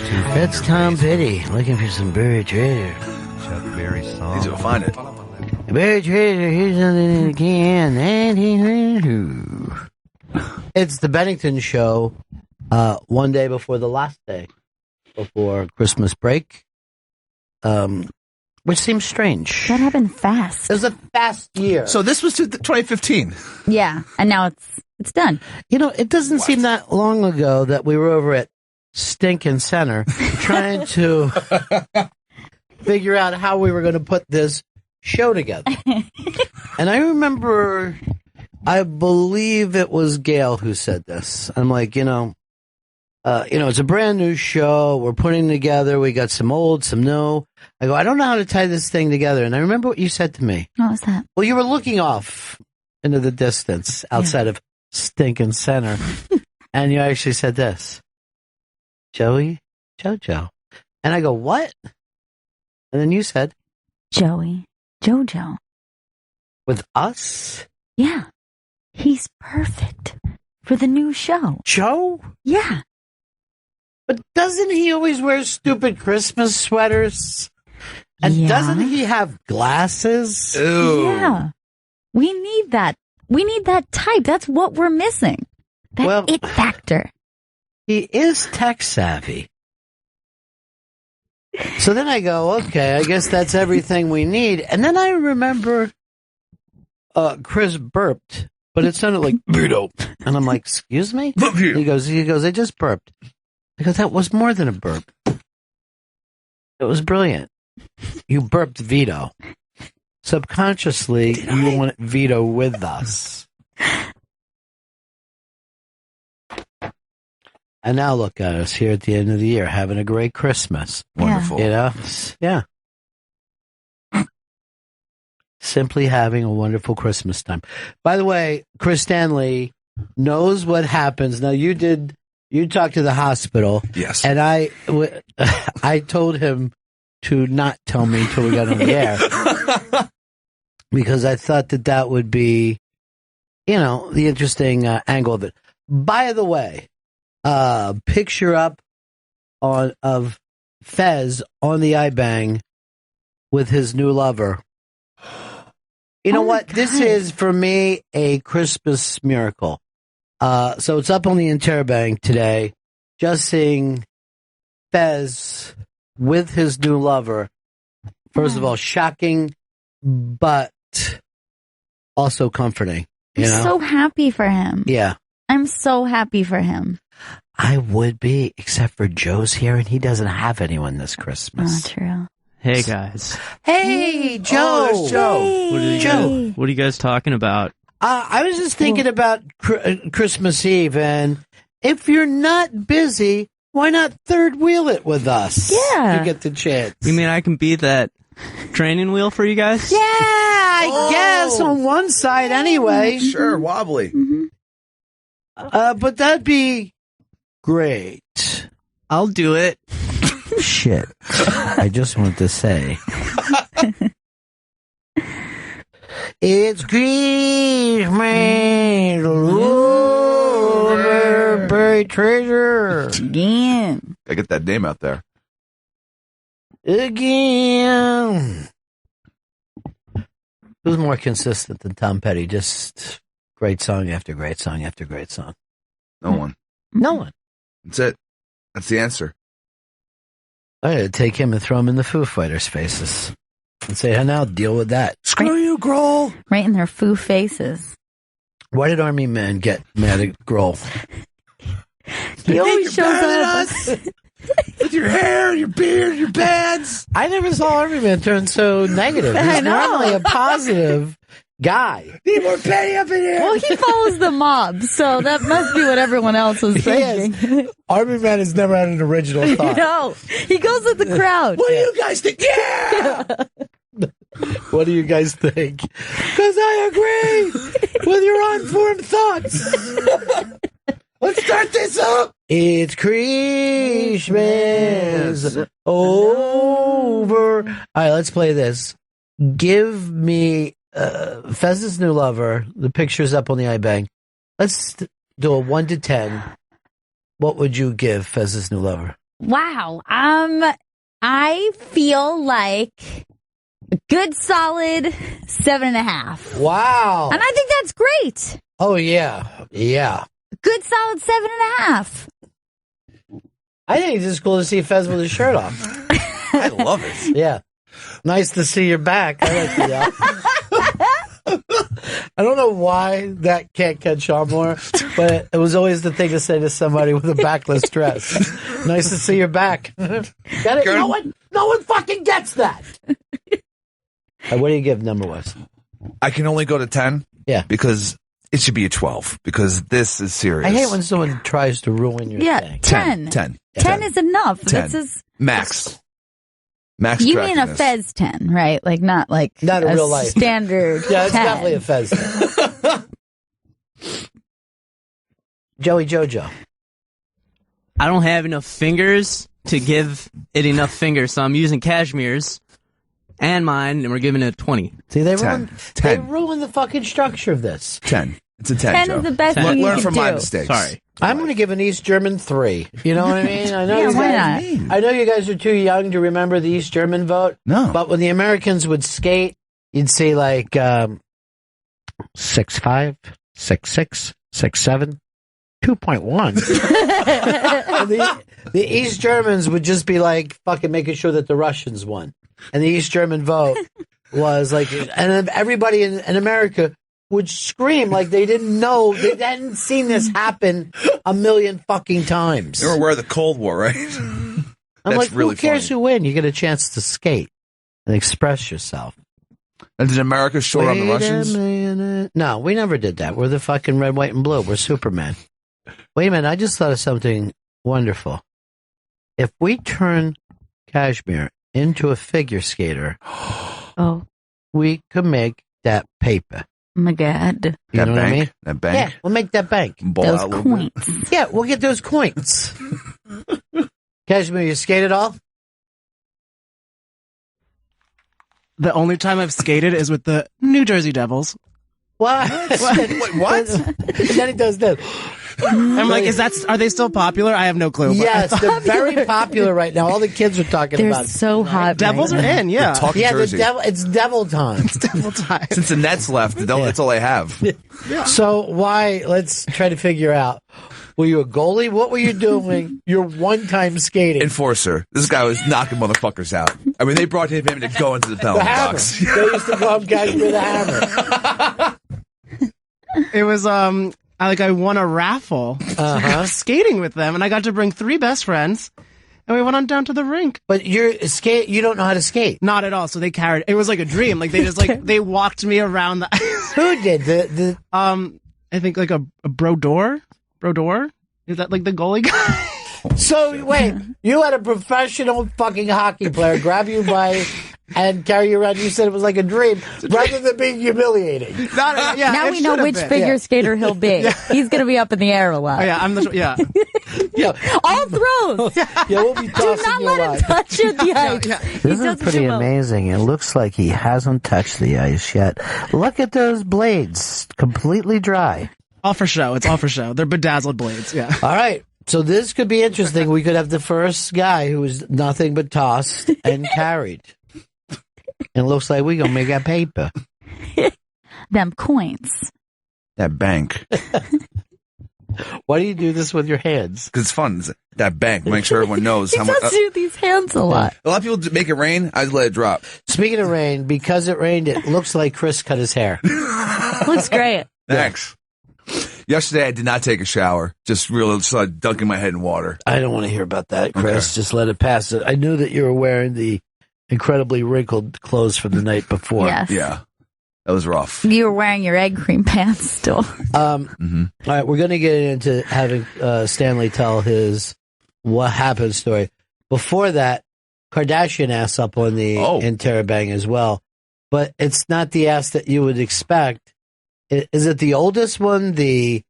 That's Tom Petty looking for some buried treasure. Chuck Berry song. Needs to find it. Buried treasure, here's something in the can. It's the Bennington show, one day before the last day, before Christmas break, which seems strange. That happened fast. It was a fast year. So this was 2015. Yeah, and now it's done. You know, it doesn't seem that long ago that we were over at Stinkin' Center trying to figure out how we were going to put this show together. And I remember, I believe it was Gail who said this. I'm like, it's a brand new show. We're putting together. We got some old, some new. I go, I don't know how to tie this thing together. And I remember what you said to me. What was that? Well, you were looking off into the distance outside of Stinkin' Center. And you actually said this. Joey, Jojo. And I go, what? And then you said, Joey, Jojo. With us? Yeah. He's perfect for the new show. Joe? Yeah. But doesn't he always wear stupid Christmas sweaters? And doesn't he have glasses? Ew. Yeah. We need that. We need that type. That's what we're missing. That it factor. He is tech savvy. So then I go, okay, I guess that's everything we need. And then I remember Chris burped, but it sounded like Vito. And I'm like, excuse me? He goes, I just burped. I go, that was more than a burp. It was brilliant. You burped Vito. Subconsciously, you want Vito with us. And now look at us here at the end of the year, having a great Christmas. Wonderful. You know? Yeah. Simply having a wonderful Christmas time. By the way, Chris Stanley knows what happens. Now, you talked to the hospital. Yes. And I told him to not tell me until we got on the air. Because I thought that would be, the interesting angle of it. By the way, picture up of Fez on the iBang with his new lover. You know what? This is, for me, a Christmas miracle. So it's up on the Interbank today, just seeing Fez with his new lover. First of all, shocking, but also comforting. I'm so happy for him. Yeah. I'm so happy for him. I would be, except for Joe's here, and he doesn't have anyone this Christmas. Oh, true. Hey, guys. Hey, Joe. There's Joe. Hey. What are you guys talking about? I was just thinking about Christmas Eve, and if you're not busy, why not third wheel it with us? Yeah. You get the chance. You mean I can be that training wheel for you guys? Yeah, I guess on one side anyway. Sure, wobbly. Mm-hmm. But that'd be great. I'll do it. Shit. I just wanted to say. It's Christmas, over buried treasure. Again. Gotta get that name out there. Again. Who's more consistent than Tom Petty? Just great song after great song after great song. No one. No one. That's it. That's the answer. I had to take him and throw him in the Foo Fighters' faces and say, now deal with that. Screw you, Grohl. Right in their foo faces. Why did Army Man get mad at Grohl? He always shows up. With your hair, your beard, your bands. I never saw Army Man turn so negative. He's I know. normally a positive guy. Need more Petty up in here. Well, he follows the mob, so that must be what everyone else was thinking. Army Man has never had an original thought. No, he goes with the crowd. What do you guys think? Yeah! What do you guys think? Because I agree with your unformed thoughts. Let's start this up. It's Christmas over. All right, let's play this. Give me Fez's new lover. The picture's up on the iBank. Let's do a 1 to 10. What would you give Fez's new lover? Wow. I feel like a good solid 7.5. Wow. And I think that's great. Oh, yeah. Yeah. Good solid 7.5. I think it's just cool to see Fez with his shirt off. I love it. Yeah. Nice to see your back. I like the I don't know why that can't catch on more, but it was always the thing to say to somebody with a backless dress. Nice to see your back. Get it? No one fucking gets that. What do you give number West? I can only go to 10. Yeah. Because it should be a 12. Because this is serious. I hate when someone tries to ruin your thing. 10. 10. 10 is enough. 10. This is Max. Max. You mean a Fez 10, right? Like not a real life standard. Yeah, it's 10. definitely a Fez 10. Joey Jojo. I don't have enough fingers to give it enough fingers, so I'm using Cashmere's and mine, and we're giving it a 20. See, they 10. ruined the fucking structure of this. 10. It's a 10. 10 Joe. is the best thing you Learn can from do. my mistakes. Sorry. I'm going to give an East German 3. You know what I mean? I know Yeah, you why guys, not? I know you guys are too young to remember the East German vote. No. But when the Americans would skate, you'd see like 6'5", 6'6", 6'7", 2.1. the East Germans would just be like fucking making sure that the Russians won. And the East German vote was like, and then everybody in America would scream like they didn't know, they hadn't seen this happen a million fucking times. You were aware of the Cold War, right? I'm That's like, really who cares funny. who win? You get a chance to skate and express yourself. And did America short on the Russians? Wait a minute. No, we never did that. We're the fucking red, white, and blue. We're Superman. Wait a minute. I just thought of something wonderful. If we turn Kashmir into a figure skater, Oh we could make that paper. my God. You That know what I mean? That bank? Yeah, we'll make that bank. Ball Those out a little bit. coins. Yeah, we'll get those coins. Kashmir, you skate at all? The only time I've skated is with the New Jersey Devils. What? Wait, what? And then he does this. I'm like, are they still popular? I have no clue. but Yes, they're very popular right now. All the kids are talking They're about it. so hot. Devils right are now. in, yeah. Talking Yeah, Jersey. it's devil time. Devil time. Since the Nets left, that's all they have. So let's try to figure out, were you a goalie? What were you doing? Your one-time skating. Enforcer. This guy was knocking motherfuckers out. I mean, they brought him in to go into the The penalty hammer. box. They used to call him Kashmir the hammer. It was, I won a raffle skating with them, and I got to bring 3 best friends, and we went on down to the rink. But you don't know how to skate. Not at all. So they carried, it was like a dream. Like they just they walked me around the ice. Who did? I think like a Brodeur? Is that like the goalie guy? So, wait, you had a professional fucking hockey player grab you by and carry you around. You said it was like a dream rather than being humiliating. Yeah, Now it we know should've which been. figure skater he'll be. He's going to be up in the air a lot. Oh, yeah, yeah. Yeah, All throws. we'll be Do tossing not you let alive. him touch you at the ice. yeah. He This is doesn't pretty do well. amazing. It looks like he hasn't touched the ice yet. Look at those blades, completely dry. All for show. It's all for show. They're bedazzled blades. Yeah. All right. So this could be interesting. We could have the first guy who was nothing but tossed and carried. And it looks like we're going to make that paper. Them coins. That bank. Why do you do this with your hands? Because it's fun. That bank. Make sure everyone knows He how much. does do these hands a lot. A lot of people make it rain. I just let it drop. Speaking of rain, because it rained, it looks like Chris cut his hair. Looks great. Thanks. Yesterday, I did not take a shower. Just really started dunking my head in water. I don't want to hear about that, Chris. Okay. Just let it pass. I knew that you were wearing the incredibly wrinkled clothes from the night before. Yes. Yeah. That was rough. You were wearing your egg cream pants still. All right, we're going to get into having Stanley tell his what happened story. Before that, Kardashian ass up on the Interrobang as well. But it's not the ass that you would expect. Is it the oldest one? I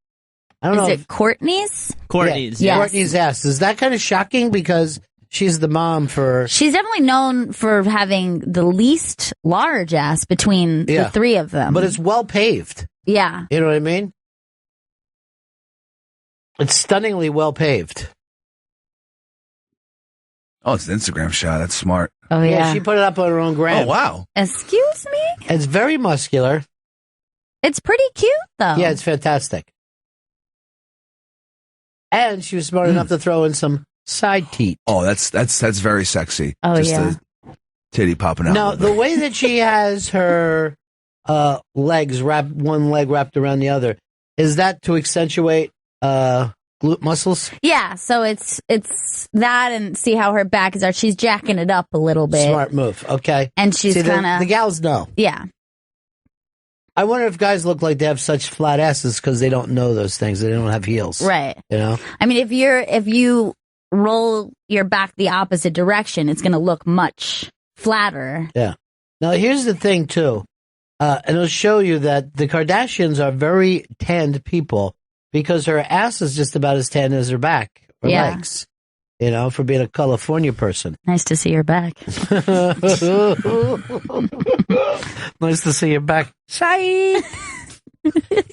don't know. Is it Courtney's? Courtney's. Yeah. Yes. Courtney's ass. Is that kind of shocking because she's the mom for... She's definitely known for having the least large ass between the 3 of them. But it's well paved. Yeah. You know what I mean? It's stunningly well paved. Oh, it's an Instagram shot. That's smart. Oh, yeah. She put it up on her own gram. Oh, wow. Excuse me? It's very muscular. It's pretty cute, though. Yeah, it's fantastic. And she was smart enough to throw in some side teat. Oh, that's very sexy. Oh, Just yeah. a titty popping out. Now, the way that she has her legs one leg wrapped around the other, is that to accentuate glute muscles? Yeah, so it's that, and see how her back is. She's jacking it up a little bit. Smart move. Okay. And she's kind the of... gals know. Yeah. I wonder if guys look like they have such flat asses because they don't know those things. They don't have heels. Right. You know? I mean, if you roll your back the opposite direction, it's going to look much flatter. Yeah. Now, here's the thing, too. And it'll show you that the Kardashians are very tanned people because her ass is just about as tan as her back or legs. You know, for being a California person. Nice to see your back. Nice to see your back. Shy.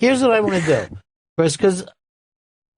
Here's what I want to do, Chris, because,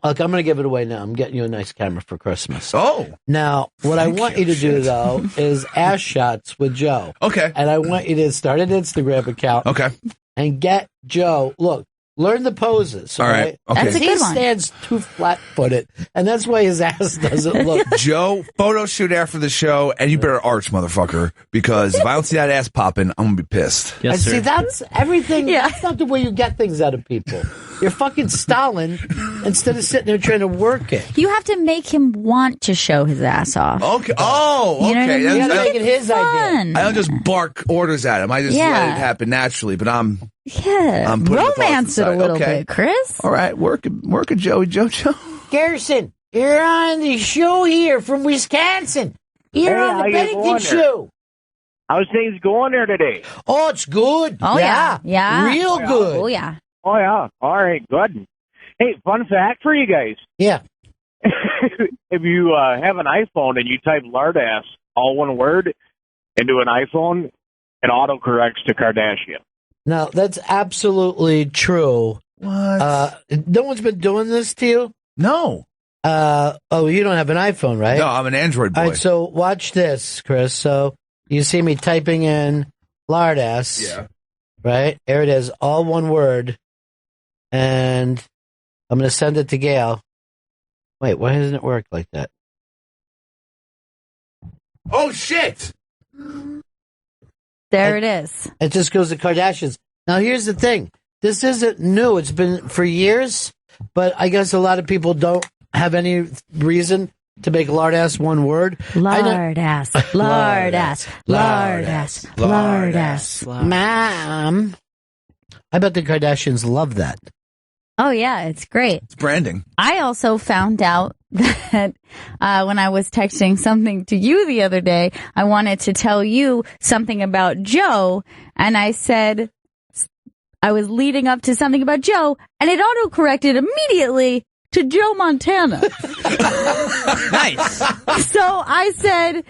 look, I'm going to give it away now. I'm getting you a nice camera for Christmas. Oh. Now, what I want you to do, though, is ass shots with Joe. Okay. And I want you to start an Instagram account. Okay. And get Joe, look, learn the poses. All right. Okay. That's a He good one. stands too flat-footed, and that's why his ass doesn't look. Joe, photo shoot after the show, and you better arch, motherfucker, because if I don't see that ass popping, I'm going to be pissed. And Yes, see, sir. that's everything. Yeah. That's not the way you get things out of people. You're fucking Stalin instead of sitting there trying to work it. You have to make him want to show his ass off. Okay. Oh, okay. You know what I mean? You That's- gotta make it his idea. Fun. I don't just bark orders at him. I just Yeah. let it happen naturally, but I'm Yeah. I'm putting the thoughts Romance it a inside. little Okay. bit, Chris. all right. Working, Joey Jojo. Garrison, you're on the show here from Wisconsin. You're Hey, on how the you Bennington going there? show. How's things going there today? Oh, it's good. Oh, yeah. Yeah. Real good. Oh, yeah. Oh, yeah. All right, good. Hey, fun fact for you guys. Yeah. If you have an iPhone and you type lardass, all one word, into an iPhone, it autocorrects to Kardashian. Now, that's absolutely true. What? No one's been doing this to you? No. Oh, you don't have an iPhone, right? No, I'm an Android boy. All right, so watch this, Chris. So you see me typing in lardass. Yeah. Right? There it is, all one word. And I'm going to send it to Gail. Wait, why doesn't it work like that? Oh, shit. There it is. It just goes to Kardashians. Now, here's the thing. This isn't new. It's been for years, but I guess a lot of people don't have any reason to make lardass one word. Lardass. Lardass. Lardass. Lardass. Ma'am. I bet the Kardashians love that. Oh, yeah. It's great. It's branding. I also found out that when I was texting something to you the other day, I wanted to tell you something about Joe, and I said I was leading up to something about Joe, and it autocorrected immediately to Joe Montana. Nice. So I said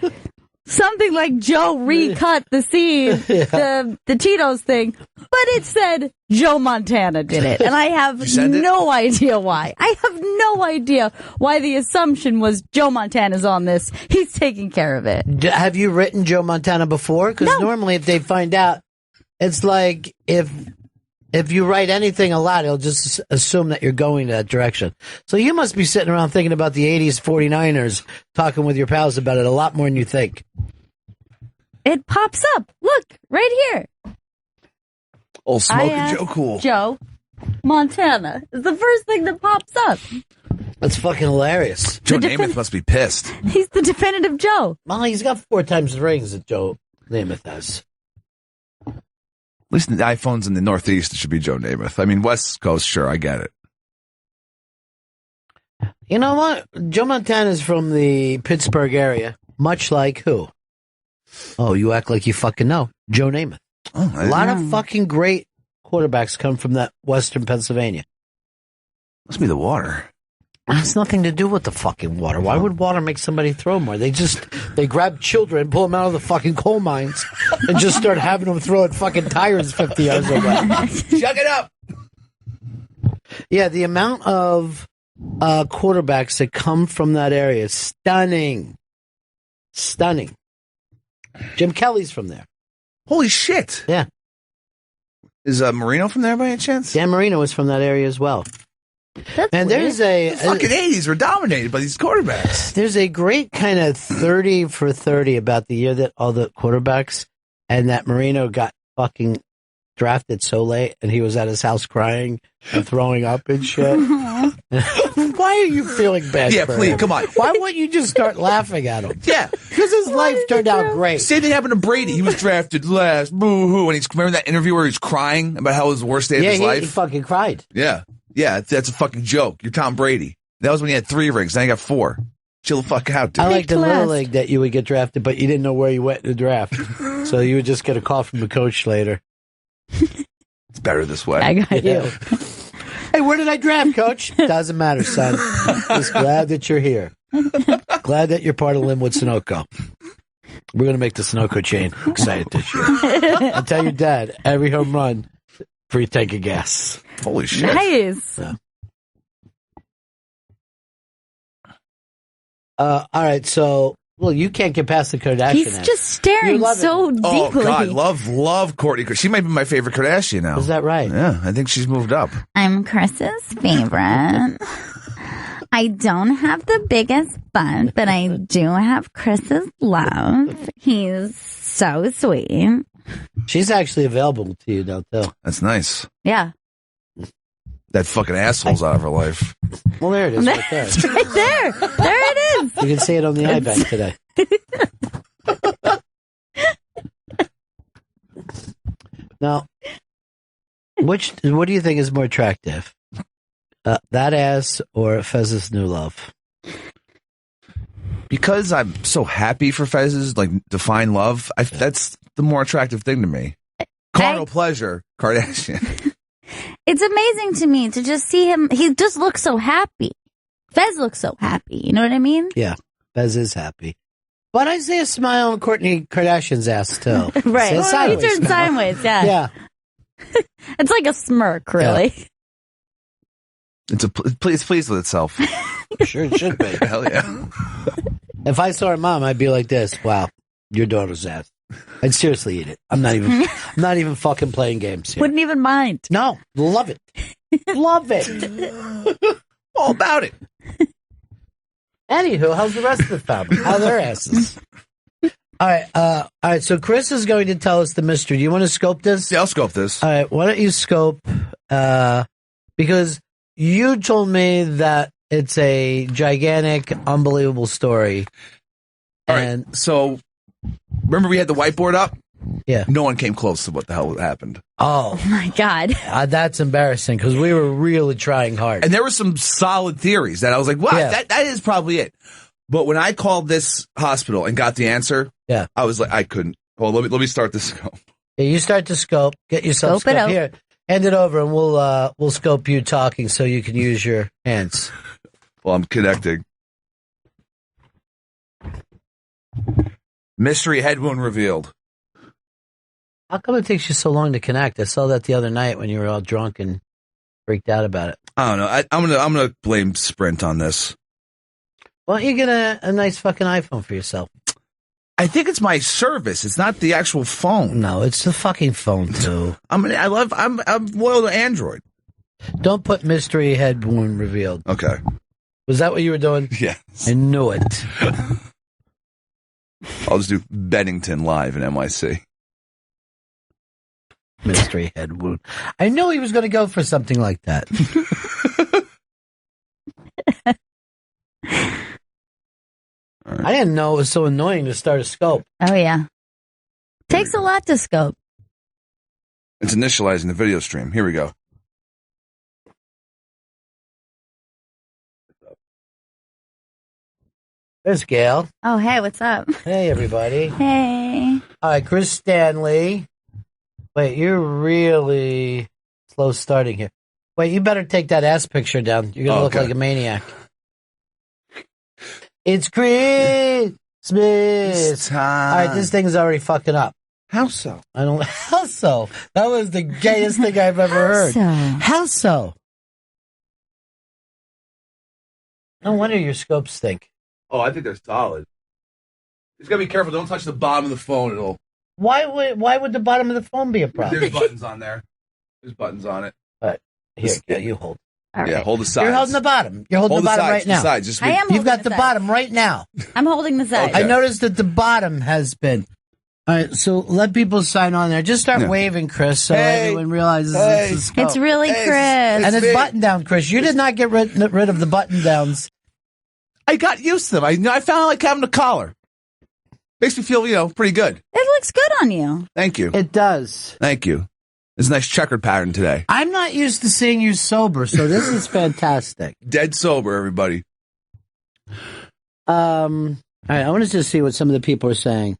something like Joe recut the scene, the Tito's thing, but it said Joe Montana did it. And I have no idea why. I have no idea why the assumption was Joe Montana's on this. He's taking care of it. Have you written Joe Montana before? Because normally if they find out, it's like if you write anything a lot, he'll just assume that you're going that direction. So you must be sitting around thinking about the 80s 49ers, talking with your pals about it a lot more than you think. It pops up. Look, right here. Old Smoking Joe Cool. Joe Montana. It's the first thing that pops up. That's fucking hilarious. Joe Namath must be pissed. He's the definitive Joe. Well, he's got 4 times the rings that Joe Namath has. At least the iPhones in the Northeast, it should be Joe Namath. I mean, West Coast, sure, I get it. You know what? Joe Montana is from the Pittsburgh area, much like who? Oh, you act like you fucking know. Joe Namath. Oh, A lot of fucking great quarterbacks come from that Western Pennsylvania. Must be the water. It has nothing to do with the fucking water. Why would water make somebody throw more? They grab children, pull them out of the fucking coal mines, and just start having them throw at fucking tires 50 yards away. Chug it up. Yeah, the amount of quarterbacks that come from that area is stunning. Stunning. Jim Kelly's from there. Holy shit. Yeah. Is Marino from there by any chance? Dan Marino is from that area as well. That's And weird. there's a Fucking 80s were dominated by these quarterbacks. there's a great kind of 30 for 30 about the year that all the quarterbacks and that Marino got fucking drafted so late and he was at his house crying and throwing up and shit. Why are you feeling bad? Yeah, for please, him? come on. Why wouldn't you just start laughing at him? Yeah. Because his life turned out great. Same thing happened to Brady. He was drafted last. Boo-hoo. And he's, remember that interview where he's crying about how it was the worst day of his He life? fucking cried. Yeah. Yeah, that's a fucking joke. You're Tom Brady. That was when he had 3 rings. Now you got 4. Chill the fuck out, dude. I liked in Little class. League that you would get drafted, but you didn't know where you went in the draft. So you would just get a call from the coach later. It's better this way. I got you. Hey, where did I draft, coach? Doesn't matter, son. Just glad that you're here. Glad that you're part of Linwood Sunoco. We're going to make the Sunoco chain excited this year. And tell your dad, every home run, free tank of gas. Holy shit. Nice. All right, so, well, you can't get past the Kardashian. He's act. just staring You love it. so Oh, deeply. God. Love Courtney. She might be my favorite Kardashian now. Is that right? Yeah, I think she's moved up. I'm Chris's favorite. I don't have the biggest butt, but I do have Chris's love. He's so sweet. She's actually available to you now, too. That's nice. Yeah. That fucking asshole's out of her life. Well, there it is, right there. It's right there. There it is. You can see it on the iBank today. Now, what do you think is more attractive? That ass or Fez's new love? Because I'm so happy for Fez's, like, define love, that's the more attractive thing to me. Carnal pleasure, Kardashian. It's amazing to me to just see him. He just looks so happy. Fez looks so happy. You know what I mean? Yeah, Fez is happy. But I see a smile on Kourtney Kardashian's ass, too. Right. See a He sideways turned smile. sideways, yeah. Yeah. It's like a smirk, really. It's pleased with itself. Sure it should be. Hell yeah. If I saw her mom, I'd be like this. Wow, your daughter's ass. I'd seriously eat it. I'm not even fucking playing games here. Wouldn't even mind. No, love it. Love it. All about it. Anywho, how's the rest of the family? How are their asses? All right. So Chris is going to tell us the mystery. Do you want to scope this? Yeah, I'll scope this. All right. Why don't you scope? Because you told me that it's a gigantic, unbelievable story. All right. So, remember we had the whiteboard up? Yeah. No one came close to what the hell happened. Oh, Oh my God. that's embarrassing because we were really trying hard. And there were some solid theories that I was like, wow, Yeah. that is probably it. But when I called this hospital and got the answer, Yeah. I was like, I couldn't. Well, let me start this scope. Yeah, you start to scope. Get yourself Scope it scope out. here. Hand it over, and we'll scope you talking so you can use your hands. Well, I'm connecting. Mystery head wound revealed. How come it takes you so long to connect? I saw that the other night when you were all drunk and freaked out about it. I don't know. I'm gonna blame Sprint on this. Why don't you get a nice fucking iPhone for yourself? I think it's my service. It's not the actual phone. No, it's the fucking phone too. I'm loyal to Android. Don't put mystery head wound revealed. Okay. Was that what you were doing? Yes. I knew it. I'll just do Bennington live in NYC. Mystery head wound. I knew he was going to go for something like that. I didn't know it was so annoying to start a scope. Oh, yeah. Takes a lot to scope. It's initializing the video stream. Here we go. There's Gail. Oh, hey, what's up? Hey, everybody. Hey. All right, Chris Stanley. Wait, you're really slow starting here. Wait, you better take that ass picture down. You're going to look Okay. like a maniac. It's Christmas. All right, this thing's already fucking up. How so? I don't. How so? That was the gayest thing I've ever heard. So, How so? No wonder your scopes stink. Oh, I think they're solid. Just gotta be careful. Don't touch the bottom of the phone. It'll. Why would the bottom of the phone be a problem? There's buttons on there. There's buttons on it. Here, you hold. All right. Yeah, hold the sides. You're holding the bottom. You're holding Hold the bottom sides, right now. The sides. Just I am. You've got holding the sides. bottom right now. I'm holding the side. Okay. I noticed that the bottom has been. All right, so let people sign on there. Just start waving, Chris, so everyone realizes it's a scope. It's really Chris. And it's me. button down, Chris. You did not get rid of the button downs. I got used to them. I found I like having a collar. Makes me feel, pretty good. It looks good on you. Thank you. It does. Thank you. There's a nice checkered pattern today. I'm not used to seeing you sober, so this is fantastic. Dead sober, everybody. All right, I want to just see what some of the people are saying.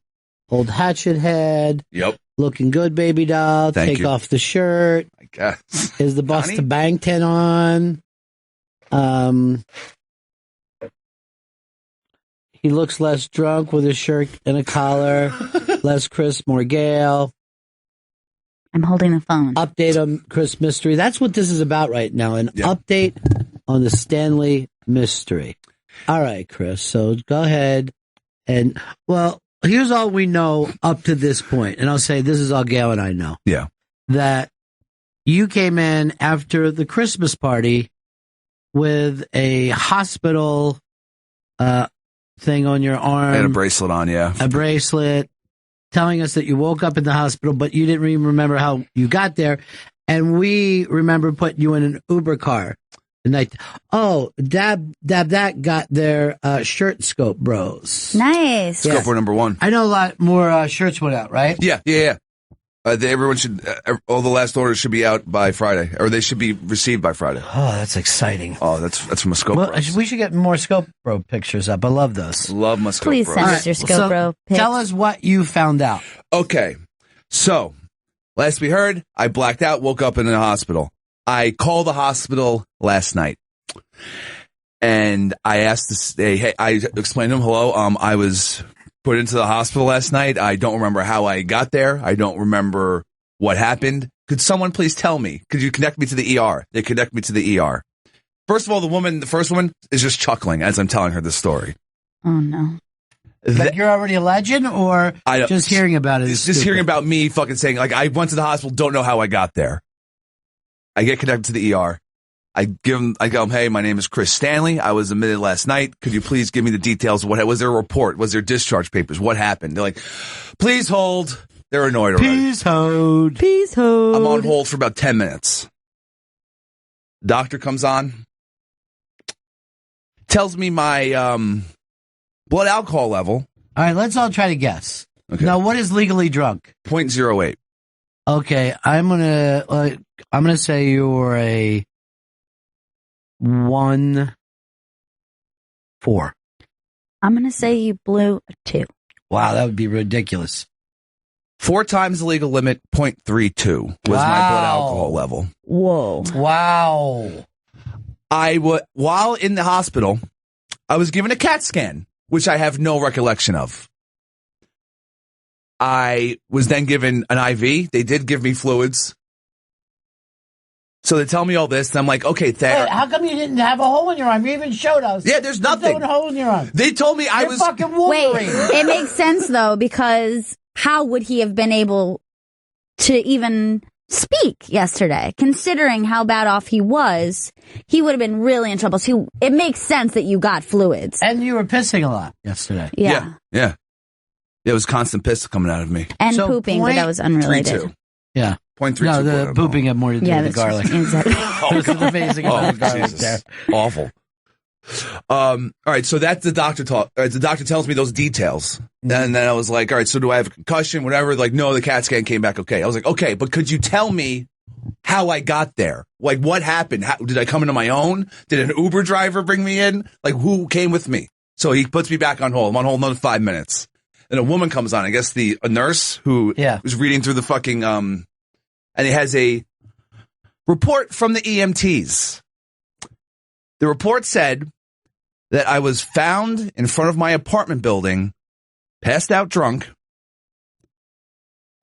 Old hatchet head. Yep. Looking good, baby doll. Thank Take you. off the shirt. I guess. Is the bust to Bangton on? He looks less drunk with a shirt and a collar. Less Chris, more Gail. I'm holding the phone. Update on Chris mystery. That's what this is about right now. An update on the Stanley mystery. All right, Chris. So go ahead and here's all we know up to this point, and I'll say this is all Gail and I know. Yeah. That you came in after the Christmas party with a hospital thing on your arm. I had a bracelet on, yeah. A bracelet, telling us that you woke up in the hospital, but you didn't even remember how you got there. And we remember putting you in an Uber car. The night. Oh, Dab that got their shirt scope bros. Nice. Yeah. Scope number 1. I know a lot more shirts went out, right? Yeah. Everyone should, all the last orders should be out by Friday, or they should be received by Friday. Oh, that's exciting. Oh, that's from a Scope Well, Bros. we should get more Scope Bro pictures up. I love those. Love my Scope Please Bros. send us your Scope So Bro pics. tell us what you found out. Okay, so last we heard, I blacked out, woke up in the hospital. I called the hospital last night, and I asked to say, hey, I explained to them, hello, I was put into the hospital last night. I don't remember how I got there. I don't remember what happened. Could someone please tell me? Could you connect me to the ER? They connect me to the ER. First of all, the first woman is just chuckling as I'm telling her this story. Oh, no. Like you're already a legend, or just hearing about it? It's just hearing about me fucking saying, like, I went to the hospital, don't know how I got there. I get connected to the ER. I go, hey, my name is Chris Stanley. I was admitted last night. Could you please give me the details? What was there a report? Was there discharge papers? What happened? They're like, please hold. They're annoyed already. Please hold. Please hold. I'm on hold for about 10 minutes. Doctor comes on. Tells me my blood alcohol level. All right, let's all try to guess. Okay. Now, what is legally drunk? 0.08. Okay, I'm gonna say you're a 1.4. I'm going to say you blew a 2. Wow, that would be ridiculous. 4 times the legal limit, 0.32 was my blood alcohol level. Whoa. Wow. While in the hospital, I was given a CAT scan, which I have no recollection of. I was then given an IV. They did give me fluids. So they tell me all this, and I'm like, okay, Wait, how come you didn't have a hole in your arm? You even showed us. Yeah, there's nothing. There's no hole in your arm. They told me I You're was fucking Wolverine. Wait, it makes sense, though, because how would he have been able to even speak yesterday? Considering how bad off he was, he would have been really in trouble. So it makes sense that you got fluids. And you were pissing a lot yesterday. Yeah. It was constant piss coming out of me. And So pooping, but that was unrelated. 3.2. Yeah. 0.32. No, the pooping had more to do Yeah, with the that's garlic. exactly. There's an amazing amount of garlic Jesus. there. Awful. All right, so that's the doctor talk. The doctor tells me those details. And then I was like, all right, so do I have a concussion, whatever? Like, no, the CAT scan came back okay. I was like, okay, but could you tell me how I got there? Like, what happened? Did I come into my own? Did an Uber driver bring me in? Like, who came with me? So he puts me back on hold. I'm on hold another 5 minutes. And a woman comes on, I guess a nurse who was reading through the fucking, and it has a report from the EMTs. The report said that I was found in front of my apartment building, passed out drunk.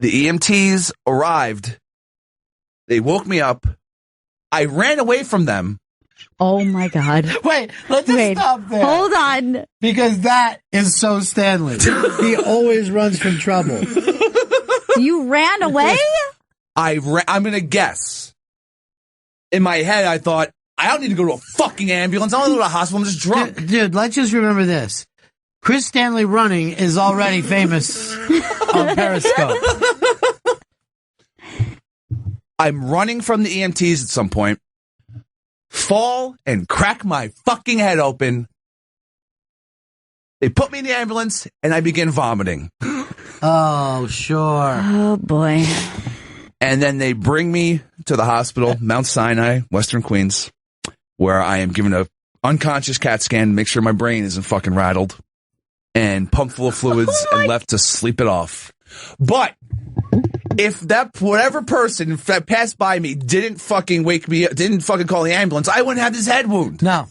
The EMTs arrived. They woke me up. I ran away from them Oh my God. Wait, let's just stop there. Hold on. Because that is so Stanley. He always runs from trouble. You ran away? I'm going to guess. In my head, I thought, I don't need to go to a fucking ambulance. I don't need to go to a hospital. I'm just drunk. Dude, let's just remember this. Chris Stanley running is already famous on Periscope. I'm running from the EMTs at some point, fall and crack my fucking head open. They put me in the ambulance and I begin vomiting. Oh, sure. Oh, boy. And then they bring me to the hospital, Mount Sinai, Western Queens, where I am given a unconscious CAT scan to make sure my brain isn't fucking rattled and pumped full of fluids and left to sleep it off. But if that whatever person that passed by me didn't fucking wake me up, didn't fucking call the ambulance, I wouldn't have this head wound. No.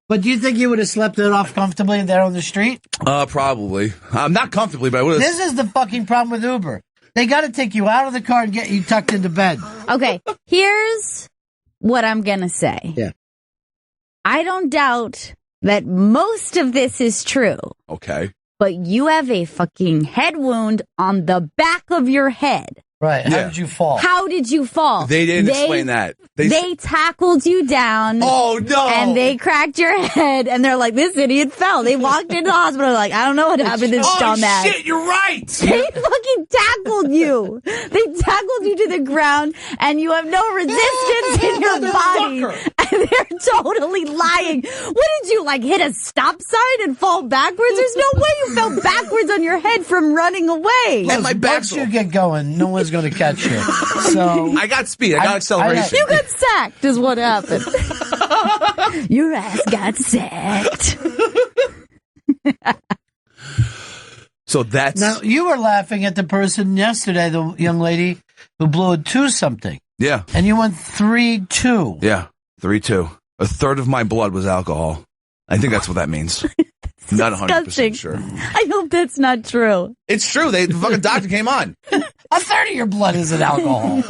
But do you think you would have slept it off comfortably there on the street? Probably. Not comfortably, but I would have. This is the fucking problem with Uber. They got to take you out of the car and get you tucked into bed. Okay, here's what I'm going to say. Yeah. I don't doubt that most of this is true. Okay. But you have a fucking head wound on the back of your head. Right. How did you fall? How did you fall? They didn't explain that. They tackled you down. Oh, no. And they cracked your head, and they're like, this idiot fell. They walked into the hospital like, I don't know what happened to this dumbass. Oh, shit, you're right. They fucking tackled you. They tackled you to the ground, and you have no resistance in your body. And they're totally lying. What did you, like, hit a stop sign and fall backwards? There's no way you fell backwards on your head from running away. And my back. Once you get going, no one's going to catch you. So I got speed. I got acceleration. You got sacked is what happened. Your ass got sacked. So that's... Now, you were laughing at the person yesterday, the young lady who blew a 2-something. Yeah. And you went 3-2. Yeah. 3-2. A third of my blood was alcohol. I think that's what that means. Not 100% sure. I hope that's not true. It's true. The fucking doctor came on. A third of your blood isn't alcohol.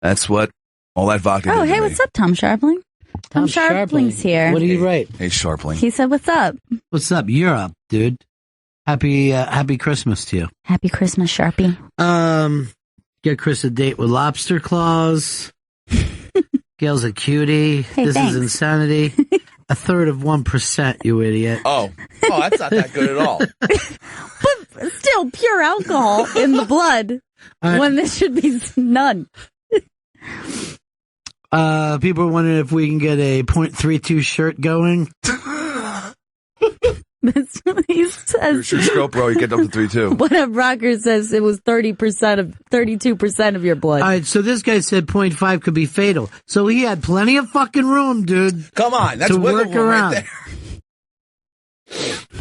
That's what all that vodka did Oh, to hey, me. what's up, Tom Sharpling? Tom Sharpling's here. What do you write? Hey, Sharpling. He said, what's up? What's up? You're up, dude. Happy Christmas to you. Happy Christmas, Sharpie. Get Chris a date with lobster claws. Gail's a cutie. Hey, this thanks. is insanity. A third of 1%, you idiot. Oh, that's not that good at all. But still, pure alcohol in the blood when there should be none. People are wondering if we can get a .32 shirt going. That's what he Your says. scope, bro, you get up to 3-2. What Rocker says it was 32% of your blood. All right, so this guy said 0.5 could be fatal. So he had plenty of fucking room, dude. Come on, that's to wiggle work room around. right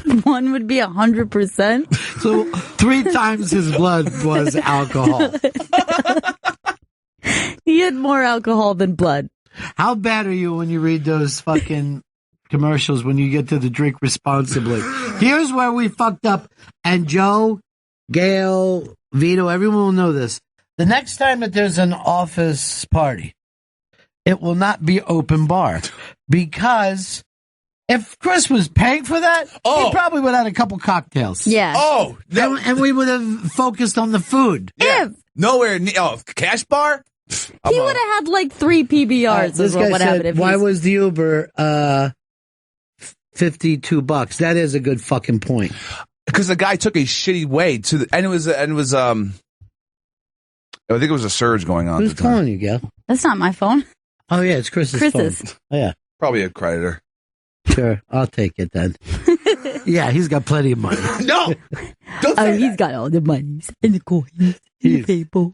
there. One would be 100%. So 3 times his blood was alcohol. He had more alcohol than blood. How bad are you when you read those fucking commercials when you get to the drink responsibly? Here's where we fucked up. And Joe, Gail, Vito, everyone will know this. The next time that there's an office party, it will not be open bar. Because if Chris was paying for that, he probably would have had a couple cocktails. Yeah. Oh, no. And we would have focused on the food. Yeah. Nowhere near. Oh, cash bar? He would have had like 3 PBRs. This is guy what said, happened if why he's- was the Uber $52? That is a good fucking point. Because the guy took a shitty way to the, and it was I think it was a surge going on. Who's at the time. calling you, Gail? That's not my phone. Oh yeah, it's Chris's Chris's. phone. Oh yeah, Probably a creditor. sure, I'll take it then. Yeah, he's got plenty of money. No, don't say He's got all the monies and the coins and the people.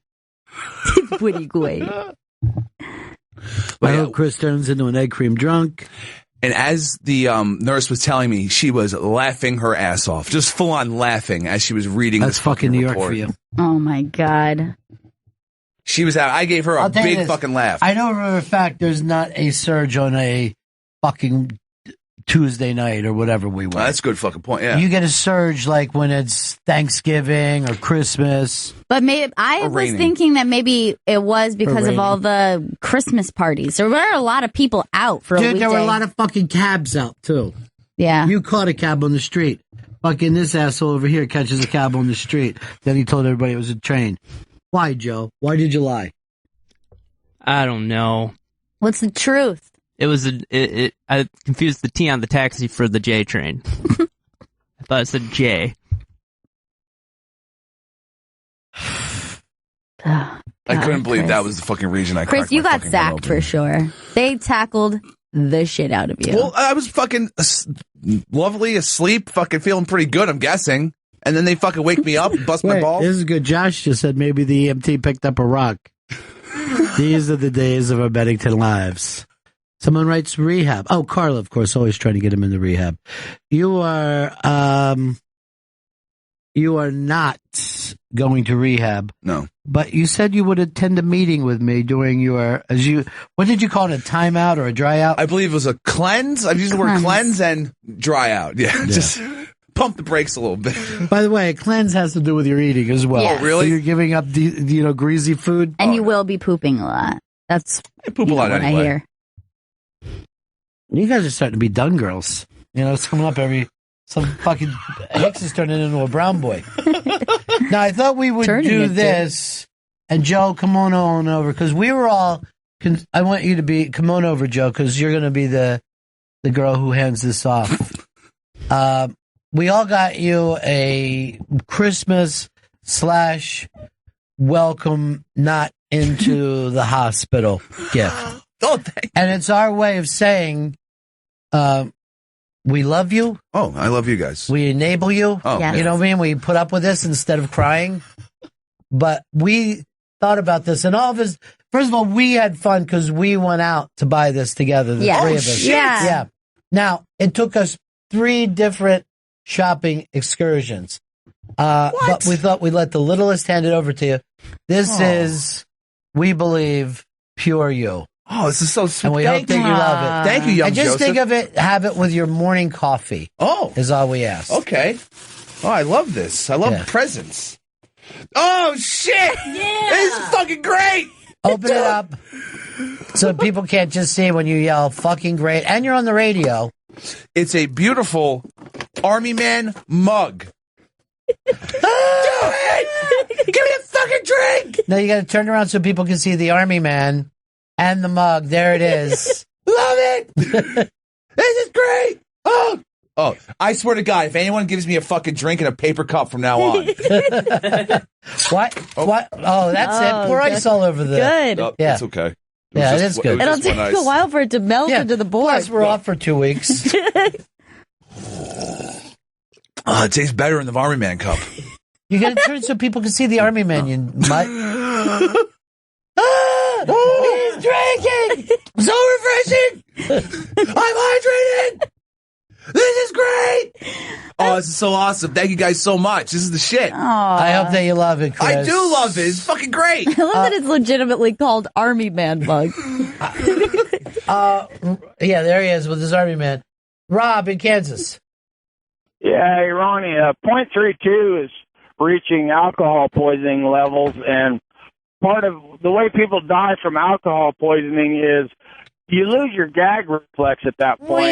It's pretty great. I hope Chris turns into an egg cream drunk. And as the nurse was telling me, she was laughing her ass off, just full on laughing as she was reading. That's this fucking New York report. for you. Oh, my God. She was out. I gave her a I'll tell you big this. fucking laugh. I know for a fact there's not a surge on a fucking Tuesday night or whatever we went. Well, that's a good fucking point. Yeah. You get a surge like when it's Thanksgiving or Christmas. But maybe I was thinking that maybe it was because of all the Christmas parties. There were a lot of people out for a weekday. Dude, there were a lot of fucking cabs out, too. Yeah. You caught a cab on the street. Fucking this asshole over here catches a cab on the street. Then he told everybody it was a train. Why, Joe? Why did you lie? I don't know. What's the truth? It was I confused the T on the taxi for the J train. I thought it said J. I couldn't believe that was the fucking reason I Chris, cracked you my got fucking head sacked open. for sure. They tackled the shit out of you. Well, I was fucking lovely, asleep, fucking feeling pretty good, I'm guessing. And then they fucking wake me up and bust my balls. This is good. Josh just said maybe the EMT picked up a rock. These are the days of our Bennington lives. Someone writes rehab. Oh, Carla, of course, always trying to get him into rehab. You are not going to rehab. No. But you said you would attend a meeting with me during your, what did you call it, a timeout or a dry out? I believe it was a cleanse. I've used the word cleanse and dry out. Yeah. Just pump the brakes a little bit. By the way, a cleanse has to do with your eating as well. Yes. Oh, really? So you're giving up, greasy food? And you will be pooping a lot. That's I poop a lot what anyway. I hear. You guys are starting to be done girls. It's coming up some fucking Hicks is turning into a brown boy. Now, I thought we would do this, and Joe, come on over, because we were all, I want you to come on over, Joe, because you're going to be the girl who hands this off. We all got you a Christmas / welcome not into the hospital gift. Oh, thank you. And it's our way of saying, we love you. Oh, I love you guys. We enable you. Oh, Yes. You know what I mean? We put up with this instead of crying. But we thought about this, and all of us, first of all, we had fun because we went out to buy this together, the Yeah. three Oh, of us. shit. Yeah. Now, it took us 3 different shopping excursions. But we thought we'd let the littlest hand it over to you. This is, we believe, pure you. Oh, this is so sweet. And we hope that you love it. Thank you, young And just Joseph. think of it, have it with your morning coffee. Oh. Is all we ask. Okay. Oh, I love this. I love presents. Oh, shit. Yeah. This is fucking great. Open it up so people can't just see when you yell fucking great. And you're on the radio. It's a beautiful Army Man mug. Do it! Give me a fucking drink! Now you got to turn around so people can see the Army Man and the mug. There it is. Love it! This is great! Oh, I swear to God, if anyone gives me a fucking drink in a paper cup from now on. What? What? Oh, that's it. Pour ice all over the. Good. Oh, Yeah. it's okay. Yeah, it is good. It'll take a while for it to melt into the board. Plus, we're off for 2 weeks. Oh, it tastes better in the Army Man cup. You got to turn so people can see the Army Man. You mutt. He's drinking. So refreshing. I'm hydrated. This is great. Oh, this is so awesome. Thank you guys so much. This is the shit. I hope that you love it, Chris. I do love it. It's fucking great. I love that it's legitimately called Army Man Mug. Yeah, there he is with his Army Man. Rob in Kansas. Yeah, hey, Ronnie, .32 is reaching alcohol poisoning levels, and part of the way people die from alcohol poisoning is you lose your gag reflex at that point.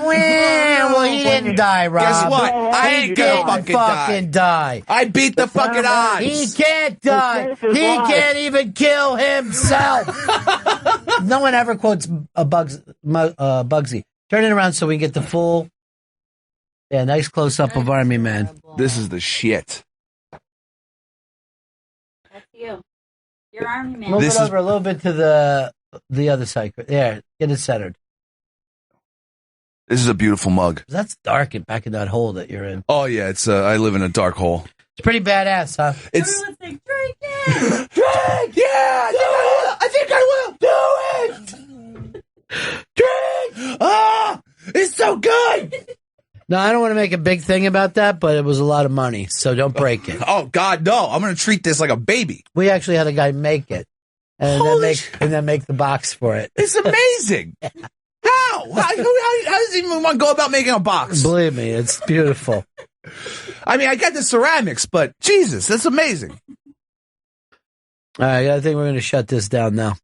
Well, he didn't die, Rob. Guess what? I ain't gonna fucking die. I beat the fucking odds. He can't die. He can't even kill himself. No one ever quotes Bugsy. Turn it around so we get the full. Yeah, nice close up of Army Man. This is the shit. That's you. You're Army Man. Move it over a little bit to the other side. There, get it centered. This is a beautiful mug. That's dark back in that hole that you're in. Oh yeah, it's I live in a dark hole. It's pretty badass, huh? It's Drink! Yeah! I think I will! Do it! Drink! Ah! It's so good! No, I don't want to make a big thing about that, but it was a lot of money, so don't break it. Oh God, no! I'm gonna treat this like a baby. We actually had a guy make it, and then make the box for it. It's amazing. How How does he even want to go about making a box? Believe me, it's beautiful. I mean, I get the ceramics, but Jesus, that's amazing. All right, I think we're going to shut this down now.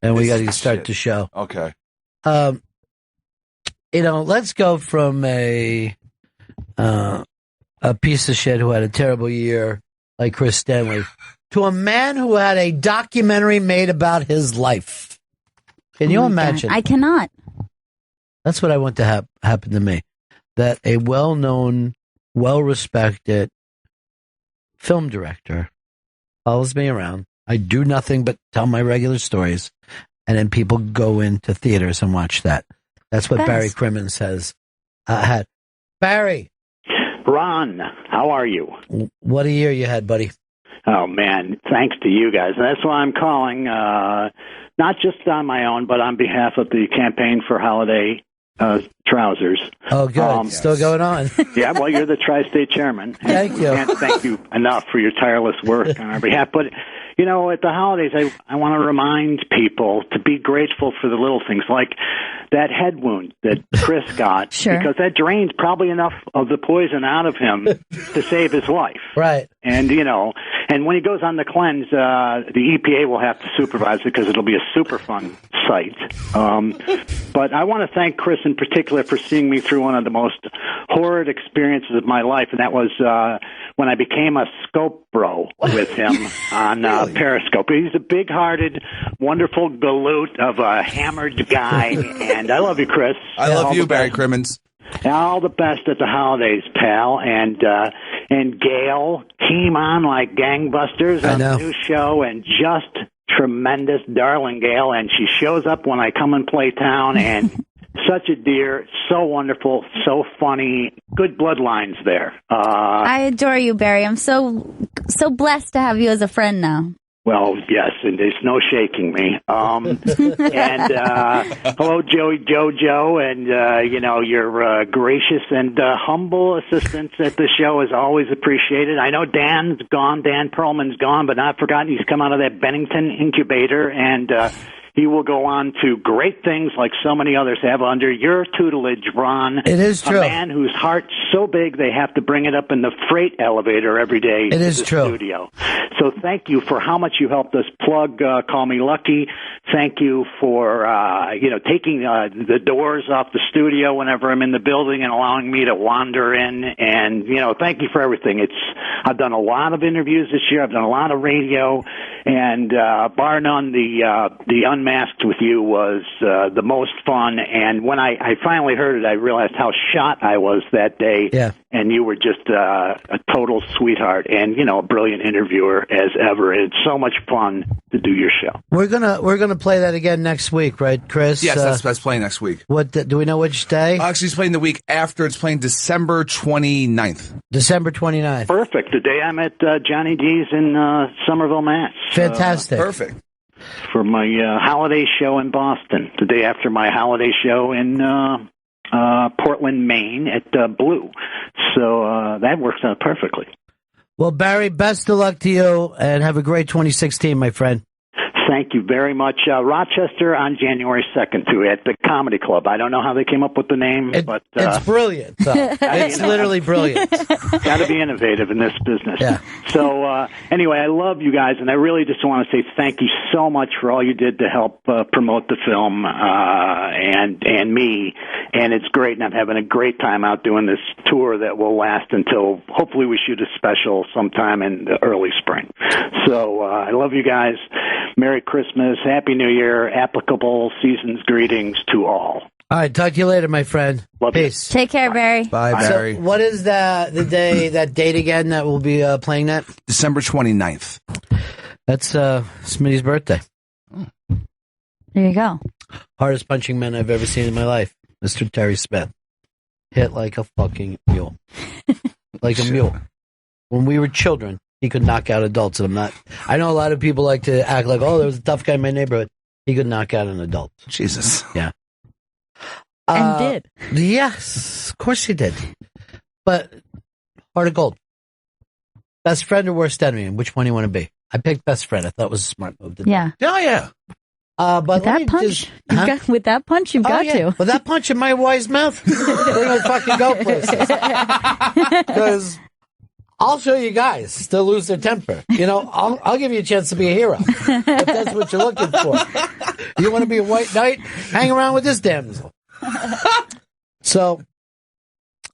And we got to start the show. Okay. Let's go from a piece of shit who had a terrible year like Chris Stanley to a man who had a documentary made about his life. Can you imagine? God. I cannot. That's what I want to happen to me. That a well-known, well-respected film director follows me around. I do nothing but tell my regular stories, and then people go into theaters and watch that. That's what Barry Crimmins has had. Barry. Ron, how are you? What a year you had, buddy. Oh, man, thanks to you guys. That's why I'm calling, not just on my own, but on behalf of the Campaign for Holiday Trousers. Oh, good. Still going on. Yeah, well, you're the tri-state chairman. Thank you. Can't thank you enough for your tireless work on our behalf. But, at the holidays, I want to remind people to be grateful for the little things, like that head wound that Chris got. Sure. Because that drains probably enough of the poison out of him to save his life. Right. And, and when he goes on the cleanse, the EPA will have to supervise it because it'll be a super fun site. But I want to thank Chris in particular for seeing me through one of the most horrid experiences of my life, and that was when I became a scope bro with him on Periscope. He's a big-hearted, wonderful galoot of a hammered guy, and I love you, Chris. I love you, Barry Crimmins. All the best at the holidays, pal. And Gail came on like gangbusters on the new show, and just tremendous, darling Gail. And she shows up when I come and play town, and such a dear, so wonderful, so funny, good bloodlines there. I adore you, Barry. I'm so blessed to have you as a friend now. Well, yes, and there's no shaking me. And hello, Joey Jojo, and your gracious and humble assistance at the show is always appreciated. I know Dan's gone, Dan Perlman's gone, but not forgotten. He's come out of that Bennington incubator, and he will go on to great things like so many others have under your tutelage, Ron. It is true. A man whose heart's so big they have to bring it up in the freight elevator every day to the studio. So thank you for how much you helped us plug Call Me Lucky. Thank you for taking the doors off the studio whenever I'm in the building and allowing me to wander in. And thank you for everything. I've done a lot of interviews this year. I've done a lot of radio, and bar none, the Unmasked with you was the most fun. And when I finally heard it, I realized how shot I was that day. Yeah. And you were just a total sweetheart and, a brilliant interviewer as ever. It's so much fun to do your show. We're gonna play that again next week, right, Chris? Yes, that's playing next week. What do we know which day? Actually, it's playing the week after. It's playing December 29th. December 29th. Perfect. The day I'm at Johnny D's in Somerville, Mass. Fantastic. Perfect. For my holiday show in Boston. The day after my holiday show in Portland, Maine at Blue. So that works out perfectly. Well, Barry, best of luck to you, and have a great 2016, my friend. Thank you very much. Rochester on January 2nd, too, at the Comedy Club. I don't know how they came up with the name, but... it's brilliant. So. It's literally brilliant. Got to be innovative in this business. Yeah. So, anyway, I love you guys, and I really just want to say thank you so much for all you did to help promote the film and me, and it's great, and I'm having a great time out doing this tour that will last until, hopefully, we shoot a special sometime in the early spring. So, I love you guys. Merry Christmas, Happy New Year, applicable season's greetings to all. All right, talk to you later, my friend. Love Peace. Take care, Barry. Bye, Barry. So what is that date again that we'll be playing that? December 29th. That's Smitty's birthday. There you go. Hardest punching man I've ever seen in my life, Mr. Terry Smith. Hit like a fucking mule. Like a mule. When we were children, he could knock out adults, and I know a lot of people like to act like, there was a tough guy in my neighborhood. He could knock out an adult. Jesus. Yeah. And did. Yes, of course he did. But heart of gold. Best friend or worst enemy? And which one do you want to be? I picked best friend. I thought it was a smart move. Yeah. Oh, yeah. But With that punch, with that punch, you've got to. With that punch in my wise mouth, we're gonna fucking go places. Because I'll show you guys still lose their temper. You know, I'll give you a chance to be a hero if that's what you're looking for. You want to be a white knight? Hang around with this damsel. So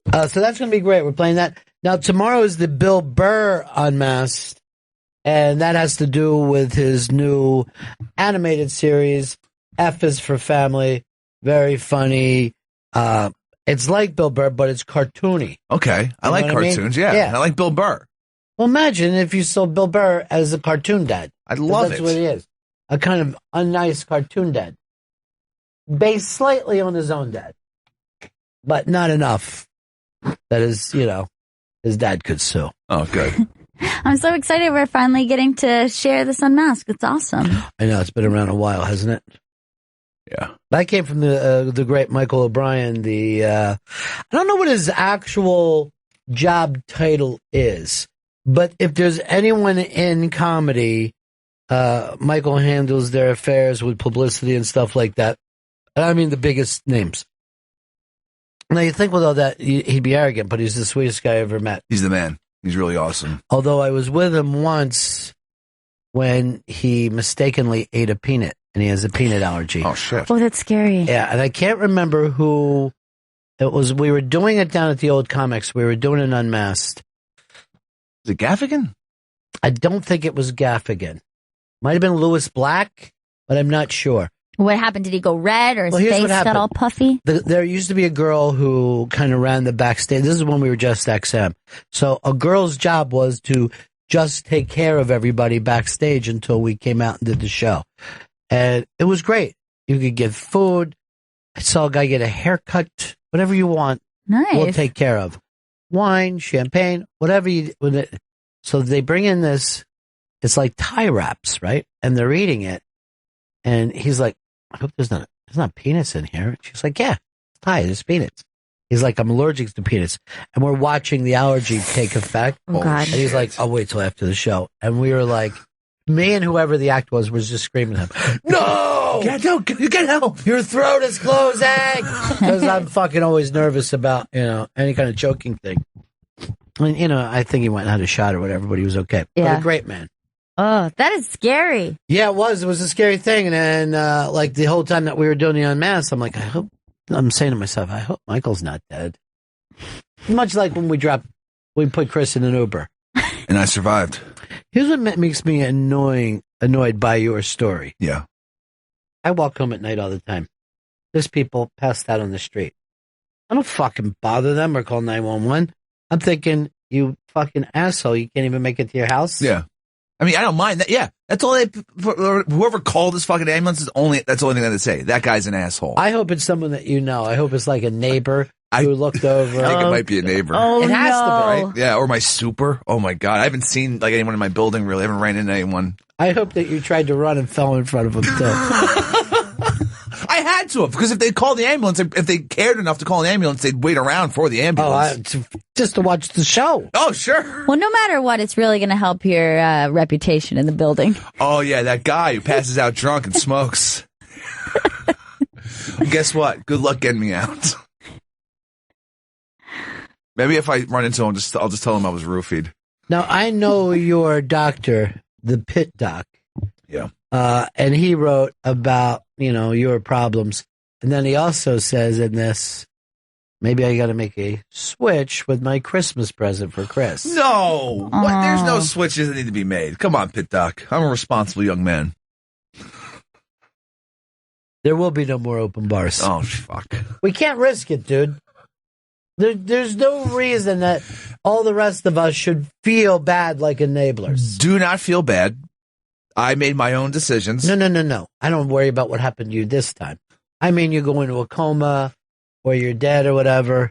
that's gonna be great. We're playing that now. Tomorrow is the Bill Burr Unmasked. And that has to do with his new animated series, F is for Family. Very funny. It's like Bill Burr, but it's cartoony. Okay. I like cartoons. I mean? Yeah. I like Bill Burr. Well, imagine if you saw Bill Burr as a cartoon dad. I'd love That's it. what he is. A kind of unnice cartoon dad. Based slightly on his own dad. But not enough that his dad could sue. Oh, good. I'm so excited we're finally getting to share this unmasked. It's awesome. I know, it's been around a while, hasn't it? Yeah. That came from the great Michael O'Brien. I don't know what his actual job title is, but if there's anyone in comedy, Michael handles their affairs with publicity and stuff like that. I mean, the biggest names. Now, you think with all that, he'd be arrogant, but he's the sweetest guy I ever met. He's the man. He's really awesome. Although I was with him once when he mistakenly ate a peanut, and he has a peanut allergy. Oh, shit. Oh, that's scary. Yeah, and I can't remember who it was. We were doing it down at the old comics. We were doing an unmasked. Is it Gaffigan? I don't think it was Gaffigan. Might have been Lewis Black, but I'm not sure. What happened? Did he go red or his Well, face got all puffy? There used to be a girl who kind of ran the backstage. This is when we were just XM. So a girl's job was to just take care of everybody backstage until we came out and did the show. And it was great. You could get food. I saw a guy get a haircut, whatever you want. Nice. We'll take care of. Wine, champagne, whatever you. So they bring in this. It's like Thai wraps, right? And they're eating it. And he's like, I hope there's not peanuts in here. She's like, yeah, it's Thai. There's peanuts. He's like, I'm allergic to peanuts. And we're watching the allergy take effect. Oh, God. And he's like, I'll wait till after the show. And we were like, me and whoever the act was just screaming at him, no! You can't help! Your throat is closing! Because I'm fucking always nervous about, any kind of choking thing. And, I think he went and had a shot or whatever, but he was okay. Yeah. But a great man. Oh, that is scary. Yeah, it was. It was a scary thing. And then, like, the whole time that we were doing the unmasked, I'm like, I'm saying to myself, I hope Michael's not dead. Much like when we put Chris in an Uber. And I survived. Here's what makes me annoyed by your story. Yeah. I walk home at night all the time. There's people passed out on the street. I don't fucking bother them or call 911. I'm thinking, you fucking asshole, you can't even make it to your house? Yeah. I mean, I don't mind that. Yeah, that's all whoever called this fucking ambulance that's the only thing that they say. That guy's an asshole. I hope it's someone that you know. I hope it's like a neighbor who looked over. I think it might be a neighbor. Oh, it has to be, right? Yeah, or my super. Oh my God, I haven't seen like anyone in my building really. I haven't ran into anyone. I hope that you tried to run and fell in front of him too. I had to have, because if they called the ambulance, if they cared enough to call an ambulance, they'd wait around for the ambulance. Just to watch the show. Oh, sure. Well, no matter what, it's really going to help your reputation in the building. Oh, yeah, that guy who passes out drunk and smokes. Guess what? Good luck getting me out. Maybe if I run into him, I'll just tell him I was roofied. Now, I know your doctor, the Pit Doc. Yeah. And he wrote about, your problems. And then he also says in this, maybe I got to make a switch with my Christmas present for Chris. No. What? There's no switches that need to be made. Come on, Pit Doc. I'm a responsible young man. There will be no more open bars. Oh, fuck. We can't risk it, dude. There's no reason that all the rest of us should feel bad like enablers. Do not feel bad. I made my own decisions. No. I don't worry about what happened to you this time. I mean, you go into a coma or you're dead or whatever.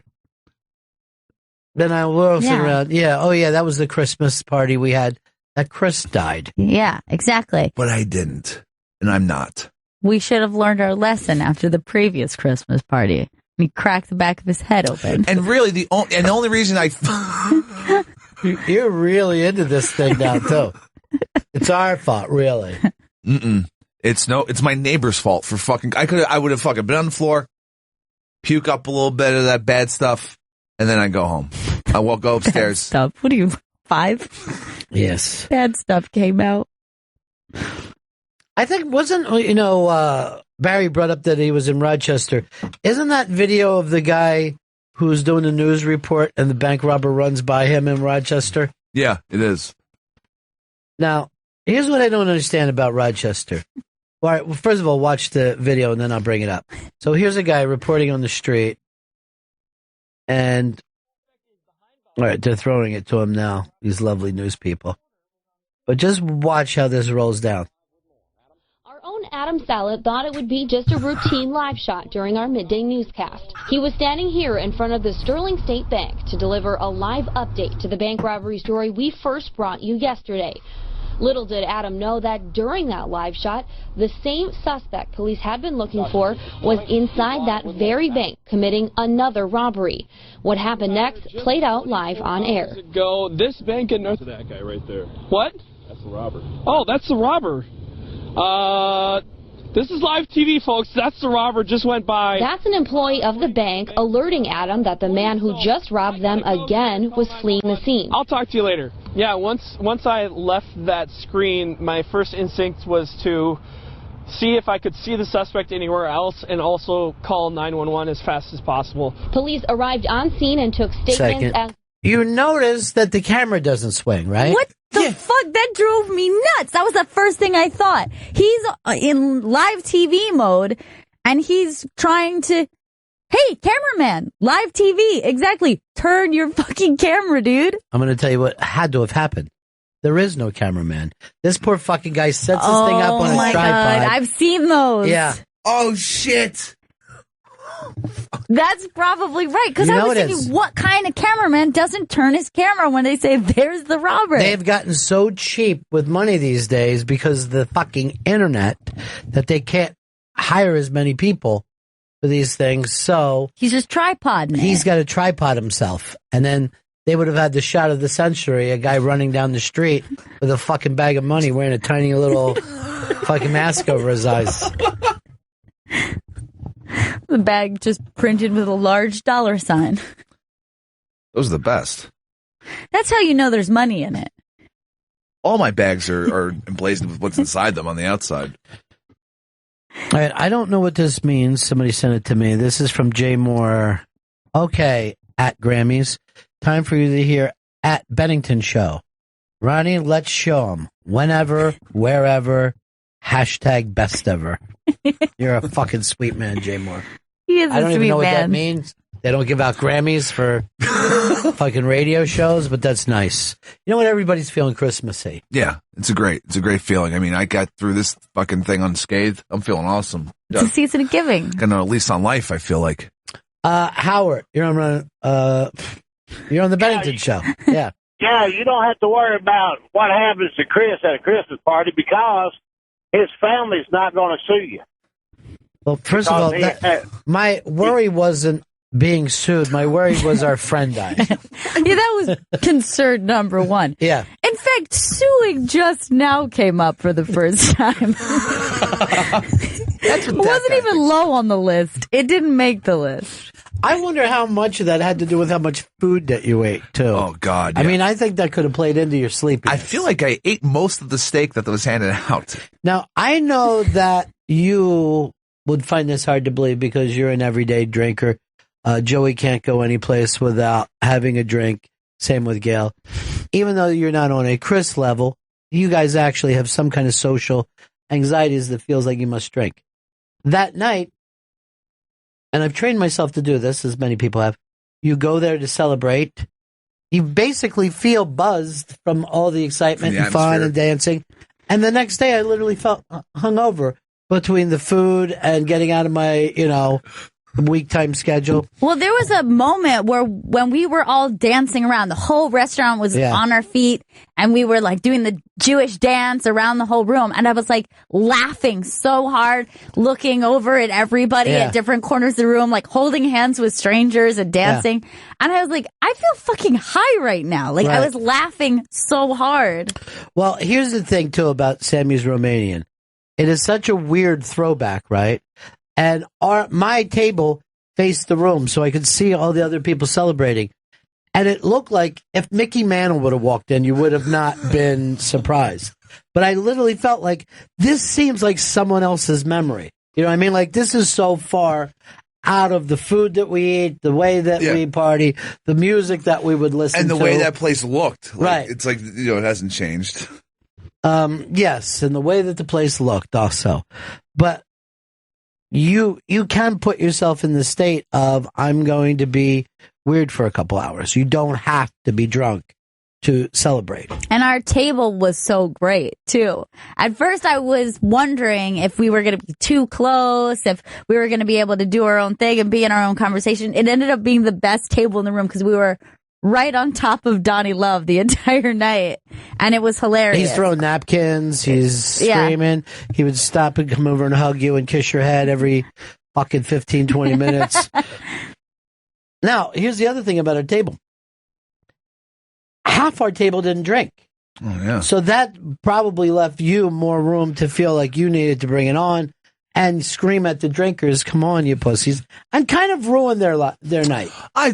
Then I will sit around. Yeah. Oh, yeah. That was the Christmas party we had. That Chris died. Yeah, exactly. But I didn't. And I'm not. We should have learned our lesson after the previous Christmas party. He cracked the back of his head open. And really, the only reason You're really into this thing now, too. It's our fault, really. Mm-mm. It's my neighbor's fault for fucking. I would have fucking been on the floor, puke up a little bit of that bad stuff, and then I go home. I won't go upstairs. Bad stuff. What are you, 5? Yes. Bad stuff came out. I think Barry brought up that he was in Rochester. Isn't that video of the guy who's doing the news report and the bank robber runs by him in Rochester? Yeah, it is. Now, here's what I don't understand about Rochester. All right, well, first of all, watch the video and then I'll bring it up. So here's a guy reporting on the street, and all right, they're throwing it to him now, these lovely news people. But just watch how this rolls down. Our own Adam Sallet thought it would be just a routine live shot during our midday newscast. He was standing here in front of the Sterling State Bank to deliver a live update to the bank robbery story we first brought you yesterday. Little did Adam know that during that live shot, the same suspect police had been looking for was inside that very bank committing another robbery. What happened next played out live on air. Go this bank in North. That guy right there. What? That's the robber. Oh, that's the robber. This is live TV, folks. That's the robber. Just went by. That's an employee of the bank alerting Adam that the man who just robbed them again was fleeing the scene. I'll talk to you later. Yeah, once I left that screen, my first instinct was to see if I could see the suspect anywhere else and also call 911 as fast as possible. Police arrived on scene and took statements as... You notice that the camera doesn't swing, right? What the fuck? That drove me nuts. That was the first thing I thought. He's in live TV mode, and he's trying to... Hey, cameraman, live TV, exactly. Turn your fucking camera, dude. I'm going to tell you what had to have happened. There is no cameraman. This poor fucking guy sets this thing up on a tripod. God, I've seen those. Yeah. Oh, shit. That's probably right, because I was thinking, what kind of cameraman doesn't turn his camera when they say, there's the robber? They have gotten so cheap with money these days because of the fucking internet that they can't hire as many people for these things, so... He's just tripoding it. He's got a tripod himself, and then they would have had the shot of the century, a guy running down the street with a fucking bag of money wearing a tiny little fucking mask over his eyes. The bag just printed with a large $sign. Those are the best. That's how you know there's money in it. All my bags are emblazoned with what's inside them on the outside. All right, I don't know what this means. Somebody sent it to me. This is from Jay Moore. Okay, at Grammys. Time for you to hear at Bennington Show. Ronnie, let's show 'em. Whenever, wherever, hashtag best ever. You're a fucking sweet man, Jay Moore. He is a sweet man. I don't even know what that means. They don't give out Grammys for fucking radio shows, but that's nice. You know what? Everybody's feeling Christmassy. Yeah, it's a great feeling. I mean, I got through this fucking thing unscathed. I'm feeling awesome. It's a season of giving. Gonna at least on life, I feel like. Howard, you're on the Bennington Show. Yeah. Yeah, you don't have to worry about what happens to Chris at a Christmas party because his family's not going to sue you. Well, first of all, my worry wasn't being sued. My worry was our friend dying. Yeah, that was concern number one. Yeah. In fact, suing just now came up for the first time. It wasn't even low on the list. It didn't make the list. I wonder how much of that had to do with how much food that you ate, too. Oh, God. Yeah. I mean, I think that could have played into your sleepiness. I feel like I ate most of the steak that was handed out. Now, I know that you would find this hard to believe because you're an everyday drinker. Joey can't go anyplace without having a drink. Same with Gail. Even though you're not on a Chris level, you guys actually have some kind of social anxieties that feels like you must drink. That night, and I've trained myself to do this, as many people have, you go there to celebrate. You basically feel buzzed from all the excitement and fun and dancing. And the next day, I literally felt hungover between the food and getting out of my, week time schedule. Well, there was a moment where when we were all dancing around, the whole restaurant was on our feet and we were like doing the Jewish dance around the whole room. And I was like laughing so hard, looking over at everybody at different corners of the room, like holding hands with strangers and dancing. Yeah. And I was like, I feel fucking high right now. Like I was laughing so hard. Well, here's the thing too about Sammy's Romanian. It is such a weird throwback, right? And my table faced the room, so I could see all the other people celebrating. And it looked like if Mickey Mantle would have walked in, you would have not been surprised. But I literally felt like this seems like someone else's memory. You know what I mean? Like, this is so far out of the food that we eat, the way that we party, the music that we would listen to. And the way that place looked. Like, right. It's like, it hasn't changed. Yes, and the way that the place looked also. But you can put yourself in the state of, I'm going to be weird for a couple hours. You don't have to be drunk to celebrate. And our table was so great, too. At first, I was wondering if we were going to be too close, if we were going to be able to do our own thing and be in our own conversation. It ended up being the best table in the room because we were right on top of Donnie Love the entire night. And it was hilarious. He's throwing napkins. He's screaming. He would stop and come over and hug you and kiss your head every fucking 15, 20 minutes. Now, here's the other thing about our table. Half our table didn't drink. Oh, yeah. So that probably left you more room to feel like you needed to bring it on and scream at the drinkers, come on, you pussies, and kind of ruin their night. I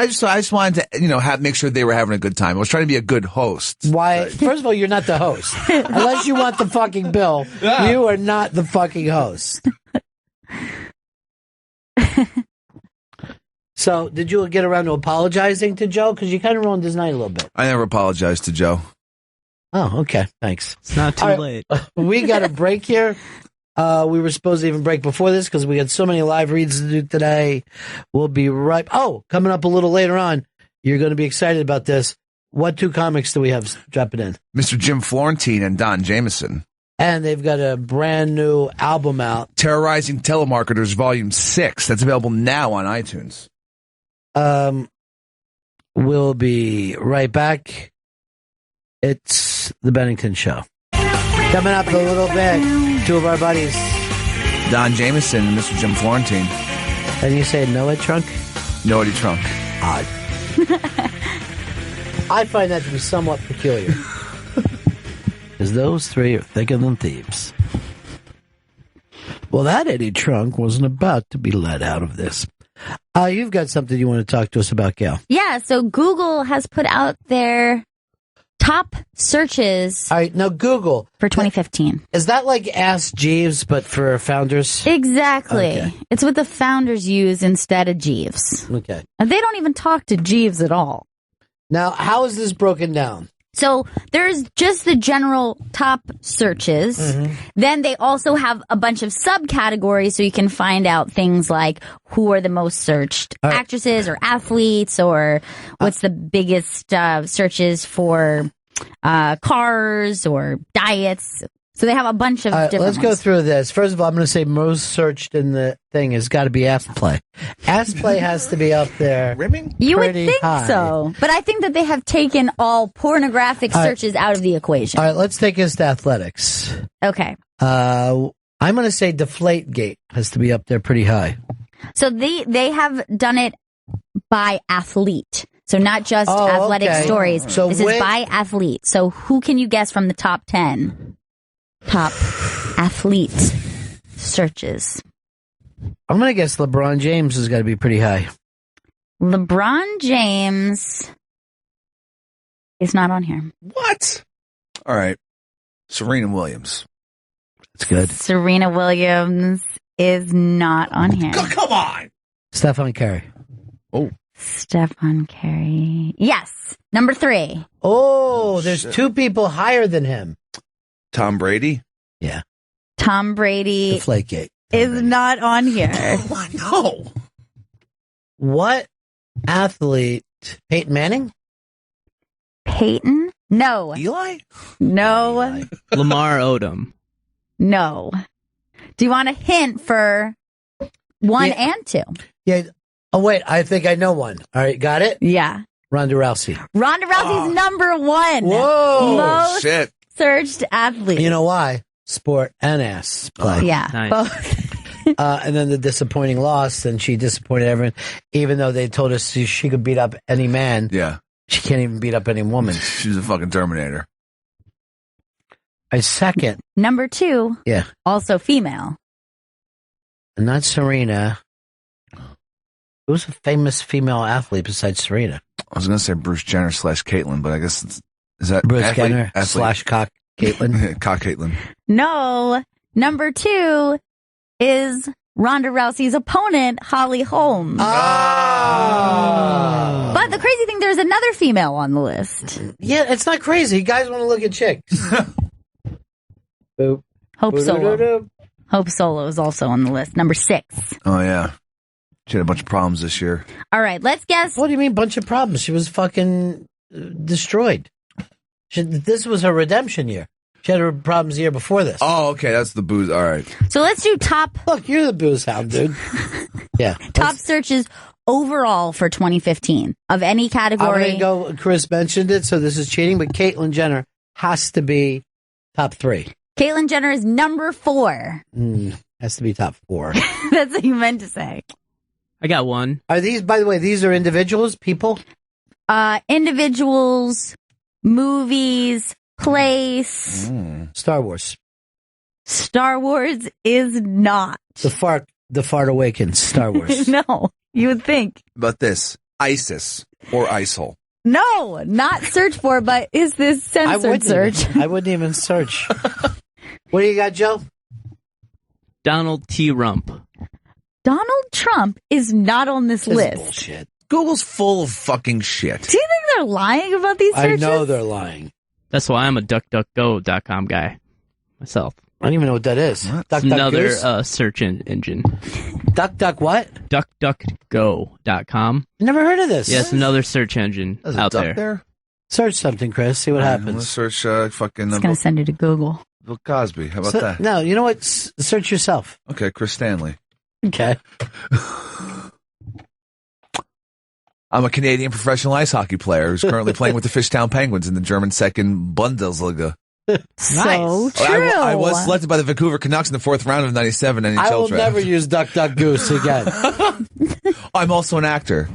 just wanted to, make sure they were having a good time. I was trying to be a good host. Why? First of all, you're not the host. Unless you want the fucking bill, you are not the fucking host. So, did you get around to apologizing to Joe? Because you kind of ruined his night a little bit. I never apologized to Joe. Oh, okay. Thanks. It's not too late. We got a break here. We were supposed to even break before this because we got so many live reads to do today. We'll be right. Oh, coming up a little later on, you're going to be excited about this. What two comics do we have dropping in? Mr. Jim Florentine and Don Jameson. And they've got a brand new album out. Terrorizing Telemarketers Volume 6. That's available now on iTunes. We'll be right back. It's the Bennington Show. Coming up in a little bit, two of our buddies, Don Jameson and Mr. Jim Florentine. And you say no Ed Trunk? No Eddie Trunk. Odd. I find that to be somewhat peculiar. Because those three are thicker than thieves. Well, that Eddie Trunk wasn't about to be let out of this. You've got something you want to talk to us about, Gail. Yeah, so Google has put out their top searches. All right, now Google. For 2015. Is that like Ask Jeeves, but for founders? Exactly. Okay. It's what the founders use instead of Jeeves. Okay. And they don't even talk to Jeeves at all. Now, how is this broken down? So there's just the general top searches. Mm-hmm. Then they also have a bunch of subcategories so you can find out things like who are the most searched actresses or athletes, or what's the biggest searches for cars or diets. So they have a bunch of different Let's go through this. First of all, I'm going to say most searched in the thing has got to be Ask Play. Ask Play has to be up there. Rimming? You would think high. so. But I think that they have taken all pornographic searches out of the equation. All right, let's take us to athletics. Okay. I'm going to say Deflategate has to be up there pretty high. So they have done it by athlete. So not just athletic stories. So this is by athlete. So who can you guess from the top 10? Top athlete searches. I'm going to guess LeBron James has got to be pretty high. LeBron James is not on here. What? All right. Serena Williams. That's good. Serena Williams is not on here. Come on. Stephen Curry. Oh. Stephen Curry. Yes. Number 3. Oh, there's two people higher than him. Tom Brady? Yeah. Tom Brady Deflategate. is not on here. Oh, no. What athlete? Peyton Manning? Peyton? No. Eli? No. Eli. Lamar Odom. No. Do you want a hint for 1 and 2? Yeah. Oh, wait. I think I know one. All right. Got it? Yeah. Ronda Rousey. Ronda Rousey's number 1. Whoa. Most shit. searched athlete. You know why? Sport and ass play. Yeah. Nice. Both. And then the disappointing loss, and she disappointed everyone. Even though they told us she could beat up any man, Yeah. she can't even beat up any woman. She's a fucking Terminator. second. Number 2. Yeah. Also female. Not Serena. Who's a famous female athlete besides Serena? I was going to say Bruce Jenner / Caitlyn, but I guess is that Bruce athlete? Jenner / Cock Caitlyn? Cock Caitlyn. No. Number 2 is Ronda Rousey's opponent, Holly Holmes. Oh. But the crazy thing, there's another female on the list. Yeah, it's not crazy. You guys want to look at chicks. Boop. Hope Solo. Hope Solo is also on the list. Number 6. Oh, yeah. She had a bunch of problems this year. All right, let's guess. What do you mean, bunch of problems? She was fucking destroyed. This was her redemption year. She had her problems the year before this. Oh, okay. That's the booze. All right. So let's do top. Look, you're the booze hound, dude. Yeah. Top searches overall for 2015 of any category. I'm going to go, Chris mentioned it, so this is cheating, but Caitlyn Jenner has to be top 3. Caitlyn Jenner is number 4. Has to be top 4. That's what you meant to say. I got one. Are these, by the way, these are individuals, people? Individuals, movies, place. Star Wars. Star Wars is not. The fart awakens. Star Wars. No, you would think. About this, ISIS or ISIL. No, not search for, but is this censored search? I wouldn't even search. What do you got, Joe? Donald T. Rump. Donald Trump is not on this list. Bullshit. Google's full of fucking shit. Do you think they're lying about these searches? I know they're lying. That's why I'm a DuckDuckGo.com guy myself. I don't even know what that is. It's another search engine. Duck what? DuckDuckGo.com. Never heard of this. Yes, another search engine out there. Search something, Chris. See what happens. Let's search fucking... I'm going to send you to Google. Bill Cosby. How about that? No, you know what? Search yourself. Okay, Chris Stanley. Okay. I'm a Canadian professional ice hockey player who's currently playing with the Fishtown Penguins in the German second Bundesliga. So true. I was selected by the Vancouver Canucks in the 4th round of '97 NHL I will draft. never use Duck Duck Goose again. I'm also an actor.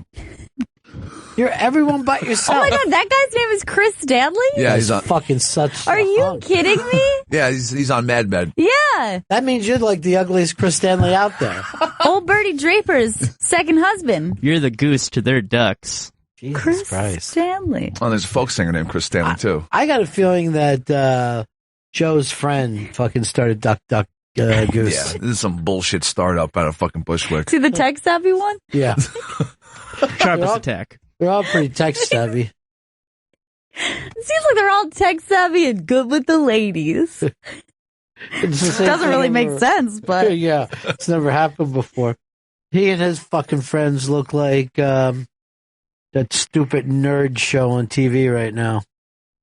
You're everyone but yourself. Oh my god, that guy's name is Chris Stanley? Yeah, he's on. Fucking such. Are you kidding me? Yeah, he's on Mad Men. Yeah. That means you're like the ugliest Chris Stanley out there. Old Bertie Draper's second husband. You're the goose to their ducks. Jesus Chris Christ. Stanley. Oh, there's a folk singer named Chris Stanley too. I got a feeling that Joe's friend fucking started Duck Duck Goose. Yeah, this is some bullshit startup out of fucking Bushwick. See the tech savvy one? Yeah. Sharpest attack. They're all pretty tech savvy. It seems like they're all tech savvy and good with the ladies. Doesn't really make sense, but yeah, it's never happened before. He and his fucking friends look like that stupid nerd show on TV right now.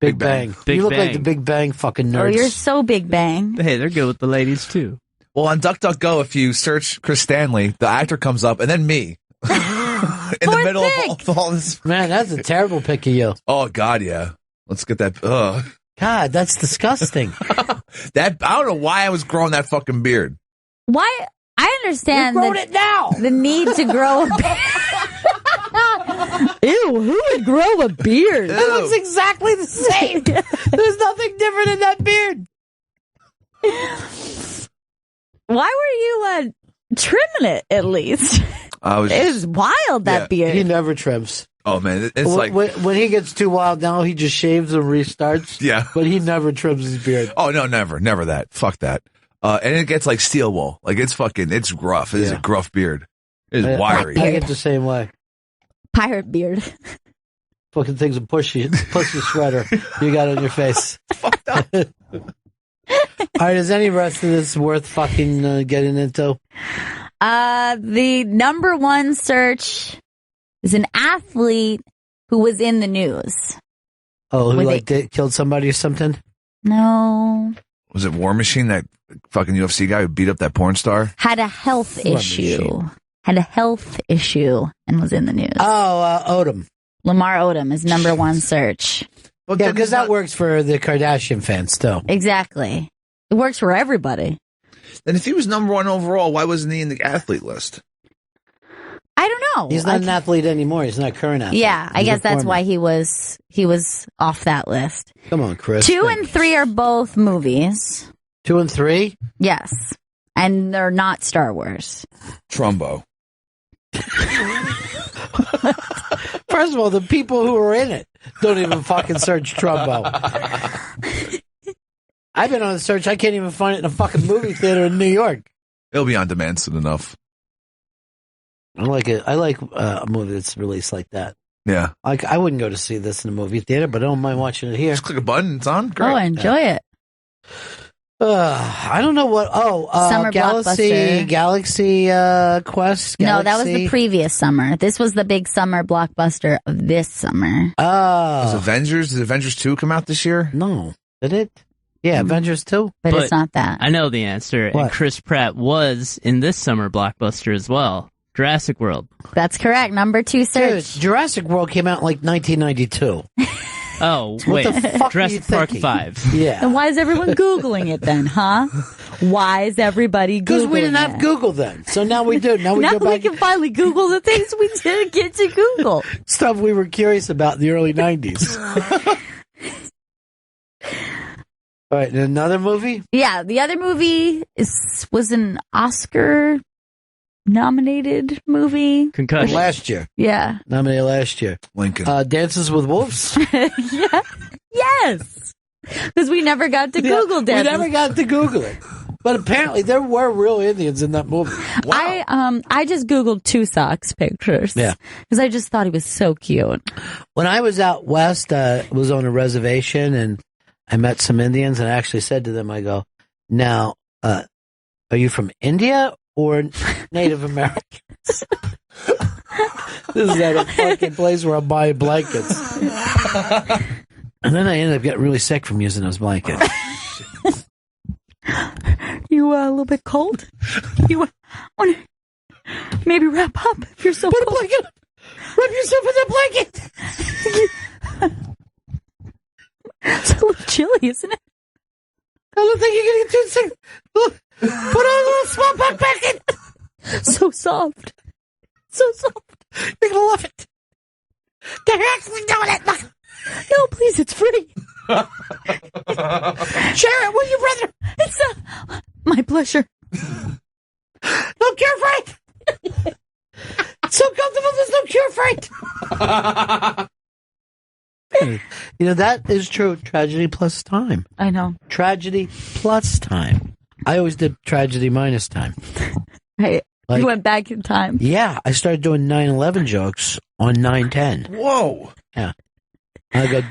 Big Bang. Big You look Bang. like the Big Bang fucking nerds. oh, you're so Big Bang. Hey, they're good with the ladies too. Well, on DuckDuckGo, if you search Chris Stanley, the actor comes up, and then me. In the middle of all this. Man, that's a terrible pic of you. Oh, God, yeah. Let's get that. God, that's disgusting. I don't know why I was growing that fucking beard. Why? I understand it now. the need to grow a beard. Ew, who would grow a beard? It looks exactly the same. There's nothing different in that beard. Why were you trimming it at least? It was wild, that beard. He never trims. Oh, man. It's like. When he gets too wild now, he just shaves and restarts. Yeah. But he never trims his beard. Oh, no, never. Never that. Fuck that. And it gets like steel wool. Like, it's gruff. It is a gruff beard. It is wiry. I get the same way. Pirate beard. Fucking thing's a pussy shredder you got on your face. Fucked up. All right, is any rest of this worth fucking getting into? The number one search is an athlete who was in the news. Oh, who killed somebody or something? No. Was it War Machine, that fucking UFC guy who beat up that porn star? Had a health issue. Had a health issue and was in the news. Oh, Odom. Lamar Odom is number one search. Well, yeah, because that works for the Kardashian fans, too. Exactly. It works for everybody. Then if he was number one overall, why wasn't he in the athlete list? I don't know. He's not an athlete anymore. He's not a current athlete. Yeah, I He's guess a that's former. why he was off that list. Come on, Chris. 2 and 3 are both movies. 2 and 3? Yes. And they're not Star Wars. Trumbo. First of all, the people who are in it don't even fucking search Trumbo. I've been on the search. I can't even find it in a fucking movie theater in New York. It'll be on demand soon enough. I like it. I like a movie that's released like that. Yeah. Like, I wouldn't go to see this in a movie theater, but I don't mind watching it here. Just click a button. It's on. Great. Oh, enjoy it. I don't know what. Summer blockbuster. Galaxy Quest. No, that was the previous summer. This was the big summer blockbuster of this summer. Was Avengers? Did Avengers 2 come out this year? No. Did it? Yeah, Avengers 2. But it's not that. I know the answer. What? And Chris Pratt was in this summer blockbuster as well. Jurassic World. That's correct. Number 2 search. Dude, Jurassic World came out in like 1992. Oh, What wait. the fuck Jurassic are you Park thinking? 5. Yeah. Then why is everyone Googling it then, huh? Why is everybody Googling Because we didn't have it? Google then. So now we do. Now we Now go we back can finally Google the things we didn't get to Google. stuff we were curious about in the early 90s. All right, and another movie? Yeah, the other movie was an Oscar-nominated movie. Concussion. Last year. Yeah. Nominated last year. Lincoln. Dances with Wolves. Yeah. Yes. Because we never got to Google We Dances. never got to Google it. But apparently there were real Indians in that movie. I just Googled Two Socks pictures. Yeah. Because I just thought he was so cute. When I was out west, was on a reservation, and I met some Indians, and I actually said to them, I go, now, are you from India or Native Americans? This is at a fucking place where I'm buying blankets. And then I ended up getting really sick from using those blankets. You a little bit cold? You want to maybe wrap up if you're so Put cold? a blanket. Wrap yourself in that blanket. It's a little chilly, isn't it? I don't think you're gonna get too sick. Look, put on a little small pack blanket. So soft. So soft. You're gonna love it. They're actually doing it. Look. No, please, it's free. Share it with your brother. It's my pleasure. No cure for it. It's so comfortable, there's no cure for it. You know, that is true. Tragedy plus time. I know. Tragedy plus time. I always did tragedy minus time. Hey, Like- you went back in time. Yeah, I started doing 9/11 jokes on 9/10. Whoa. Yeah. I go,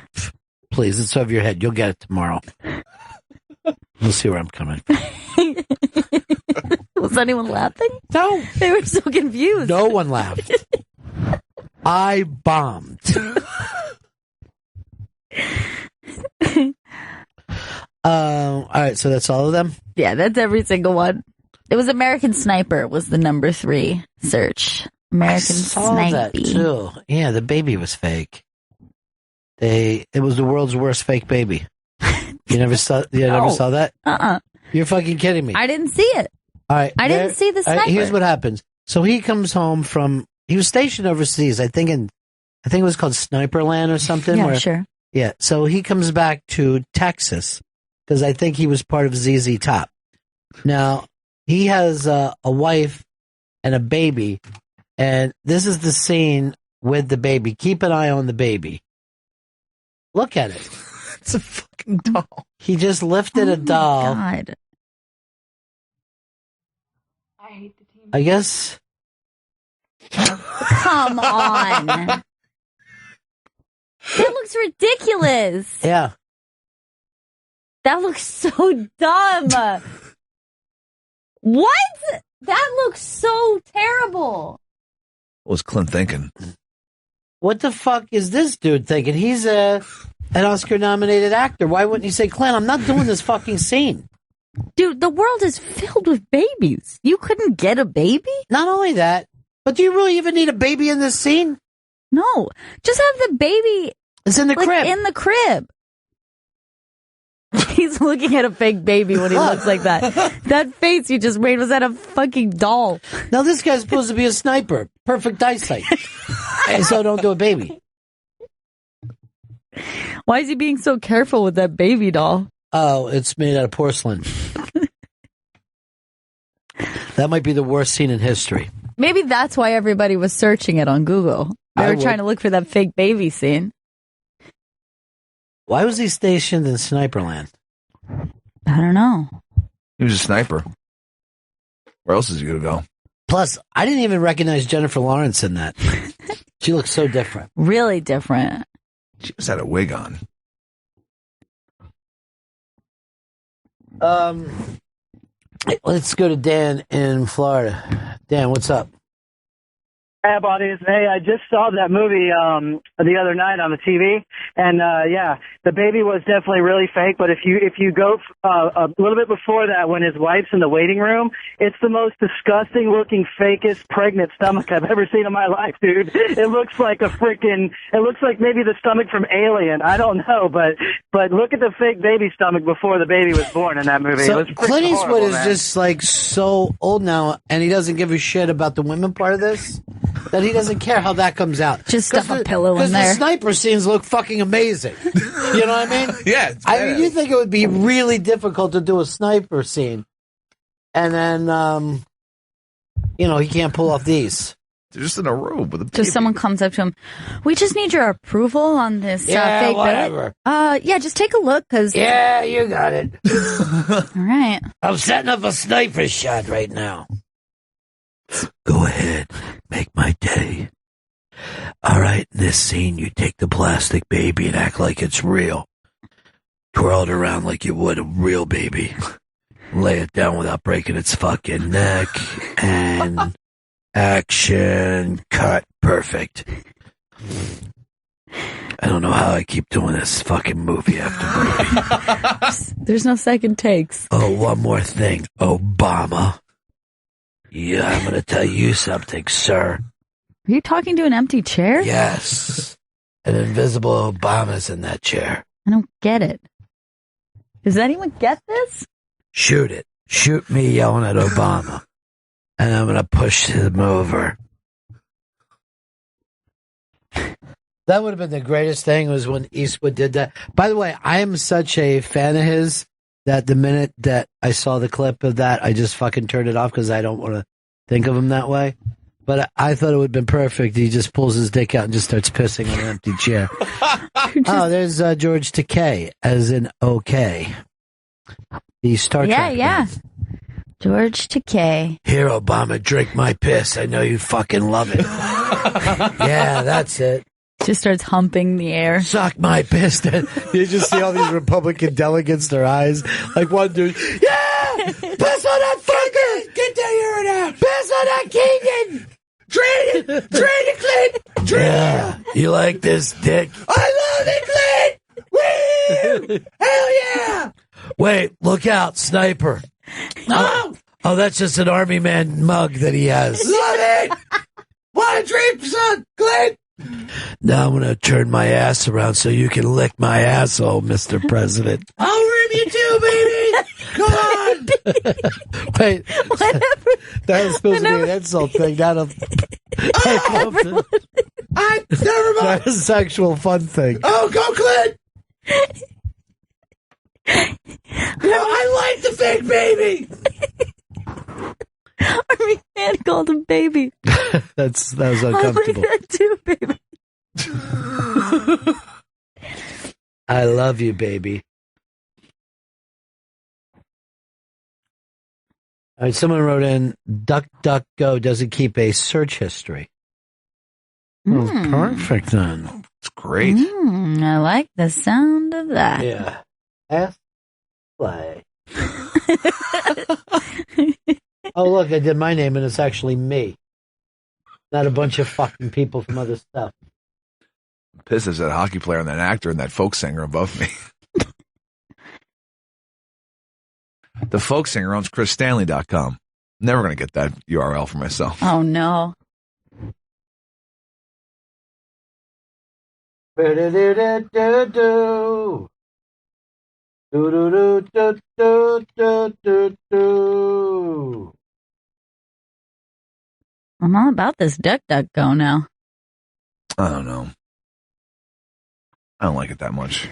please, it's over your head. You'll get it tomorrow. We'll see where I'm coming from. Was anyone laughing? No. They were so confused. No one laughed. I bombed. All right, so that's all of them? Yeah, that's every single one. It was American Sniper was the number 3 search. American I saw that Snipey. too. Yeah, the baby was fake. It was the world's worst fake baby. You never saw that? Uh-uh. You're fucking kidding me. I didn't see it. All right. I didn't see the all right, sniper. here's what happens. So he comes home he was stationed overseas, I think it was called Sniperland or something. Yeah, sure. Yeah. So he comes back to Texas because I think he was part of ZZ Top. Now, he has a wife and a baby, and this is the scene with the baby. Keep an eye on the baby. Look at it. It's a fucking doll. He just lifted a doll. God. I guess. Come on. That looks ridiculous. Yeah. That looks so dumb. What? That looks so terrible. What was Clint thinking? What the fuck is this dude thinking? He's an Oscar-nominated actor. Why wouldn't he say, Clint, I'm not doing this fucking scene? Dude, the world is filled with babies. You couldn't get a baby? Not only that, but do you really even need a baby in this scene? No. Just have the baby It's in the crib. in the crib. He's looking at a fake baby when he looks like that. That face you just made, was that a fucking doll? Now this guy's supposed to be a sniper. Perfect eyesight. And so don't do a baby. Why is he being so careful with that baby doll? Oh, it's made out of porcelain. That might be the worst scene in history. Maybe that's why everybody was searching it on Google. They were trying to look for that fake baby scene. Why was he stationed in Sniperland? I don't know. He was a sniper. Where else is he going to go? Plus, I didn't even recognize Jennifer Lawrence in that. She looks so different. Really different. She just had a wig on. Let's go to Dan in Florida. Dan, what's up? Hey, buddies. Hey, I just saw that movie the other night on the TV, and yeah, the baby was definitely really fake. But if you go a little bit before that, when his wife's in the waiting room, it's the most disgusting looking, fakest pregnant stomach I've ever seen in my life, dude. It looks like it looks like maybe the stomach from Alien. I don't know, but look at the fake baby stomach before the baby was born in that movie. So it was Clint Eastwood horrible, is man. just like so old now, and he doesn't give a shit about the women part of this. That he doesn't care how that comes out. Just stuff a pillow in Because there. the sniper scenes look fucking amazing. You know what I mean? Yeah. I mean, you think it would be really difficult to do a sniper scene, and then, he can't pull off these. They're just in a room with a baby. Just someone comes up to him. We just need your approval on this fake whatever. baby. Yeah, just take a look, because... Yeah, you got it. All right. I'm setting up a sniper shot right now. Go ahead. Make my day. All right, in this scene, you take the plastic baby and act like it's real. Twirl it around like you would a real baby. Lay it down without breaking its fucking neck. And action. Cut. Perfect. I don't know how I keep doing this fucking movie after movie. There's no second takes. Oh, one more thing. Obama. Yeah, I'm going to tell you something, sir. Are you talking to an empty chair? Yes. An invisible Obama's in that chair. I don't get it. Does anyone get this? Shoot it. Shoot me yelling at Obama. And I'm going to push him over. That would have been the greatest thing was when Eastwood did that. By the way, I am such a fan of his that the minute that I saw the clip of that, I just fucking turned it off because I don't want to think of him that way. But I thought it would have been perfect. He just pulls his dick out and just starts pissing on an empty chair. Oh, there's George Takei, as in okay. The Star Trek. Yeah. George Takei. Here, Obama, drink my piss. I know you fucking love it. Yeah, that's it. Just starts humping the air. Suck my piss. You just see all these Republican delegates, their eyes. Like one dude, yeah! Piss on that fucker! Get that urine out! Piss on that Keegan! Drain it, Clint! Drain it! You like this dick? I love it, Clint! Woo! Hell yeah! Wait, look out, sniper. Oh, that's just an army man mug that he has. Love it! Want a drink, son? Clint? Now I'm going to turn my ass around so you can lick my asshole, Mr. President. I'll rip you too, baby! Come on! Wait. That was supposed to be an insult thing, not a... Never mind. Not a sexual fun thing. Oh, go, Clint! I like the fake baby! Army man called him baby. That was uncomfortable. I like that too, baby. I love you, baby. All right, someone wrote in, DuckDuckGo doesn't keep a search history. Oh, perfect then. It's great. I like the sound of that. Yeah. Ask play. Oh, look, I did my name and it's actually me. Not a bunch of fucking people from other stuff. Pissed as that hockey player and that actor and that folk singer above me. The folk singer owns ChrisStanley.com. Never going to get that URL for myself. Oh, no. Do do do do do do do. I'm all about this DuckDuckGo now. I don't know. I don't like it that much.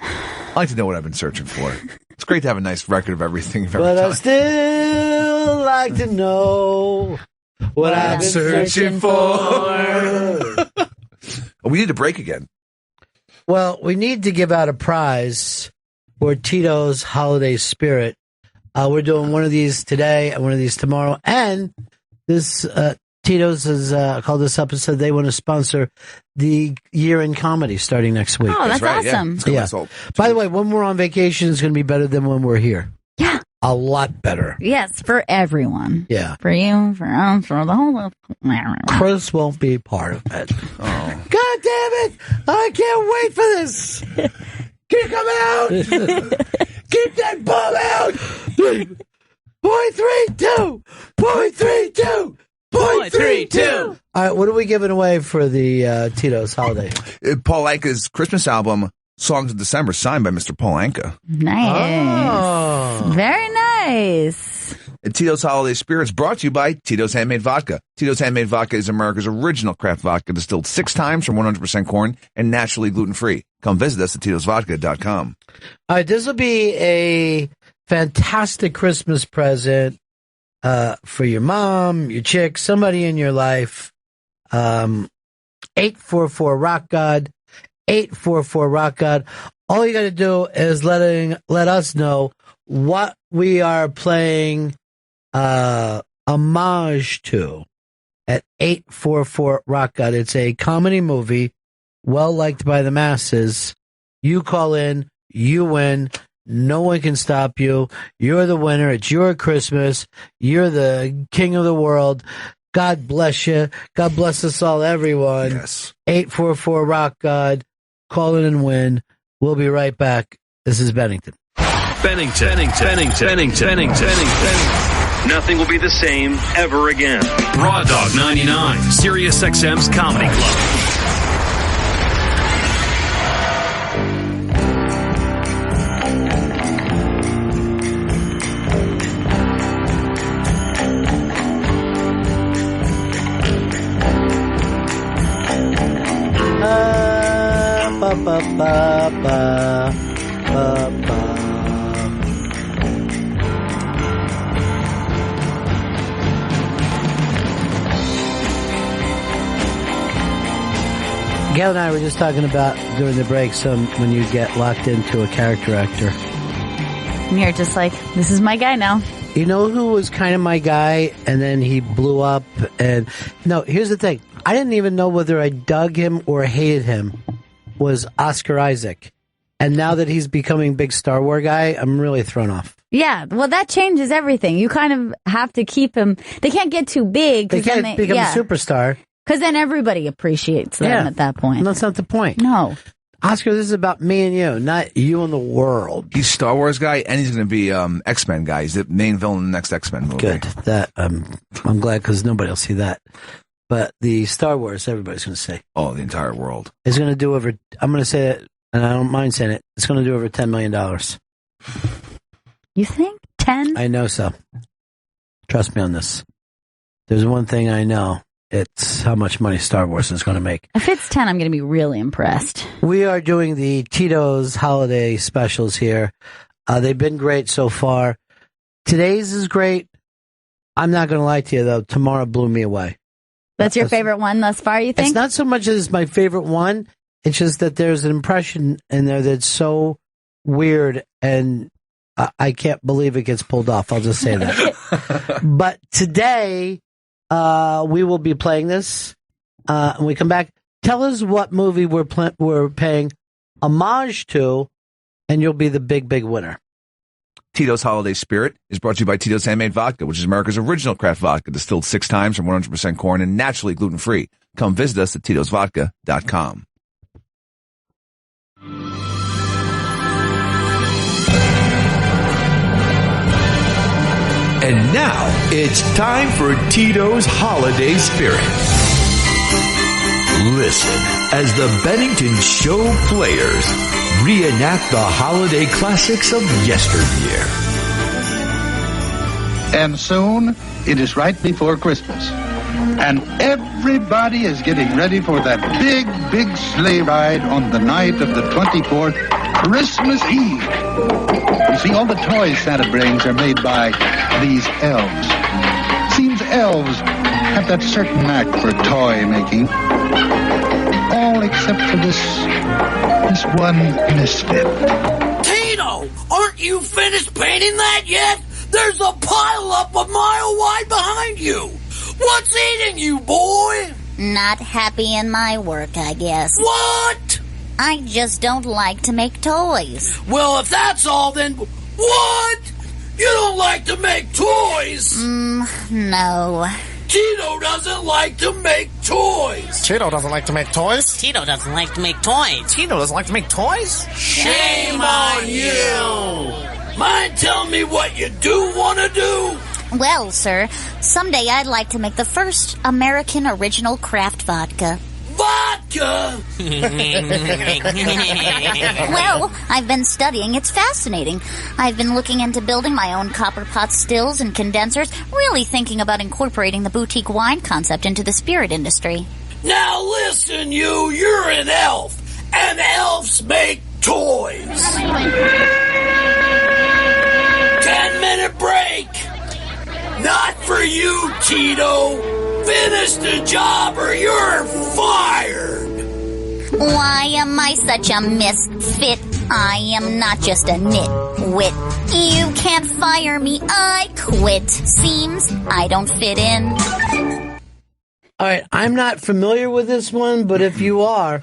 I like to know what I've been searching for. It's great to have a nice record of everything you've ever But done. I still like to know what I've been searching for. We need to break again. Well, we need to give out a prize for Tito's Holiday Spirit. We're doing one of these today and one of these tomorrow. And this Tito's has called us up and said they want to sponsor the Year in Comedy starting next week. Oh, that's right, awesome. Yeah. By the way, when we're on vacation, it's going to be better than when we're here. Yeah. A lot better. Yes, for everyone. Yeah. For you, for us, for the whole... Chris won't be part of it. Oh. God damn it! I can't wait for this! Keep coming out! Keep that bum out! 0.32! 0.32! 0.32! All right, what are we giving away for the Tito's holiday? Paul Anka's Christmas album, Songs of December, signed by Mr. Paul Anka. Nice. Oh. Very nice. And Tito's Holiday Spirits brought to you by Tito's Handmade Vodka. Tito's Handmade Vodka is America's original craft vodka distilled 6 times from 100% corn and naturally gluten-free. Come visit us at titosvodka.com. All right, this will be a fantastic Christmas present for your mom, your chick, somebody in your life. 844 Rock God, 844 Rock God. All you got to do is let us know what we are playing homage to at 844 Rock God. It's a comedy movie, well liked by the masses. You call in, you win. No one can stop you. You're the winner. It's your Christmas. You're the king of the world. God bless you. God bless us all, everyone. Yes. 844 Rock God. Call in and win. We'll be right back. This is Bennington. Bennington. Nothing will be the same ever again. Raw Dog 99, Sirius XM's Comedy Club. Ba, ba, ba, ba, ba, ba. Gail and I were just talking about during the break when you get locked into a character actor. And you're just like, this is my guy now. You know who was kind of my guy and then he blew up? And no, here's the thing. I didn't even know whether I dug him or hated him. Was Oscar Isaac. And now that he's becoming big Star Wars guy, I'm really thrown off. Yeah, well, that changes everything. You kind of have to keep him. They can't get too big. They can't become a superstar. Because then everybody appreciates them at that point. And that's not the point. No. Oscar, this is about me and you, not you and the world. He's Star Wars guy, and he's going to be X-Men guy. He's the main villain in the next X-Men movie. Good. That I'm glad because nobody will see that. But the Star Wars, everybody's going to say. Oh, the entire world. It's going to do over, I'm going to say it, and I don't mind saying it, it's going to do over $10 million. You think? 10? I know so. Trust me on this. There's one thing I know. It's how much money Star Wars is going to make. If it's 10, I'm going to be really impressed. We are doing the Tito's holiday specials here. They've been great so far. Today's is great. I'm not going to lie to you, though. Tomorrow blew me away. That's your favorite one thus far, you think? It's not so much as it's my favorite one. It's just that there's an impression in there that's so weird, and I can't believe it gets pulled off. I'll just say that. But today, we will be playing this. When we come back, tell us what movie we're paying homage to, and you'll be the big winner. Tito's Holiday Spirit is brought to you by Tito's Handmade Vodka, which is America's original craft vodka distilled 6 times from 100% corn and naturally gluten-free. Come visit us at titosvodka.com. And now it's time for Tito's Holiday Spirit. Listen as the Bennington Show players reenact the holiday classics of yesteryear. And soon, it is right before Christmas. And everybody is getting ready for that big, big sleigh ride on the night of the 24th, Christmas Eve. You see, all the toys Santa brings are made by these elves. Seems elves have that certain knack for toy making. All except for this one misfit. Tito, aren't you finished painting that yet? There's a pile up a mile wide behind you. What's eating you, boy? Not happy in my work, I guess. What? I just don't like to make toys. Well, if that's all, then what? You don't like to make toys? No. Tito doesn't like to make toys. Tito doesn't like to make toys? Tito doesn't like to make toys. Tito doesn't like to make toys? Shame on you! Mind telling me what you do want to do? Well, sir, someday I'd like to make the first American original craft vodka. Vodka? Well, I've been studying. It's fascinating. I've been looking into building my own copper pot stills and condensers, really thinking about incorporating the boutique wine concept into the spirit industry. Now listen, you're an elf, and elves make toys. 10-minute break. Not for you, Tito. Finish the job or you're fired. Why am I such a misfit? I am not just a nitwit. You can't fire me. I quit. Seems I don't fit in. All right, I'm not familiar with this one, but if you are,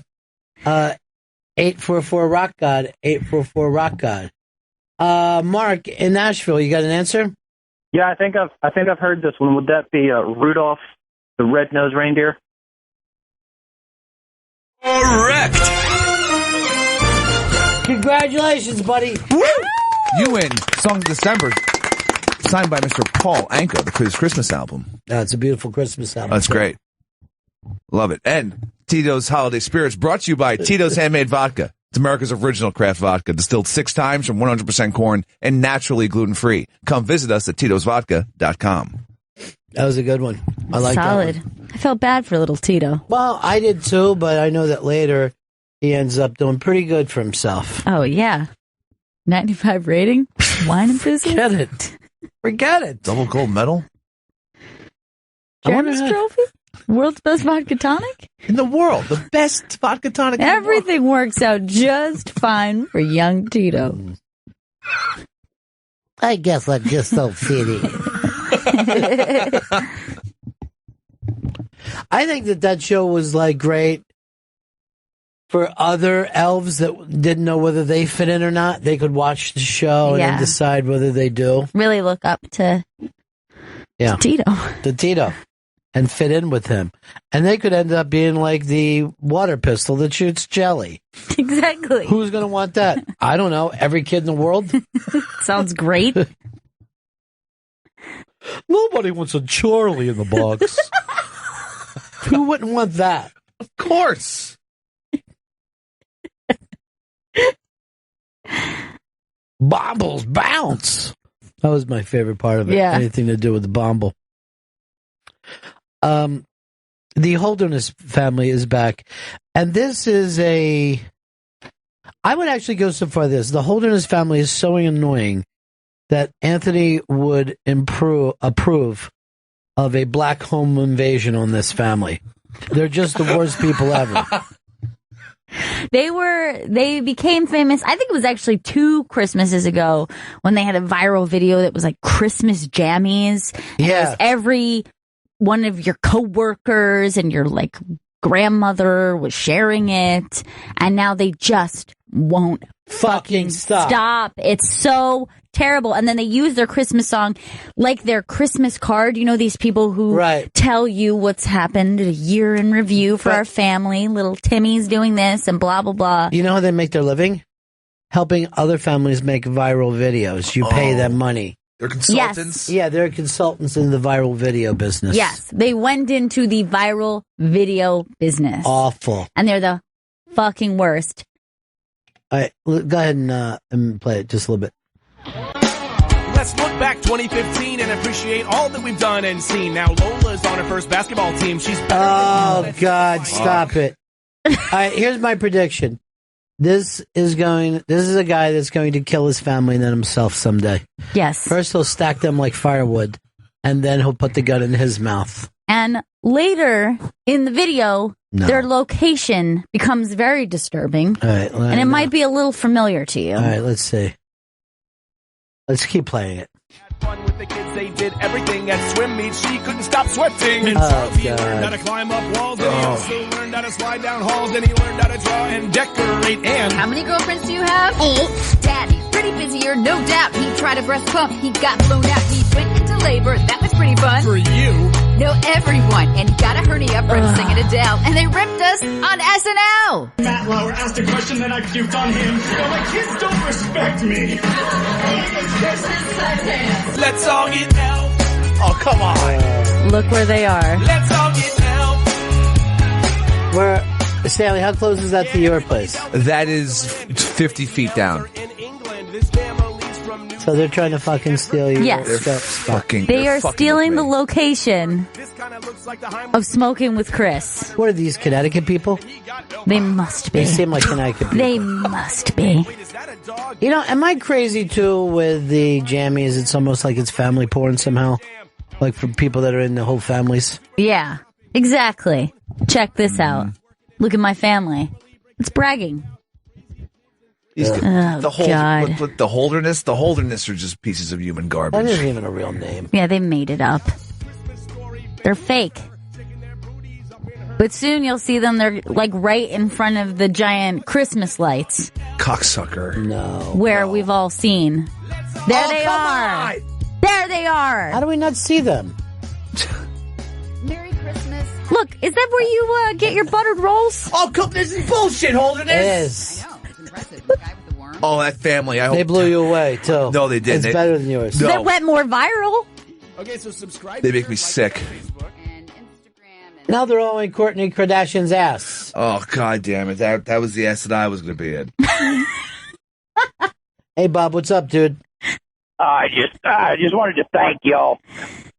844 Rock God, 844 Rock God. Mark in Nashville, you got an answer? Yeah, I think I've heard this one. Would that be Rudolph the Red-Nosed Reindeer? Correct. Congratulations, buddy. Woo! You win Song of December, signed by Mr. Paul Anka, his Christmas album. It's a beautiful Christmas album. That's great. Love it. And Tito's Holiday Spirits, brought to you by Tito's Handmade Vodka. It's America's original craft vodka, distilled 6 times from 100% corn and naturally gluten-free. Come visit us at titosvodka.com. That was a good one. I like that one. Solid. I felt bad for little Tito. Well, I did too, but I know that later he ends up doing pretty good for himself. Oh, yeah. 95 rating? Wine enthusiast? Forget it. Double gold medal? Jeremy's trophy? World's best vodka tonic? In the world. The best vodka tonic in the world. Everything works out just fine for young Tito. I guess I'm just so fitty. I think that show was like great for other elves that didn't know whether they fit in or not. They could watch the show and then decide whether they do. Really look up to Tito. To Tito. And fit in with him. And they could end up being like the water pistol that shoots jelly. Exactly. Who's going to want that? I don't know. Every kid in the world? Sounds great. Nobody wants a Charlie in the box. Who wouldn't want that? Of course. Bombles bounce. That was my favorite part of it. Yeah. Anything to do with the bomble. The Holderness family is back. And this is I would actually go so far as this. The Holderness family is so annoying that Anthony would approve of a black home invasion on this family. They're just the worst people ever. They became famous. I think it was actually 2 Christmases ago when they had a viral video that was like Christmas jammies. Yeah. It was every one of your coworkers and your like grandmother was sharing it, and now they just won't fucking stop. It's so terrible. And then they use their Christmas song like their Christmas card. You know, these people who tell you what's happened, a year in review for our family. Little Timmy's doing this and blah, blah, blah. You know how they make their living? Helping other families make viral videos. You pay them money. They're consultants? Yeah, they're consultants in the viral video business. Yes, they went into the viral video business. Awful. And they're the fucking worst. All right, go ahead and play it just a little bit. Let's look back 2015 and appreciate all that we've done and seen. Now Lola's on her first basketball team. She's better Oh, God, stop it. All right, here's my prediction. This is a guy that's going to kill his family and then himself someday. Yes. First he'll stack them like firewood, and then he'll put the gun in his mouth. And later in the video, their location becomes very disturbing. All right, and it might be a little familiar to you. All right, let's see. Let's keep playing it. fun with the kids. They did everything at swim meet. She couldn't stop sweating. And Oh, so he God. learned how to climb up walls. And he also learned how to slide down halls. Then he learned how to draw and decorate. And how many girlfriends do you have? 8. Daddy's pretty busier, no doubt. He tried a breast pump. He got blown out. He went into labor. That was pretty fun. For you. No, everyone. And he got a hernia from singing Adele. And they ripped us on SNL. Matt Lauer asked a question that I puked on him. Now my kids don't respect me. Let's all get out. Oh, come on. Look where they are. Let's all get out. Where, Stanley, how close is that to your place? That is 50 feet down. So they're trying to fucking steal you. Yes. They are stealing the location of Smoking with Chris. What are these, Connecticut people? They must be. They seem like Connecticut people. They must be. You know, am I crazy too with the jammies? It's almost like it's family porn somehow. Like for people that are in the whole families. Yeah, exactly. Check this out. Look at my family. It's bragging. The God. the Holderness are just pieces of human garbage. That isn't even a real name. Yeah, they made it up. They're fake. But soon you'll see them. They're like right in front of the giant Christmas lights. Cocksucker. No. Where we've all seen. There they are. On. There they are. How do we not see them? Merry Christmas. Look, is that where you get your buttered rolls? Oh, this is bullshit, Holderness. It is. Oh, that family. I hope They blew you away, too. No, they didn't. It's better than yours. No. That went more viral. Okay, so subscribe. They make me sick. Now they're all in Kourtney Kardashian's ass. Oh, God damn it. That was the ass that I was going to be in. Hey, Bob, what's up, dude? I just wanted to thank y'all.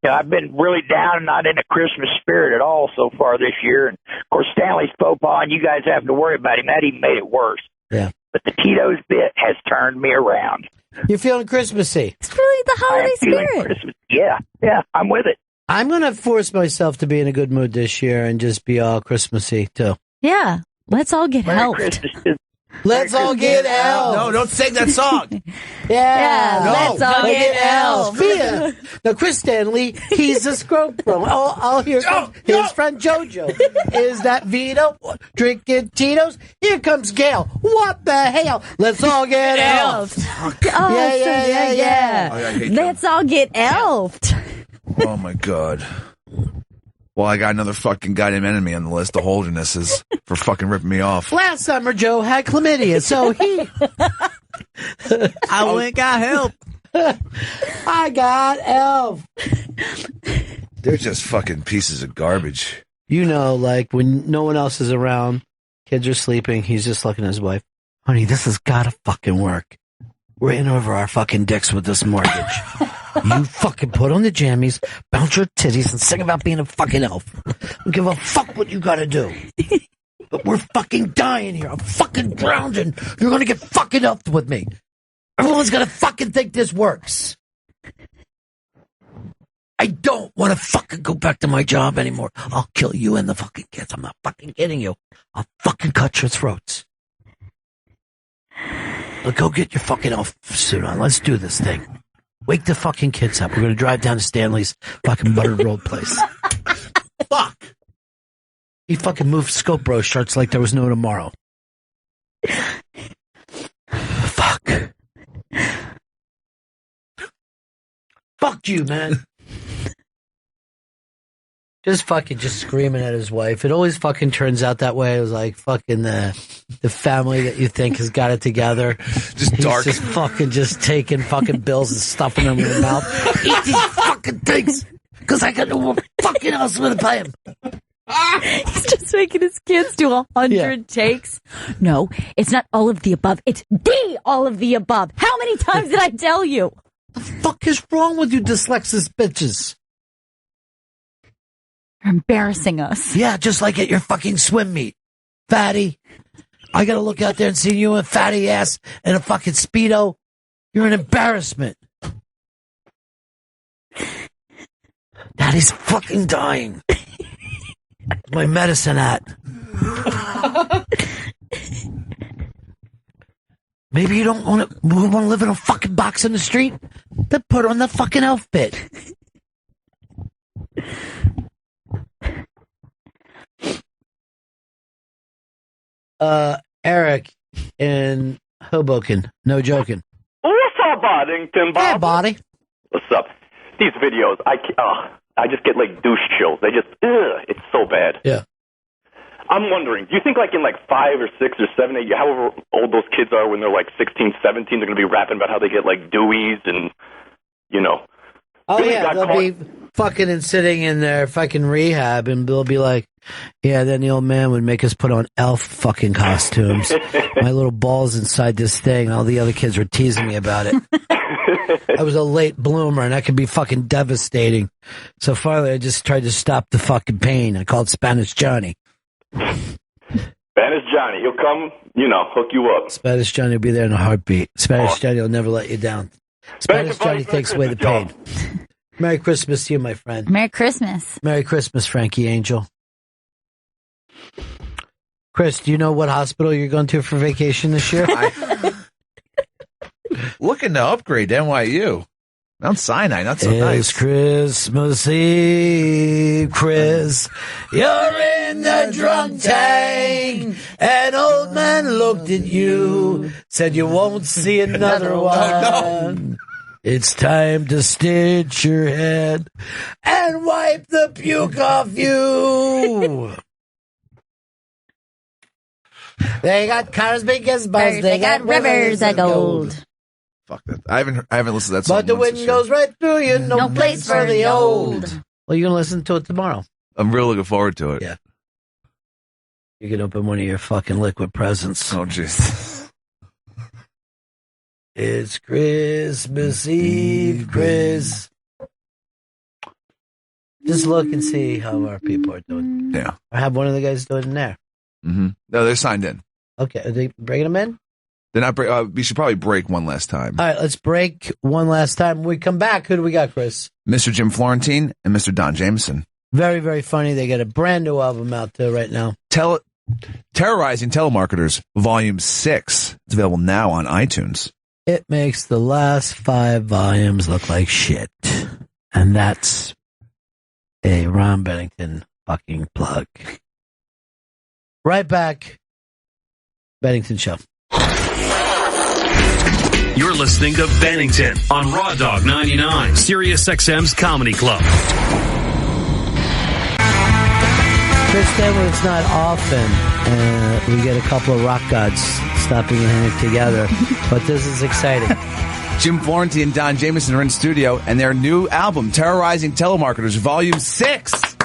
You know, I've been really down and not in the Christmas spirit at all so far this year. And, of course, Stanley's faux pas, and you guys having to worry about him. That even made it worse. Yeah. But the Tito's bit has turned me around. You're feeling Christmassy. It's really the holiday spirit. Christmas. Yeah, I'm with it. I'm going to force myself to be in a good mood this year and just be all Christmassy, too. Yeah. Let's all get Merry helped. Christmas. Let's all get helped. No, don't sing that song. Yeah. No. Let's all get helped. Yeah. Now, Chris Stanley, he's a scrope bro. I'll hear from his friend JoJo. Is that Vito drinking Tito's? Here comes Gail. What the hell? Let's all get helped. Oh, Yeah. I hate Let's all get elfed. Oh, my God. Well, I got another fucking goddamn enemy on the list, the Holdernesses, for fucking ripping me off. Last summer, Joe had chlamydia, so he... I went got help. I got elf. They're just fucking pieces of garbage. You know, like, when no one else is around, kids are sleeping, he's just looking at his wife. Honey, this has gotta fucking work. We're in over our fucking dicks with this mortgage. You fucking put on the jammies, bounce your titties, and sing about being a fucking elf. Don't give a fuck what you gotta do. But we're fucking dying here. I'm fucking drowning. You're gonna get fucking elfed with me. Everyone's gonna fucking think this works. I don't want to fucking go back to my job anymore. I'll kill you and the fucking kids. I'm not fucking kidding you. I'll fucking cut your throats. But go get your fucking elf suit on. Let's do this thing. Wake the fucking kids up. We're going to drive down to Stanley's fucking buttered roll place. Fuck. He fucking moved Scope Bro shirts like there was no tomorrow. Fuck. Fuck you, man. Just screaming at his wife. It always fucking turns out that way. It was like fucking the family that you think has got it together. Just dark. He's just taking fucking bills and stuffing them in his mouth. Eat these fucking things, because I got no more fucking else to pay him. He's just making his kids do 100 takes. No, it's not all of the above. It's the all of the above. How many times did I tell you? The fuck is wrong with you dyslexic bitches? You're embarrassing us. Yeah, just like at your fucking swim meet. Fatty. I gotta look out there and see you and fatty ass in a fucking Speedo. You're an embarrassment. Daddy's fucking dying. My medicine at. Maybe you don't want to live in a fucking box in the street? Then put on the fucking outfit. Eric in Hoboken. No joking. What's up, Boddington, Bob? Hey, Body. What's up? These videos, I just get like douche chills. They just, it's so bad. Yeah. I'm wondering, do you think like in like 5 or 6 or 7, 8, however old those kids are when they're like 16, 17, they're going to be rapping about how they get like dewies and, you know. Oh, yeah, they'll be fucking and sitting in their fucking rehab, and they'll be like, yeah, then the old man would make us put on elf fucking costumes. My little ball's inside this thing. All the other kids were teasing me about it. I was a late bloomer, and that could be fucking devastating. So finally, I just tried to stop the fucking pain. I called Spanish Johnny. Spanish Johnny, he'll come, hook you up. Spanish Johnny will be there in a heartbeat. Spanish Johnny will never let you down. Spanish Johnny takes away the pain. Merry Christmas to you, my friend. Merry Christmas. Merry Christmas, Frankie Angel. Chris, do you know what hospital you're going to for vacation this year? Looking to upgrade to NYU. Mount Sinai, not so nice. It's Christmas Eve, Chris. You're in the drunk tank. An old man looked at you, said you won't see another one. Oh, no. It's time to stitch your head and wipe the puke off you. They got cars big as buzz. They got rivers of gold. Fuck that. I haven't listened to that song. But the wind goes right through you. No place for the old. Well, you're going to listen to it tomorrow. I'm really looking forward to it. Yeah. You can open one of your fucking liquid presents. Oh, jeez. It's Christmas Eve, Chris. Just look and see how our people are doing. Yeah. I have one of the guys doing it in there. Mm-hmm. No, they're signed in. Okay. Are they bringing them in? They're not. We should probably break one last time. All right, let's break one last time. When we come back, who do we got, Chris? Mr. Jim Florentine and Mr. Don Jameson. Very, very funny. They got a brand new album out there right now. Terrorizing Telemarketers, Volume 6. It's available now on iTunes. It makes the last 5 volumes look like shit. And that's a Ron Bennington fucking plug. Right back. Bennington Show. You're listening to Bennington on Raw Dog 99, Sirius XM's Comedy Club. Chris Stanley, it's not often we get a couple of rock gods stopping and hanging together, but this is exciting. Jim Florentine and Don Jameson are in studio, and their new album, Terrorizing Telemarketers, Volume 6,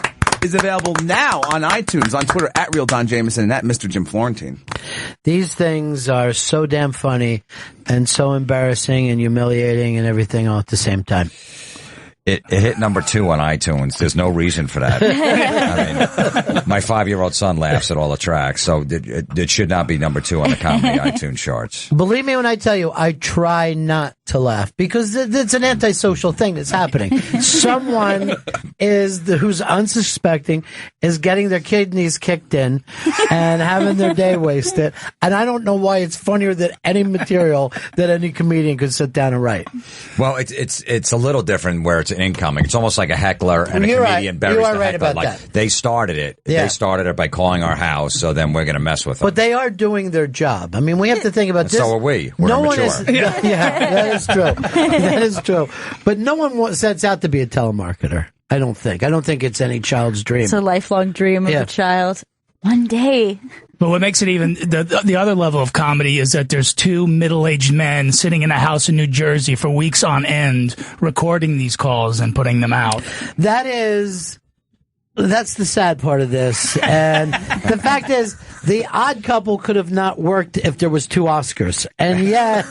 is available now on iTunes, on Twitter, at Real Don Jameson and at Mr. Jim Florentine. These things are so damn funny and so embarrassing and humiliating and everything all at the same time. It hit number 2 on iTunes. There's no reason for that. I mean, my 5-year-old son laughs at all the tracks, so it should not be number 2 on the comedy iTunes charts. Believe me when I tell you, I try not to laugh because it's an antisocial thing that's happening. Someone who's unsuspecting is getting their kidneys kicked in and having their day wasted, and I don't know why it's funnier than any material that any comedian could sit down and write. Well, it's a little different where it's an incoming. It's almost like a heckler and a comedian buries the right heckler. about like that. They started it. Yeah. They started it by calling our house, so then we're going to mess with them. But they are doing their job. I mean, we have to think about this. So are we. We're no immature. One is. Yeah, that is true. That is true. But no one sets out to be a telemarketer. I don't think it's any child's dream. It's a lifelong dream of a child. One day. But what makes it even the other level of comedy is that there's two middle-aged men sitting in a house in New Jersey for weeks on end recording these calls and putting them out. That's the sad part of this. And the fact is, The Odd Couple could have not worked if there was two Oscars. And yet,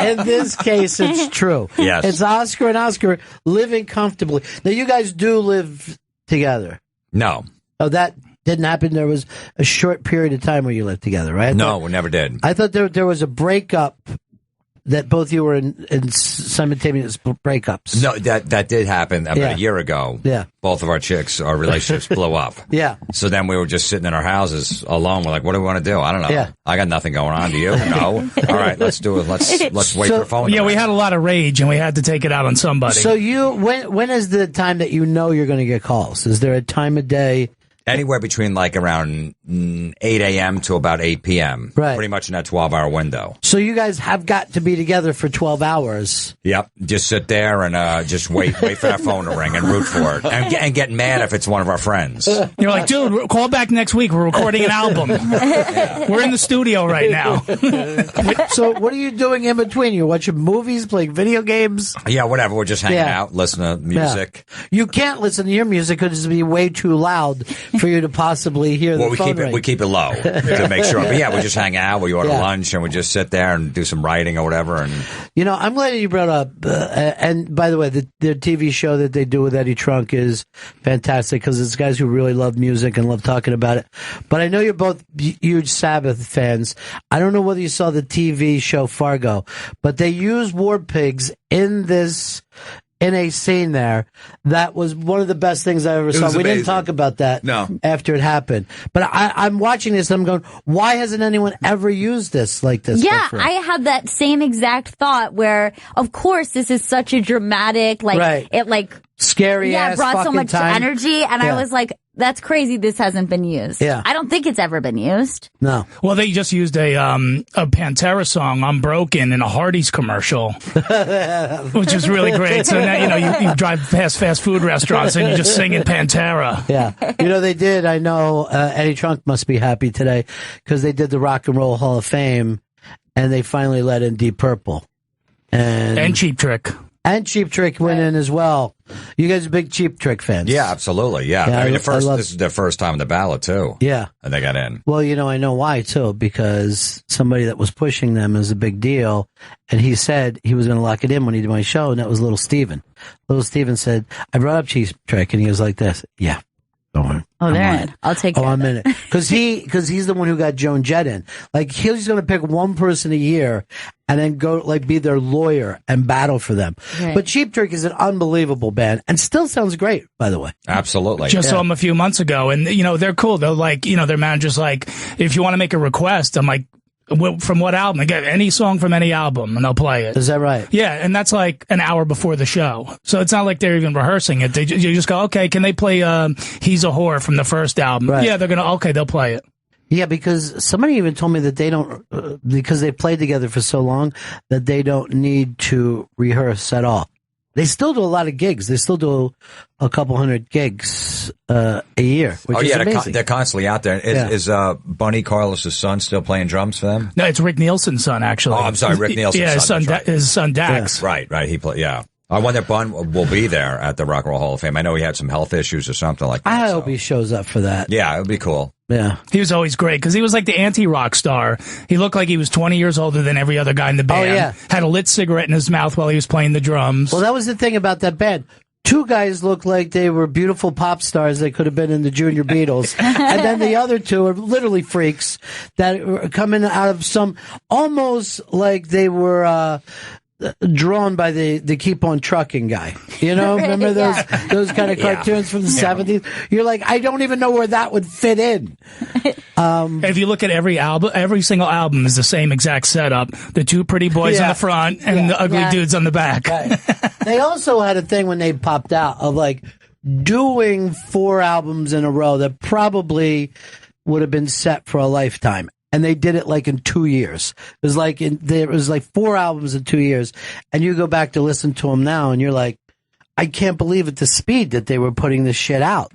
in this case, it's true. Yes. It's Oscar and Oscar living comfortably. Now, you guys do live together. No. Oh, that didn't happen. There was a short period of time where you lived together, right? No, we never did. I thought there was a breakup that both you were in simultaneous breakups. No, that did happen about a year ago. Yeah. Both of our relationships blew up. Yeah. So then we were just sitting in our houses alone. We're like, what do we want to do? I don't know. Yeah. I got nothing going on. Do you? No. All right, let's do it. Let's wait for a phone. Yeah, we had a lot of rage and we had to take it out on somebody. So when is the time that you know you're going to get calls? Is there a time of day? Anywhere between like around 8 a.m. to about 8 p.m. Right. Pretty much in that 12-hour window. So you guys have got to be together for 12 hours. Yep. Just sit there and just wait for that phone to ring and root for it. And get mad if it's one of our friends. You're like, dude, call back next week. We're recording an album. We're in the studio right now. So what are you doing in between? You're watching movies, playing video games? Yeah, whatever. We're just hanging out, listening to music. Yeah. You can't listen to your music because it'd be way too loud for you to possibly hear the phone ring. We keep it low to make sure. But yeah, we just hang out. We order lunch and we just sit there and do some writing or whatever. And I'm glad you brought up. And by the way, the TV show that they do with Eddie Trunk is fantastic because it's guys who really love music and love talking about it. But I know you're both huge Sabbath fans. I don't know whether you saw the TV show Fargo, but they use war pigs in a scene there. That was one of the best things I ever saw. We didn't talk about that after it happened. But I'm watching this and I'm going, why hasn't anyone ever used this like this before? I had that same exact thought where, of course, this is such a dramatic, scary ass brought so much time. energy. And I was like, that's crazy this hasn't been used. Yeah. I don't think it's ever been used. No. Well, they just used a Pantera song, I'm Broken, in a Hardee's commercial, which is really great. So now, you drive past fast food restaurants and you just sing in Pantera. Yeah. They did. I know Eddie Trunk must be happy today because they did the Rock and Roll Hall of Fame and they finally let in Deep Purple. And Cheap Trick. And Cheap Trick went in as well. You guys are big Cheap Trick fans. yeah, absolutely. Yeah. I mean, this is their first time on the ballot too. Yeah. And they got in. Well, I know why too, because somebody that was pushing them is a big deal. And he said he was going to lock it in when he did my show. And that was Little Steven. Little Steven said, I brought up Cheap Trick. And he was like this. Yeah. Don't worry. Oh, they're in. I'll take it. I'm in it. Because he's the one who got Joan Jett in. Like, he's going to pick one person a year and then go, be their lawyer and battle for them. Right. But Cheap Trick is an unbelievable band and still sounds great, by the way. Absolutely. Just saw them a few months ago and, they're cool. They're like, their manager's like, if you want to make a request, I'm like, from what album? They get any song from any album and they'll play it. Is that right? Yeah, and that's like an hour before the show. So it's not like they're even rehearsing it. You just go, okay, can they play He's a Whore from the first album? Right. Yeah, they'll play it. Yeah, because somebody even told me that they don't, because they played together for so long, that they don't need to rehearse at all. They still do a lot of gigs. They still do a couple hundred gigs a year, which is amazing. They're constantly out there. Is Bunny Carlos' son still playing drums for them? No, it's Rick Nielsen's son, actually. Oh, I'm sorry, Rick Nielsen's son. His son Dax. Yeah. Right. He play. Yeah. I wonder if Bun will be there at the Rock and Roll Hall of Fame. I know he had some health issues or something like that. I hope he shows up for that. Yeah, it would be cool. Yeah. He was always great because he was like the anti-rock star. He looked like he was 20 years older than every other guy in the band. Oh, yeah. Had a lit cigarette in his mouth while he was playing the drums. Well, that was the thing about that band. Two guys looked like they were beautiful pop stars that could have been in the Junior Beatles. And then the other two are literally freaks that were coming out of some, almost like they were, drawn by the Keep On Trucking guy. Remember those kind of cartoons from the 70s? You're like, I don't even know where that would fit in. If you look at every album, every single album is the same exact setup. The two pretty boys on the front and the ugly dudes on the back. Right. They also had a thing when they popped out of doing 4 albums in a row that probably would have been set for a lifetime. And they did it in 2 years. It was 4 albums in 2 years. And you go back to listen to them now and you're like, I can't believe at the speed that they were putting this shit out.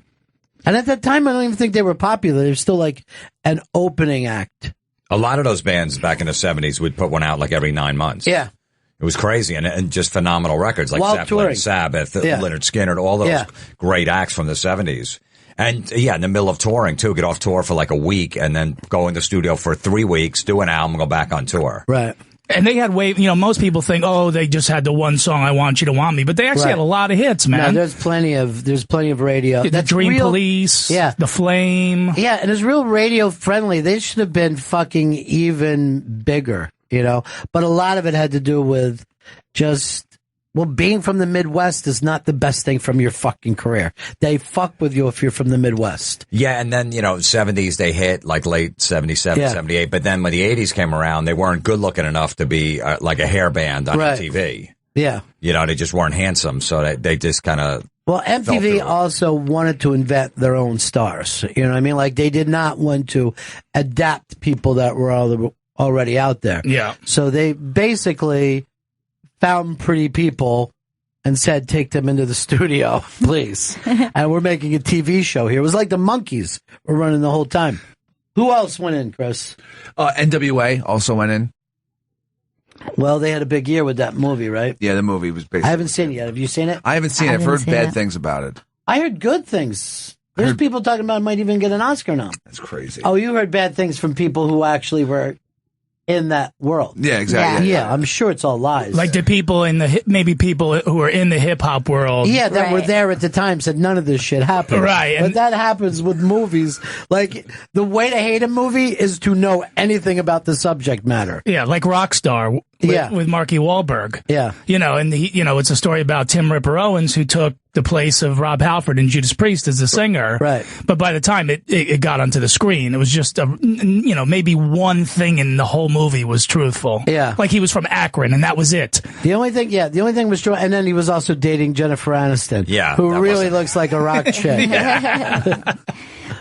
And at that time, I don't even think they were popular. They were still like an opening act. A lot of those bands back in the 70s would put one out like every 9 months. Yeah. It was crazy and just phenomenal records like While Zeppelin, touring. Sabbath, Yeah. Lynyrd Skynyrd, all those great acts from the 70s. And yeah, in the middle of touring too, get off tour for like a week and then go in the studio for 3 weeks, do an album, go back on tour. Right. And they had most people think, oh, they just had the one song, I Want You to Want Me. But they actually Right. had a lot of hits, No, man. there's plenty of radio. The That's Dream real- Police, Yeah. The Flame. Yeah, and it's real radio friendly. They should have been fucking even bigger, But a lot of it had to do with just, being from the Midwest is not the best thing from your fucking career. They fuck with you if you're from the Midwest. Yeah, and then, 70s they hit, like late 77, 78. But then when the 80s came around, they weren't good looking enough to be like a hair band on Right. TV. Yeah. They just weren't handsome. So they just kind of. Well, MTV also wanted to invent their own stars. You know what I mean? Like, they did not want to adapt people that were already out there. Yeah. So they basically found pretty people and said, take them into the studio, please. And we're making a TV show here. It was like the Monkees were running the whole time. Who else went in, Chris? NWA also went in. Well, they had a big year with that movie, right? Yeah, the movie was basically. I haven't seen it yet. Have you seen it? I haven't seen it. I've heard bad things about it. I heard good things. There's people talking about it might even get an Oscar now. That's crazy. Oh, you heard bad things from people who actually were in that world. Yeah, exactly. Yeah, I'm sure it's all lies. Like the people maybe people who are in the hip hop world. Yeah, that were there at the time said none of this shit happened. Right. But that happens with movies. Like, the way to hate a movie is to know anything about the subject matter. Yeah, like Rockstar with Marky Wahlberg. Yeah. And it's a story about Tim Ripper Owens who took the place of Rob Halford and Judas Priest as the singer. Right. But by the time it got onto the screen, it was just maybe one thing in the whole movie was truthful. Yeah. Like he was from Akron and that was it. The only thing was true. And then he was also dating Jennifer Aniston. Yeah. Who really looks like a rock chick.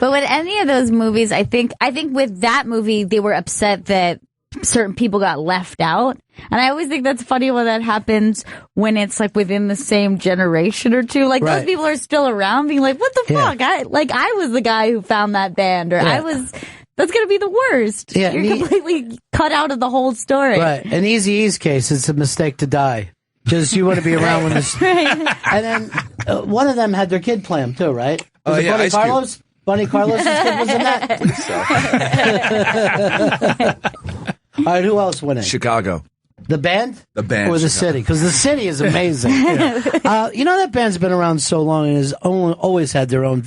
But with any of those movies, I think with that movie, they were upset that certain people got left out. And I always think that's funny when that happens when it's like within the same generation or two. Like those people are still around being like, what the fuck? I was the guy who found that band, or that's going to be the worst. Yeah, You're completely cut out of the whole story. Right. In Eazy-E's case, it's a mistake to die. Just you want to be around when this. And then one of them had their kid play him too, right? Was it Bunny Carlos? Bunny Carlos' kid was in that? All right, who else went in? Chicago. The band? The band. Or the city? Because the city is amazing. That band's been around so long and has always had their own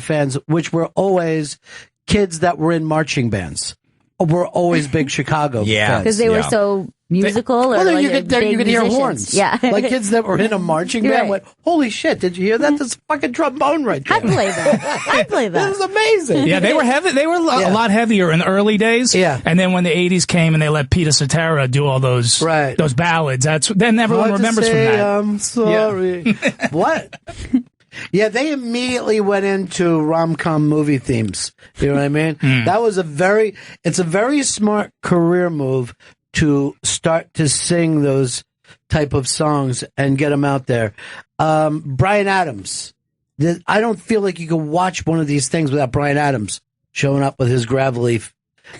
fans, which were always kids that were in marching bands. Were always big Chicago fans. Because they were so musical. you could hear horns. Yeah. Like kids that were in a marching band went, holy shit, did you hear that? That's a fucking trombone right there. I'd play that. That was amazing. Yeah, they were heavy. They were a lot heavier in the early days. Yeah. And then when the 80s came and they let Peter Cetera do all those ballads, then everyone remembers from that. I'm sorry. What? Yeah, they immediately went into rom-com movie themes. You know what I mean? That was it's a very smart career move to start to sing those type of songs and get them out there. Bryan Adams. I don't feel like you can watch one of these things without Bryan Adams showing up with his gravelly.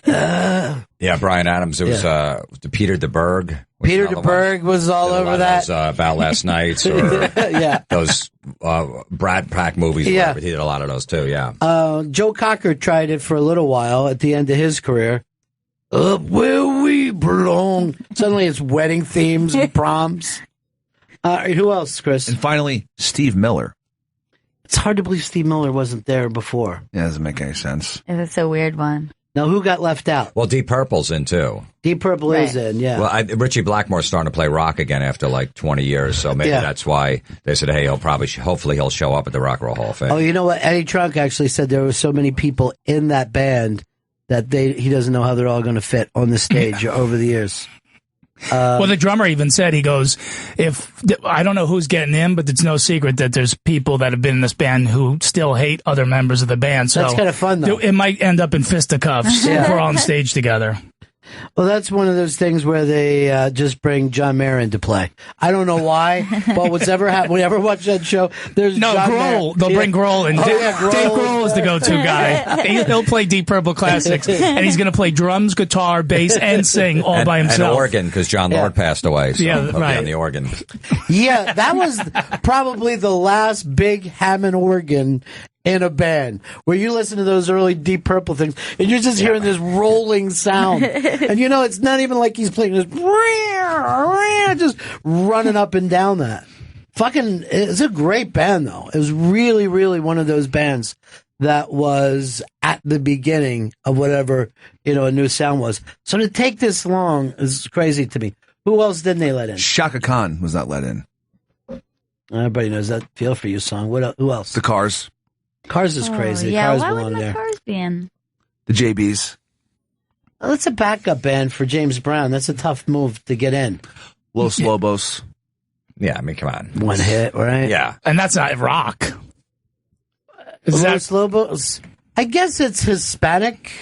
Yeah, Bryan Adams. It was the Peter DeBerg. Peter DeBerg was all over that. Those, About Last Nights or those Brad Pack movies. Yeah. He did a lot of those too, yeah. Joe Cocker tried it for a little while at the end of his career. Up where we belong. Suddenly it's wedding themes and proms. Who else, Chris? And finally, Steve Miller. It's hard to believe Steve Miller wasn't there before. Yeah, doesn't make any sense. That's a weird one. Now, who got left out? Well, Deep Purple's in too. Deep Purple is in, yeah. Well, Richie Blackmore's starting to play rock again after like 20 years, so maybe that's why they said, hey, hopefully he'll show up at the Rock and Roll Hall of Fame. Oh, you know what? Eddie Trunk actually said there were so many people in that band that he doesn't know how they're all going to fit on the stage over the years. Well, the drummer even said, he goes, I don't know who's getting in, but it's no secret that there's people that have been in this band who still hate other members of the band. So that's kind of fun, though. It might end up in fisticuffs if we're all on stage together. Well, that's one of those things where they just bring John Mayer into play. I don't know why, but what's ever happened, we ever watch that show, there's No, John Grohl. Mayer. They'll bring Grohl in. Dave Grohl. Grohl is the go-to guy. He'll play Deep Purple classics, and he's going to play drums, guitar, bass, and sing all by himself. And organ, because John Lord passed away. So Yeah, he'll be right. on the organ. Yeah, that was probably the last big Hammond organ in a band, where you listen to those early Deep Purple things, and you're just hearing this rolling sound. And you know, it's not even like he's playing this, just running up and down that. Fucking, it's a great band, though. It was really, really one of those bands that was at the beginning of whatever, you know, a new sound was. So to take this long is crazy to me. Who else didn't they let in? Shaka Khan was not let in. Everybody knows that Feel For You song. Who else? The Cars. Cars is crazy. Yeah, Cars why belong wouldn't the there. Cars be in? The JBs. Well, that's a backup band for James Brown. That's a tough move to get in. Los Lobos. Yeah, I mean, come on. One hit, right? Yeah. And that's not rock. Is Los Lobos? I guess it's Hispanic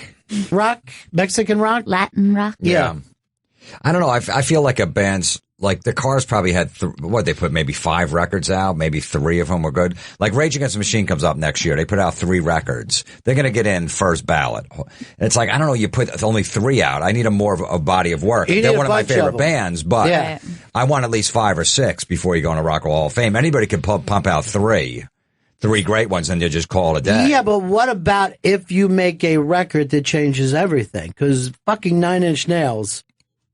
rock, Mexican rock, Latin rock. Yeah. I don't know. I feel like a band's, like the Cars probably had, they put maybe 5 records out, maybe 3 of them were good. Like Rage Against the Machine comes up next year. They put out 3 records. They're going to get in first ballot. It's like, I don't know, you put only 3 out. I need more of a body of work. You need They're a one of my bunch of favorite them. bands, but Yeah. I want at least 5 or 6 before you go in a Rock and Roll Hall of Fame. Anybody could pump out 3 great ones and you just call it a day. Yeah, but what about if you make a record that changes everything? Because fucking 9 Inch Nails,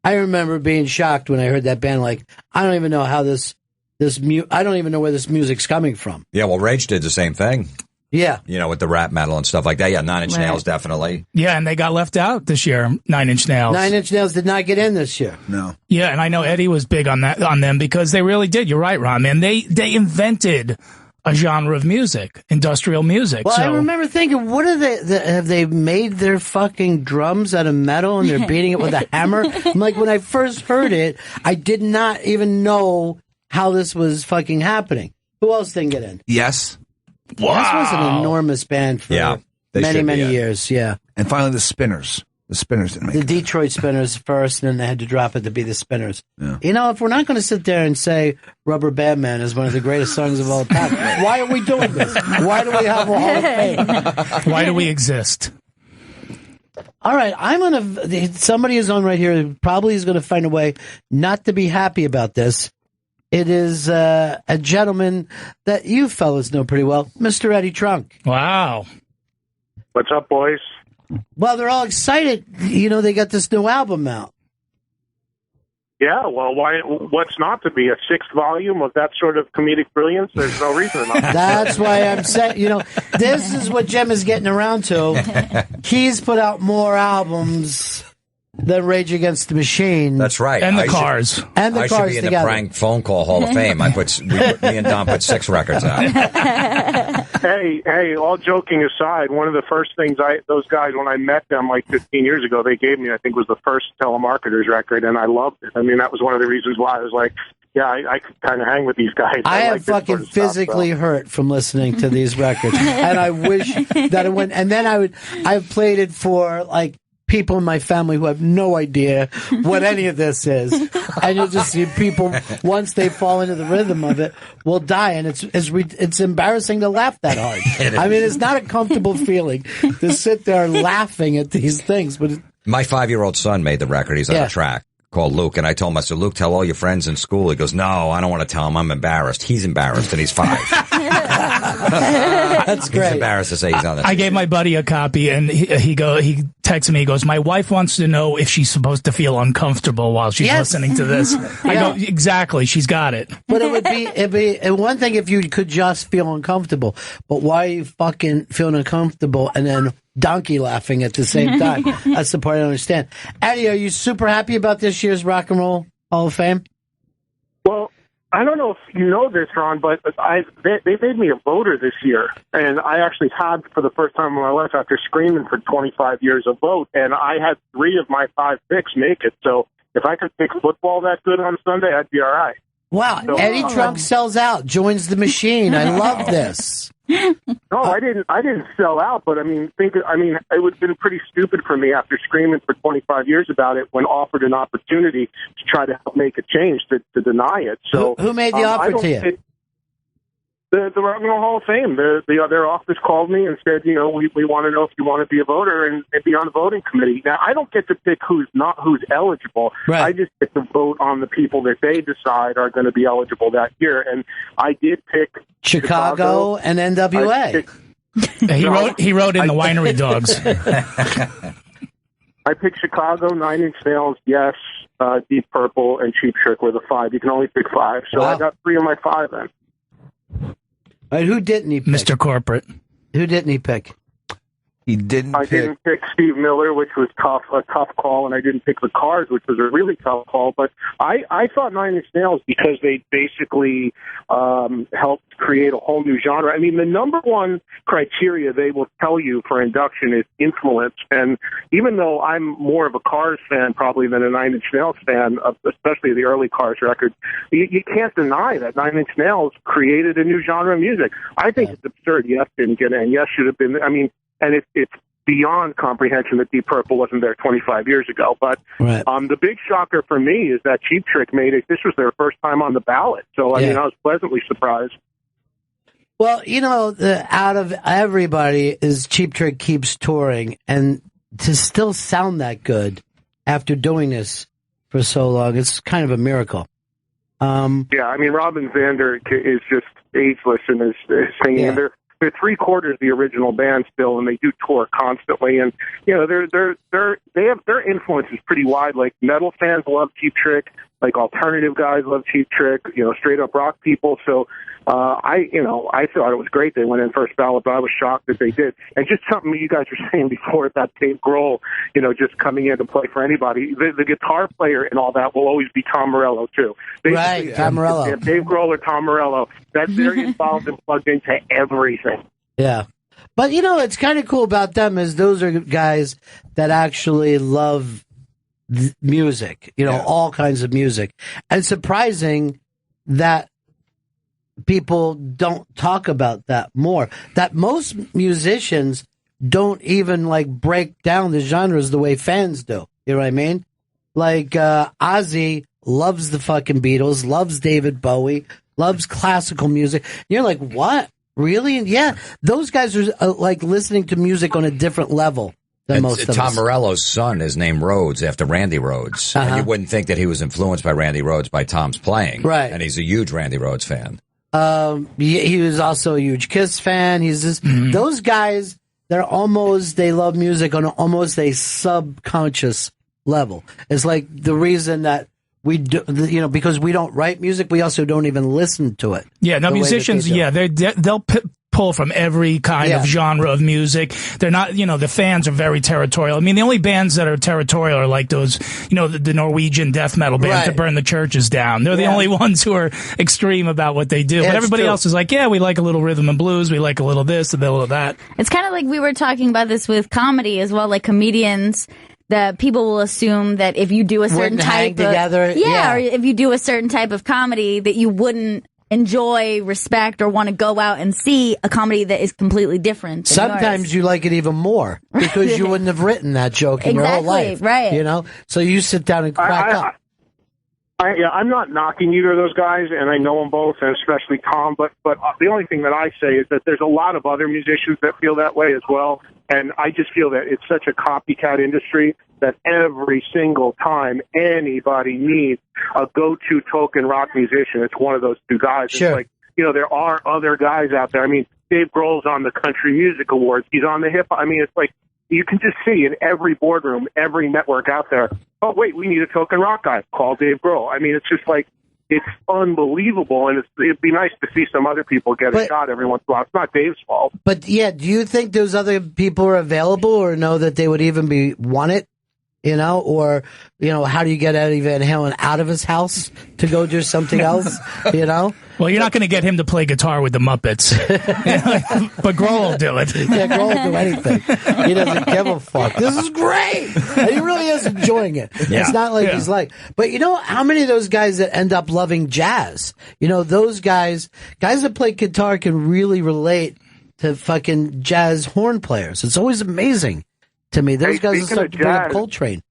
I remember being shocked when I heard that band. Like, I don't even know how I don't even know where this music's coming from. Yeah, well, Rage did the same thing. Yeah. You know, with the rap metal and stuff like that. Yeah, 9 Inch Right. Nails, definitely. Yeah, and they got left out this year, 9 Inch Nails. 9 Inch Nails did not get in this year. No. Yeah, and I know Eddie was big on them because they really did. You're right, Ron, man. They invented a genre of music, industrial music. Well, so. I remember thinking, what are have they made their fucking drums out of metal and they're beating it with a hammer? I'm like, when I first heard it, I did not even know how this was fucking happening. Who else didn't get in? Yes. Yes was an enormous band for they many, should be many in. years, yeah. And finally, the Spinners. The Spinners didn't make The it. Detroit Spinners first, and then they had to drop it to be the Spinners. Yeah. You know, if we're not going to sit there and say Rubber Band Man is one of the greatest songs of all time, why are we doing this? Why do we have a Hall of Fame? Why do we exist? All right, somebody is on right here who probably is going to find a way not to be happy about this. It is a gentleman that you fellas know pretty well, Mr. Eddie Trunk. Wow. What's up, boys? Well, they're all excited. You know, they got this new album out. Yeah, well, what's not to be a 6th volume of that sort of comedic brilliance? There's no reason not to. That's why I'm saying, you know, this is what Jim is getting around to. He's put out more albums than Rage Against the Machine. That's right. And the I should- Cars. And the I Cars should be in together. the prank phone call Hall of Fame. Me and Don put 6 records out. Hey, all joking aside, one of the first things those guys, when I met them like 15 years ago, they gave me, I think, was the first Telemarketers record, and I loved it. I mean, that was one of the reasons why I was like, yeah, I could kind of hang with these guys. I am like this fucking sort of stuff, physically so. hurt from listening to these records, and I wish that it went. And then I've played it for like people in my family who have no idea what any of this is, and you'll just see people once they fall into the rhythm of it will die, and it's embarrassing to laugh that hard. I mean, it's not a comfortable feeling to sit there laughing at these things, but My 5-year-old son made the record. He's on a track called Luke, and I told him, I said, Luke, tell all your friends in school. He goes, no, I don't want to tell him. I'm embarrassed. He's embarrassed, and he's 5. That's great. He's embarrassed to say he's on this. I gave my buddy a copy, and he texted me. He goes, "My wife wants to know if she's supposed to feel uncomfortable while she's listening to this." I go, "Exactly, she's got it." But it'd be one thing if you could just feel uncomfortable, but why are you fucking feeling uncomfortable and then donkey laughing at the same time? That's the part I don't understand. Eddie, are you super happy about this year's Rock and Roll Hall of Fame? Well, I don't know if you know this, Ron, but they made me a voter this year, and I actually had, for the first time in my life, after screaming for 25 years, a vote, and I had 3 of my 5 picks make it. So if I could pick football that good on Sunday, I'd be all right. Wow, So, Eddie Trunk sells out, joins the machine. I love this. No, I didn't sell out, but I mean, it would have been pretty stupid for me after screaming for 25 years about it when offered an opportunity to try to help make a change to deny it. So who made the offer to you? The Rock and Roll Hall of Fame. Their office called me and said, we want to know if you want to be a voter and be on the voting committee. Now, I don't get to pick who's eligible. Right. I just get to vote on the people that they decide are going to be eligible that year. And I did pick Chicago and NWA. He wrote in the Winery Dogs. I picked Chicago, 9 Inch Nails, Yes, Deep Purple, and Cheap Trick were the 5. You can only pick 5. So I got 3 of my 5 then. Right, who didn't he pick? Mr. Corporate. Who didn't he pick? He didn't I didn't pick Steve Miller, which was a tough call, and I didn't pick the Cars, which was a really tough call. But I thought 9 Inch Nails because they basically helped create a whole new genre. I mean, the number one criteria they will tell you for induction is influence. And even though I'm more of a Cars fan probably than a 9 Inch Nails fan, especially the early Cars records, you can't deny that 9 Inch Nails created a new genre of music. I think it's absurd Yes didn't get in. Yes should have been. I mean, and it's beyond comprehension that Deep Purple wasn't there 25 years ago. But the big shocker for me is that Cheap Trick made it. This was their first time on the ballot. So, I mean, I was pleasantly surprised. Well, out of everybody is Cheap Trick keeps touring. And to still sound that good after doing this for so long, it's kind of a miracle. I mean, Robin Zander is just ageless in his singing. Yeah. They're 3/4 the original band still, and they do tour constantly. And their influence is pretty wide. Like metal fans love Cheap Trick, like alternative guys love Cheap Trick. Straight up rock people. So I thought it was great they went in first ballot, but I was shocked that they did. And just something you guys were saying before about Dave Grohl, just coming in to play for anybody. The guitar player and all that will always be Tom Morello too. Basically, Tom Morello. Dave Grohl or Tom Morello. They're involved and plugged into everything. Yeah. But, what's kind of cool about them is those are guys that actually love music, all kinds of music. And surprising that people don't talk about that more. That most musicians don't even, break down the genres the way fans do. You know what I mean? Like, Ozzy loves the fucking Beatles, loves David Bowie, loves classical music. You're like, what? Really? And yeah, those guys are listening to music on a different level than most of Tom us. Morello's son is named Rhodes after Randy Rhodes. And you wouldn't think that he was influenced by Randy Rhodes by Tom's playing. Right. And he's a huge Randy Rhodes fan. He was also a huge Kiss fan. He's just, those guys, they love music on almost a subconscious level. It's like the reason that we do, because we don't write music, we also don't even listen to it. Yeah, now musicians, they'll pull from every kind of genre of music. They're not, the fans are very territorial. I mean, the only bands that are territorial are like those, the Norwegian death metal bands that burn the churches down. They're the only ones who are extreme about what they do. But everybody else is like, we like a little rhythm and blues. We like a little this, a little of that. It's kind of like we were talking about this with comedy as well, like comedians. That people will assume that if you do a certain type of together, or if you do a certain type of comedy, that you wouldn't enjoy, respect, or want to go out and see a comedy that is completely different. Sometimes you like it even more because you wouldn't have written that joke in your whole life, right? So you sit down and crack up. I'm not knocking either of those guys, and I know them both, and especially Tom. But the only thing that I say is that there's a lot of other musicians that feel that way as well. And I just feel that it's such a copycat industry that every single time anybody needs a go-to token rock musician, it's one of those two guys. Sure. It's like, there are other guys out there. I mean, Dave Grohl's on the Country Music Awards. He's on the hip. I mean, it's like you can just see in every boardroom, every network out there, oh, wait, we need a token rock guy. Call Dave Grohl. I mean, it's just like, it's unbelievable, and it'd be nice to see some other people get a shot every once in a while. It's not Dave's fault. But, do you think those other people are available or know that they would even be want it? you know, or, you know, how do you get Eddie Van Halen out of his house to go do something else, you know? Well, you're not going to get him to play guitar with the Muppets. But Grohl will do it. Yeah, Grohl will do anything. He doesn't give a fuck. This is great. And he really is enjoying it. Yeah. It's not like he's like, but you know how many of those guys that end up loving jazz? You know, those guys that play guitar can really relate to fucking jazz horn players. It's always amazing to me. Those guys are starting to bring up Coltrane.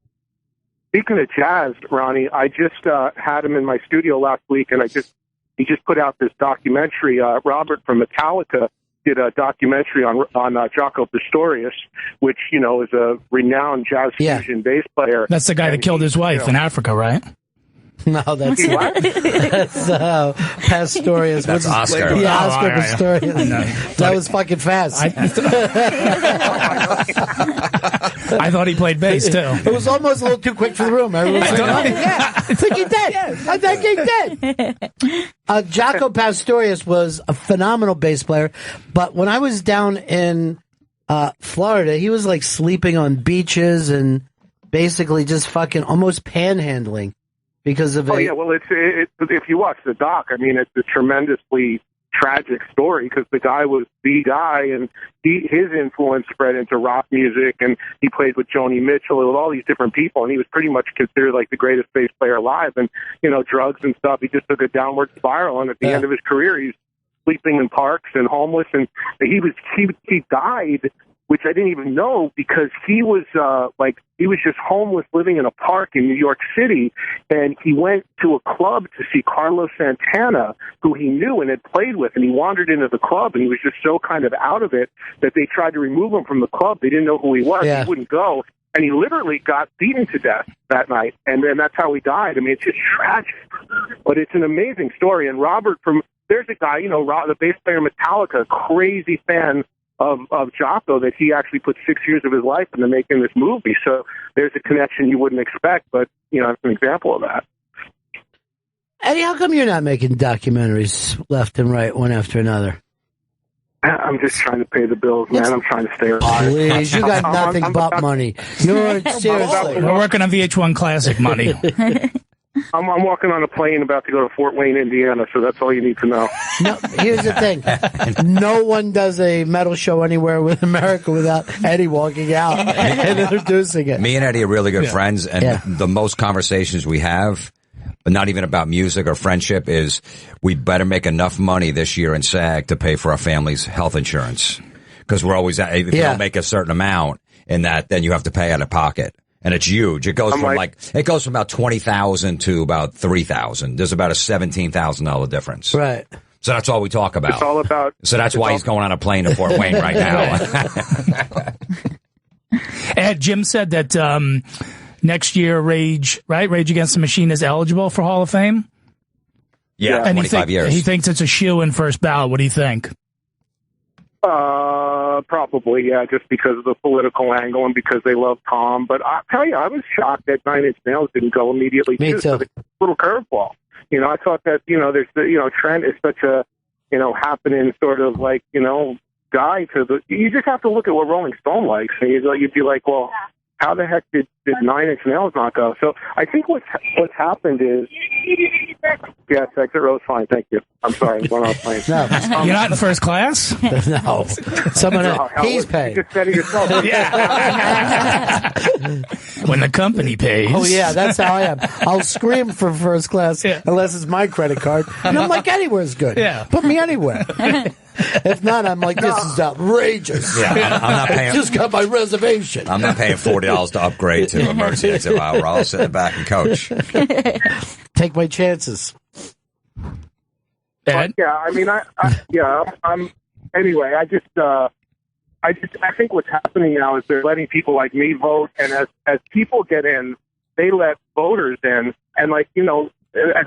Speaking of jazz, Ronnie, I just had him in my studio last week, and he just put out this documentary. Robert from Metallica did a documentary on Jaco Pastorius, which, you know, is a renowned jazz fusion bass player. That's the guy that killed his wife in Africa, right? No, that's Pastorius. That's Oscar. Yeah, Oscar Pastorius. No. That was fucking fast. I thought he played bass too. It was almost a little too quick for the room. Everyone was like, oh, yeah, I think he did. I think he did. Jaco Pastorius was a phenomenal bass player, but when I was down in Florida, he was like sleeping on beaches and basically just fucking almost panhandling. Because of yeah, well, it's if you watch the doc, I mean, it's a tremendously tragic story because the guy was the guy, and his influence spread into rock music, and he played with Joni Mitchell and with all these different people, and he was pretty much considered like the greatest bass player alive. And you know, drugs and stuff, he just took a downward spiral, and at the end of his career, he's sleeping in parks and homeless, and he died. Which I didn't even know because he was just homeless living in a park in New York City, and he went to a club to see Carlos Santana, who he knew and had played with, and he wandered into the club, and he was just so kind of out of it that they tried to remove him from the club. They didn't know who he was. Yeah. He wouldn't go, and he literally got beaten to death that night, and then that's how he died. I mean, it's just tragic, but it's an amazing story. And Robert there's a guy, you know, the bass player Metallica, crazy fan of Jaco, that he actually put 6 years of his life into making this movie. So there's a connection you wouldn't expect, but, you know, it's an example of that. Eddie, how come you're not making documentaries left and right, one after another? I'm just trying to pay the bills, man. I'm trying to stay alive. Please, you got nothing but money. You're seriously. We're working on VH1 Classic money. I'm walking on a plane about to go to Fort Wayne, Indiana, so that's all you need to know. No, here's the thing. No one does a metal show anywhere with America without Eddie walking out and introducing it. Me and Eddie are really good friends, and the most conversations we have, but not even about music or friendship, is we better make enough money this year in SAG to pay for our family's health insurance. Because we're always, if you don't make a certain amount in that, then you have to pay out of pocket. And it's huge. It goes from about 20,000 to about 3,000. There's about a $17,000 difference. Right. So that's all we talk about. It's all about. So that's why he's going on a plane to Fort Wayne right now. And Jim said that next year Rage Against the Machine is eligible for Hall of Fame. Yeah, and 25 years. He thinks it's a shoe-in first ballot. What do you think? Probably, yeah, just because of the political angle and because they love Tom. But I'll tell you, I was shocked that 9 Inch Nails didn't go immediately. Me too. So it's a little curveball. You know, I thought that, you know, there's the, you know, Trent is such a, you know, happening sort of like, you know, guy to the, you just have to look at what Rolling Stone likes. And you'd be like, well, how the heck did 9 Inch Nails not go? So I think what's happened is, yes, exit row's fine, thank you. I'm sorry, I'm going off plane. No. You're not in first class? No. Someone he's paying. You just said it yourself. Yeah. When the company pays. Oh, yeah, that's how I am. I'll scream for first class unless it's my credit card. And I'm like, anywhere's good. Yeah. Put me anywhere. If not, I'm like, this is outrageous. Yeah, I'm not paying. Just got my reservation. I'm not paying $40 to upgrade to emergency exit aisle. I'll sit in the back and coach. Take my chances. But, yeah, I mean, I'm. Anyway, I think what's happening now is they're letting people like me vote, and as people get in, they let voters in, and like, you know, as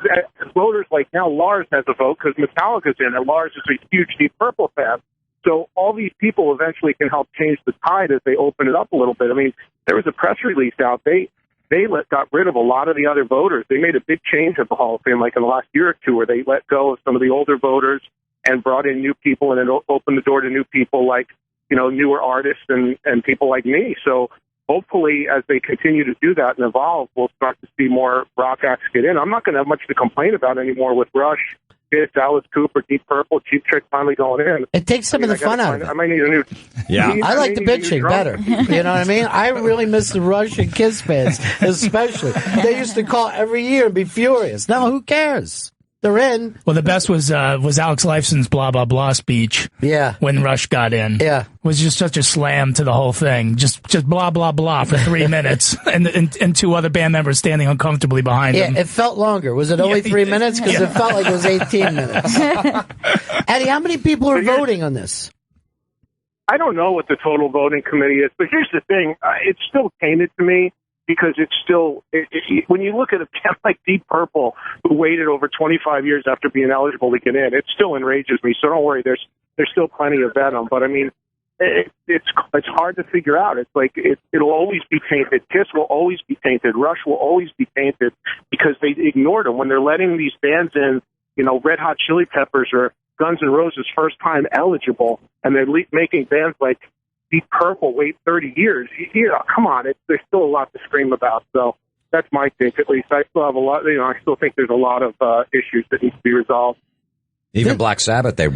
voters, like now Lars has a vote because Metallica's in, and Lars is a huge Deep Purple fan. So all these people eventually can help change the tide as they open it up a little bit. I mean, there was a press release out. They got rid of a lot of the other voters. They made a big change at the Hall of Fame, like in the last year or two, where they let go of some of the older voters and brought in new people, and it opened the door to new people like, you know, newer artists and people like me. So hopefully, as they continue to do that and evolve, we'll start to see more rock acts get in. I'm not going to have much to complain about anymore with Rush, Skit, Alice Cooper, Deep Purple, Cheap Trick finally going in. It takes some of the fun out of it. I might need a new. I like the bitching better. You know what I mean? I really miss the Rush and Kiss fans, especially. They used to call every year and be furious. Now, who cares? They're in. Well, the best was Alex Lifeson's blah, blah, blah speech. Yeah. When Rush got in. Yeah. It was just such a slam to the whole thing. Just blah, blah, blah for 3 minutes. And two other band members standing uncomfortably behind him. Yeah, it felt longer. Was it only 3 minutes? Because it felt like it was 18 minutes. Eddie, how many people are voting on this? I don't know what the total voting committee is, but here's the thing. It's still tainted to me. Because it's still, when you look at a band like Deep Purple, who waited over 25 years after being eligible to get in, it still enrages me. So don't worry, there's still plenty of venom. But I mean, it's hard to figure out. It's like it'll always be tainted. Kiss will always be tainted. Rush will always be tainted because they ignored them when they're letting these bands in. You know, Red Hot Chili Peppers or Guns N' Roses first time eligible, and they're making bands like Deep Purple wait 30 years. Come on, there's still a lot to scream about. So that's my take, at least. I still have a lot. I still think there's a lot of issues that need to be resolved. Even Black Sabbath, I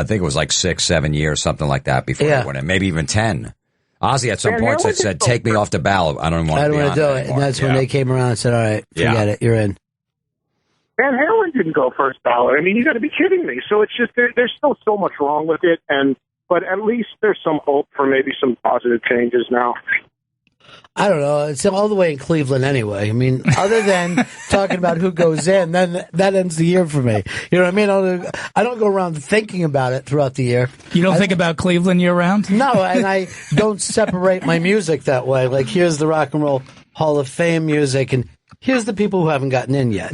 think it was like 6-7 years, something like that before they went in, maybe even 10. Ozzy at some point said, "Take me off the ballot. I don't want to do it." And that's when they came around and said, "All right, forget it. You're in." Van Halen didn't go first ballot. I mean, you got to be kidding me. So it's just there's still so much wrong with it, but at least there's some hope for maybe some positive changes now. I don't know. It's all the way in Cleveland anyway. I mean, other than talking about who goes in, then that ends the year for me. You know what I mean? I don't go around thinking about it throughout the year. You don't think about Cleveland year round? No, and I don't separate my music that way. Like, here's the Rock and Roll Hall of Fame music, and here's the people who haven't gotten in yet.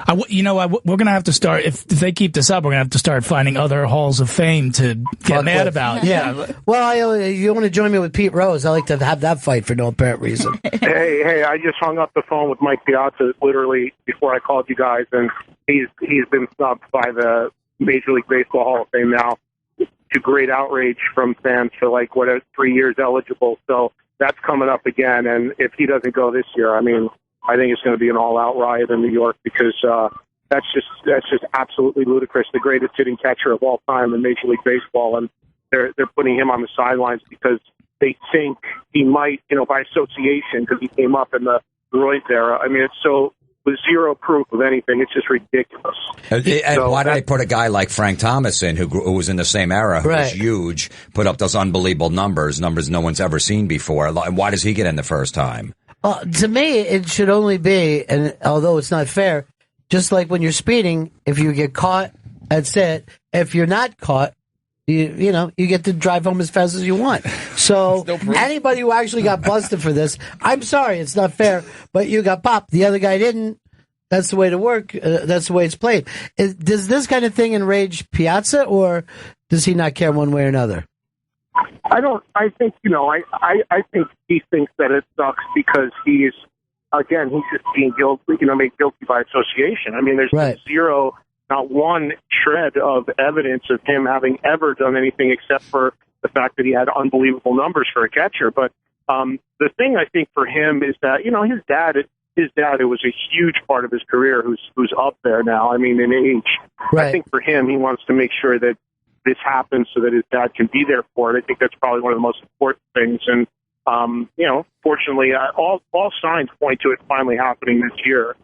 We're going to have to start, if they keep this up, we're going to have to start finding other halls of fame to get mad about. Yeah. Well, you want to join me with Pete Rose? I like to have that fight for no apparent reason. Hey, I just hung up the phone with Mike Piazza literally before I called you guys, and he's been snubbed by the Major League Baseball Hall of Fame now, to great outrage from fans for 3 years eligible. So that's coming up again, and if he doesn't go this year, I mean, I think it's going to be an all-out riot in New York because that's just absolutely ludicrous. The greatest hitting catcher of all time in Major League Baseball, and they're putting him on the sidelines because they think he might, by association, because he came up in the Royce era. I mean, it's so with zero proof of anything. It's just ridiculous. And why did they put a guy like Frank Thomas in, who was in the same era, who was huge, put up those unbelievable numbers no one's ever seen before? Why does he get in the first time? Well, to me, it should only be, and although it's not fair, just like when you're speeding, if you get caught, that's it. If you're not caught, you get to drive home as fast as you want. So anybody who actually got busted for this, I'm sorry, it's not fair, but you got popped. The other guy didn't. That's the way to work. That's the way it's played. Does this kind of thing enrage Piazza, or does he not care one way or another? I think he thinks that it sucks because he's just being made guilty by association. I mean, there's zero, not one shred of evidence of him having ever done anything except for the fact that he had unbelievable numbers for a catcher. But the thing I think for him is that, his dad, it was a huge part of his career, who's up there now. I mean, in age. Right. I think for him, he wants to make sure that this happens so that his dad can be there for it. I think that's probably one of the most important things. And, fortunately, all signs point to it finally happening this year.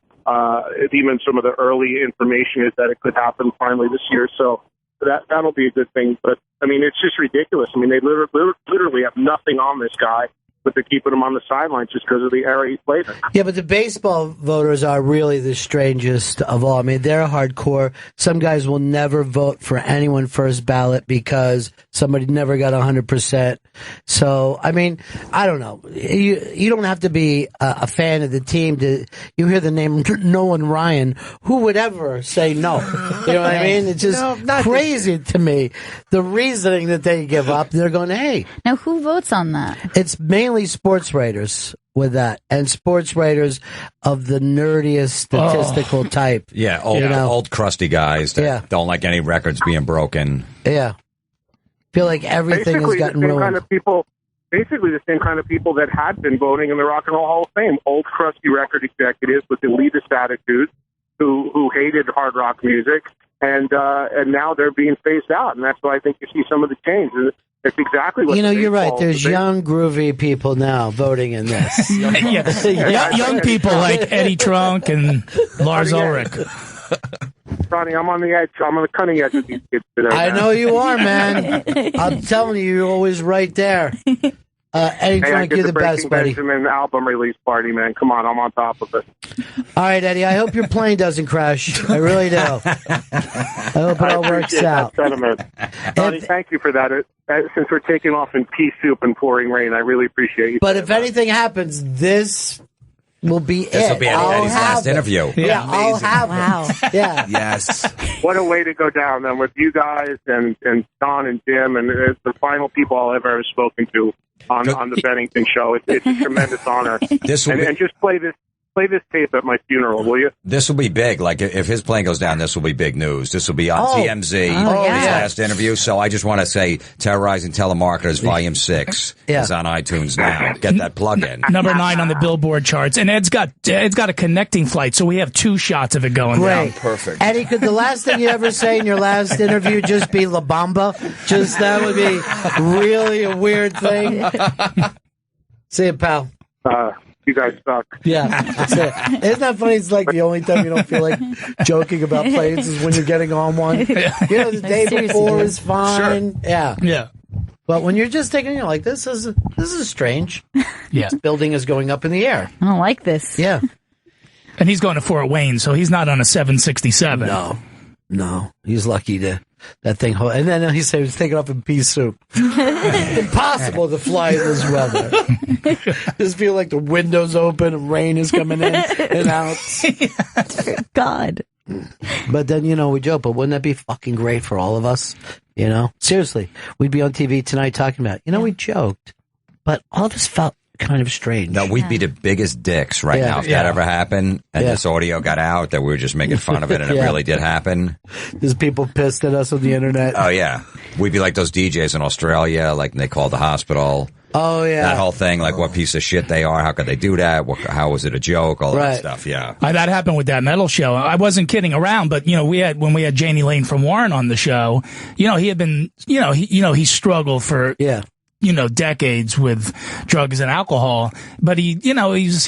Even some of the early information is that it could happen finally this year. So that'll be a good thing. But, I mean, it's just ridiculous. I mean, they literally have nothing on this guy, but they're keeping him on the sidelines just because of the era he played in. Yeah, but the baseball voters are really the strangest of all. I mean, they're hardcore. Some guys will never vote for anyone first ballot because somebody never got 100%. So, I mean, I don't know. You don't have to be a fan of the team you hear the name Nolan Ryan. Who would ever say no? You know what I mean? It's just crazy to me. The reasoning that they give up, they're going, hey. Now, who votes on that? It's mainly sports writers with that, and sports writers of the nerdiest statistical type. Yeah, old crusty guys that don't like any records being broken. Yeah. Feel like everything has gotten ruined. Kind of people, basically the same kind of people that had been voting in the Rock and Roll Hall of Fame, old crusty record executives with elitist attitudes who hated hard rock music, and now they're being phased out, and that's why I think you see some of the change. It's exactly what you're right. There's young, groovy people now voting in this. Young people like Eddie Trunk and Lars Ulrich. Ronnie, I'm on the edge. I'm on the cutting edge of these kids today. I know you are, man. I'm telling you, you're always right there. Eddie Trunk, you're the best, buddy. Benjamin album release party, man. Come on, I'm on top of it. All right, Eddie, I hope your plane doesn't crash. I really do. I hope it all works out. That sentiment. Ronnie, thank you for that. Since we're taking off in pea soup and pouring rain, I really appreciate you. But if anything happens, this will be This will be Eddie's last interview. Yeah, I'll have it. Yeah. Yes. What a way to go down, then, with you guys and Don and Jim, and it's the final people I'll ever have spoken to on the Bennington show. It's a tremendous honor. And just play this tape at my funeral, will you? This will be big. Like, if his plane goes down, this will be big news. This will be on TMZ, his last interview. So I just want to say, Terrorizing Telemarketers Volume 6 is on iTunes now. Get that plug in. Number 9 on the Billboard charts. And Ed's got a connecting flight, so we have 2 shots of it going down. Perfect. Eddie, could the last thing you ever say in your last interview just be La Bamba? Just that would be really a weird thing. See you, pal. You guys suck. Yeah, that's it. Isn't that funny? It's like the only time you don't feel like joking about planes is when you're getting on one. You know, the day before is fine. Sure. Yeah. But when you're just taking, you're like, this is strange. Yeah. This building is going up in the air. I don't like this. Yeah. And he's going to Fort Wayne, so he's not on a 767. No. He's lucky to that thing. And then he said he was taking off in pea soup. Impossible to fly in this weather. Just feel like the window's open and rain is coming in and out. God. But then, we joke, but wouldn't that be fucking great for all of us? Seriously, we'd be on TV tonight talking about it. We joked, but all this felt kind of strange. No, we'd be the biggest dicks right now if that ever happened and this audio got out that we were just making fun of it and it really did happen. There's people pissed at us on the internet. Oh, yeah. We'd be like those DJs in Australia, like they called the hospital. Oh, yeah. That whole thing, like what piece of shit they are, how could they do that, how was it a joke, all that stuff, yeah. That happened with that metal show. I wasn't kidding around, but, when we had Janie Lane from Warren on the show, he had been, he struggled for... decades with drugs and alcohol, but he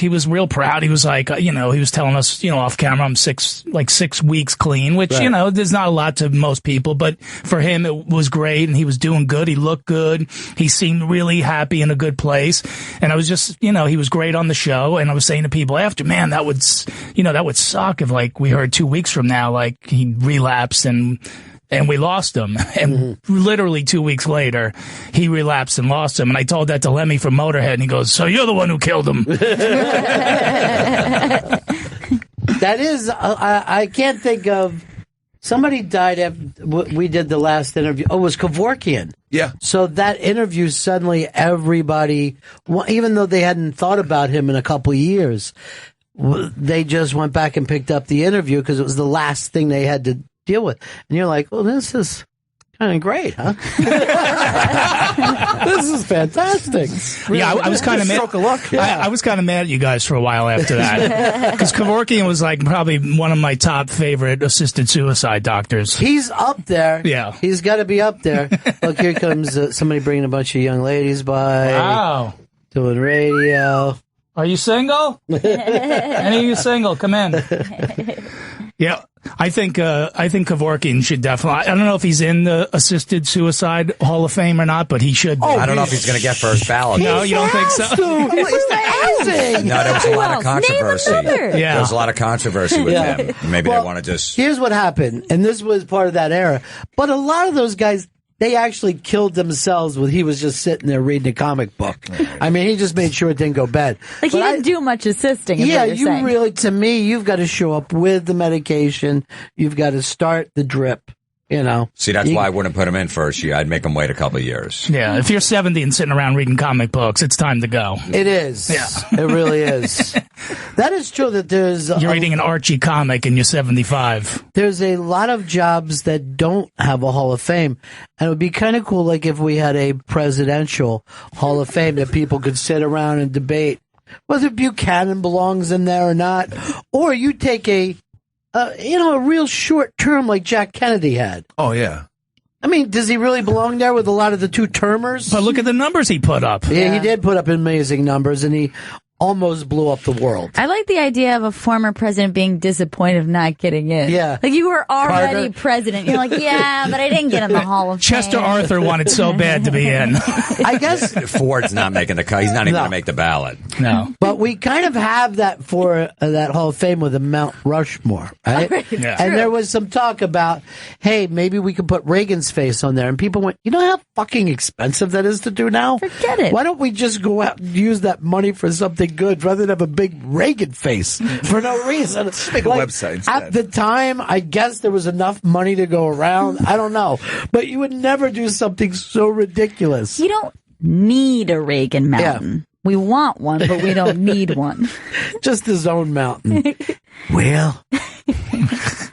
was real proud. He was like, he was telling us, off camera, I'm 6 weeks clean, which, there's not a lot to most people, but for him, it was great. And he was doing good. He looked good. He seemed really happy in a good place. And I was just, he was great on the show. And I was saying to people after, man, that would suck if we heard 2 weeks from now, he relapsed and we lost him. And literally 2 weeks later, he relapsed and lost him. And I told that to Lemmy from Motorhead, and he goes, so you're the one who killed him. That is, I can't think of, somebody died after we did the last interview. Oh, it was Kevorkian. Yeah. So that interview, suddenly everybody, even though they hadn't thought about him in a couple of years, they just went back and picked up the interview because it was the last thing they had to deal with. And you're like, well, this is kind of great, huh? This is fantastic. Yeah, I was kind of mad. I was kind of mad at you guys for a while after that because Kevorkian was probably one of my top favorite assisted suicide doctors. He's up there. Yeah, he's got to be up there. Look, here comes somebody bringing a bunch of young ladies by. Wow, doing radio. Are you single? Any of you single? Come in. Yeah, I think Kevorkian should definitely. I don't know if he's in the assisted suicide Hall of Fame or not, but he should be. I don't know if he's going to get first ballot. No, you don't think so? No, there was a lot of controversy. There was a lot of controversy with him. Maybe they want to just. Here's what happened, and this was part of that era. But a lot of those guys, they actually killed themselves when he was just sitting there reading a comic book. I mean, he just made sure it didn't go bad. He didn't do much assisting. Yeah, really, to me, you've got to show up with the medication. You've got to start the drip. You know. See, that's why I wouldn't put him in first year. I'd make him wait a couple of years. Yeah, if you're 70 and sitting around reading comic books, it's time to go. It is. Yeah. It really is. That is true that there's... You're reading an Archie comic and you're 75. There's a lot of jobs that don't have a Hall of Fame. And it would be kind of cool, like, if we had a presidential Hall of Fame that people could sit around and debate whether Buchanan belongs in there or not. Or you take a real short term like Jack Kennedy had. Oh, yeah. I mean, does he really belong there with a lot of the two-termers? But look at the numbers he put up. Yeah, he did put up amazing numbers, and he almost blew up the world. I like the idea of a former president being disappointed of not getting in. Yeah. Like, you were already Carter. president. You're like, yeah, but I didn't get in the Hall of Chester Fame. Arthur wanted so bad to be in. I guess Ford's not making the cut. He's not even going to make the ballot. No. But we kind of have that for that Hall of Fame with the Mount Rushmore, right? Yeah. And there was some talk about, hey, maybe we could put Reagan's face on there. And people went, you know how fucking expensive that is to do now? Forget it. Why don't we just go out and use that money for something good rather than have a big Reagan face for no reason? Make a website instead. At the time, I guess there was enough money to go around. I don't know. But you would never do something so ridiculous. You don't need a Reagan mountain. Yeah. We want one, but we don't need one. Just his own mountain. Well,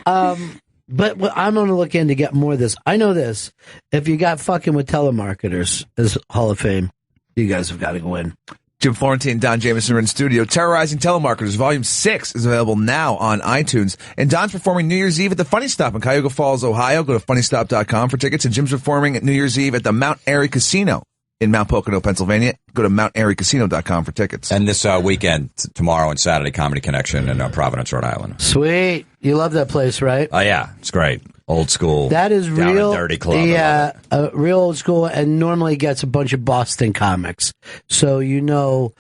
but I'm going to look in to get more of this. I know this. If you got fucking with telemarketers as Hall of Fame, you guys have got to go in. Jim Florentine and Don Jameson are in studio. Terrorizing Telemarketers, Volume 6 is available now on iTunes. And Don's performing New Year's Eve at the Funny Stop in Cuyahoga Falls, Ohio. Go to funnystop.com for tickets. And Jim's performing at New Year's Eve at the Mount Airy Casino in Mount Pocono, Pennsylvania. Go to mountairycasino.com for tickets. And this weekend, tomorrow and Saturday, Comedy Connection in Providence, Rhode Island. Sweet. You love that place, right? Oh, yeah. It's great. Old school. That is down real. and dirty club. Yeah, real old school, and normally gets a bunch of Boston comics. So you know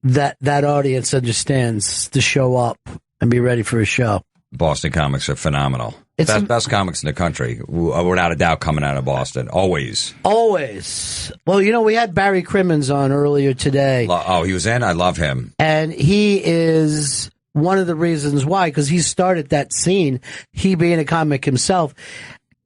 that audience understands to show up and be ready for a show. Boston comics are phenomenal. It's best comics in the country, without a doubt, coming out of Boston. Always. Always. Well, you know, we had Barry Crimmins on earlier today. Oh, he was in? I love him. And he is one of the reasons why, because he started that scene. He being a comic himself,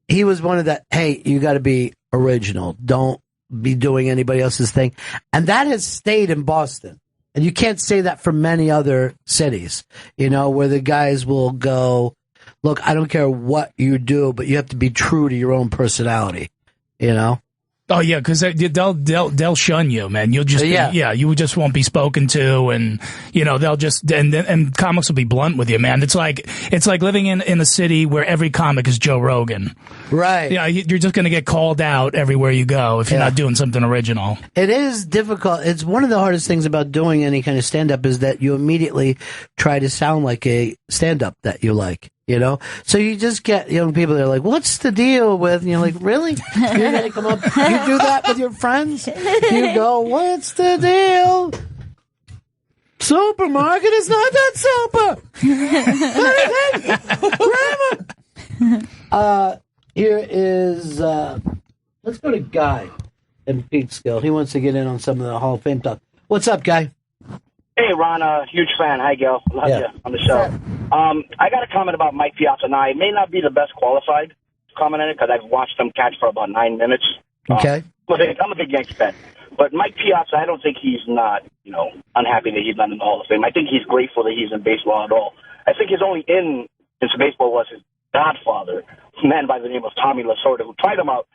he was one of that, hey, you got to be original. Don't be doing anybody else's thing. And that has stayed in Boston. And you can't say that for many other cities, you know, where the guys will go, look, I don't care what you do, but you have to be true to your own personality, you know? Oh yeah, because they'll shun you, man. You'll just you just won't be spoken to, and you know they'll just and comics will be blunt with you, man. It's like living in a city where every comic is Joe Rogan, right? Yeah, you're just gonna get called out everywhere you go if you're not doing something original. It is difficult. It's one of the hardest things about doing any kind of stand up is that you immediately try to sound like a stand up that you like. You know, so you just get young people that are like, "What's the deal with?" And you're like, "Really? You're gonna come up? You do that with your friends? You go, what's the deal? Supermarket is not that super. Grandma. Here is. Let's go to Guy in Peekskill. He wants to get in on some of the Hall of Fame talk. What's up, Guy? Hey, Ron, huge fan. Hi, Gail. Love you on the show. I got a comment about Mike Piazza. Now, I may not be the best qualified to comment on it because I've watched him catch for about 9 minutes. Okay. I'm a big Yankees fan. But Mike Piazza, I don't think he's not, unhappy that he's not in the Hall of Fame. I think he's grateful that he's in baseball at all. I think his only in into baseball was his godfather, a man by the name of Tommy Lasorda, who tried him out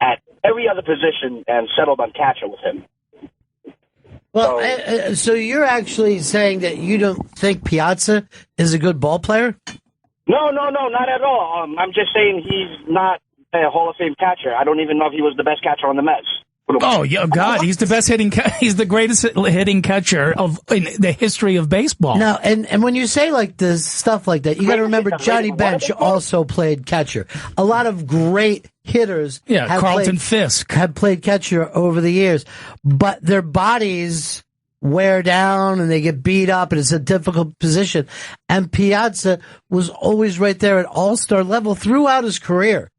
at every other position and settled on catcher with him. Well, so you're actually saying that you don't think Piazza is a good ball player? No, not at all. I'm just saying he's not a Hall of Fame catcher. I don't even know if he was the best catcher on the Mets. Oh, yeah, God, he's the best he's the greatest hitting catcher in the history of baseball. No, and when you say like this stuff like that, you got to remember Johnny Bench also played catcher. A lot of great hitters, Carlton Fisk, have played catcher over the years, but their bodies wear down and they get beat up, and it's a difficult position. And Piazza was always right there at all-star level throughout his career.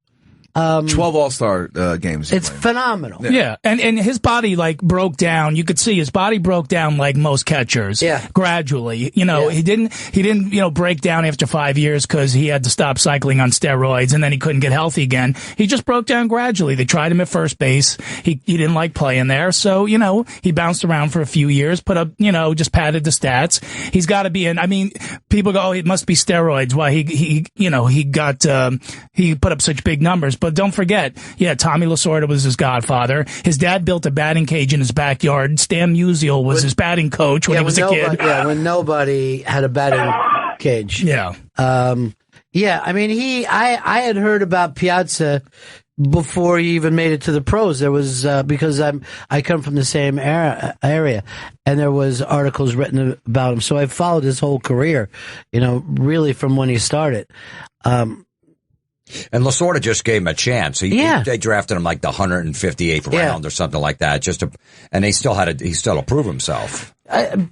12 All-Star games. It's phenomenal. Yeah. And his body like broke down. You could see his body broke down like most catchers. Yeah. Gradually. He didn't, break down after 5 years because he had to stop cycling on steroids and then he couldn't get healthy again. He just broke down gradually. They tried him at first base. He didn't like playing there. So, he bounced around for a few years, put up, just padded the stats. He's got to be people go, it must be steroids. Why he put up such big numbers. But don't forget, Tommy Lasorda was his godfather. His dad built a batting cage in his backyard. Stan Musial was his batting coach when he was a kid. Yeah, when nobody had a batting cage. Yeah. I had heard about Piazza before he even made it to the pros. There was, because I come from the same area, and there was articles written about him. So I followed his whole career, really from when he started. And Lasorda just gave him a chance. They drafted him like the 158th round or something like that. And he still had to prove himself.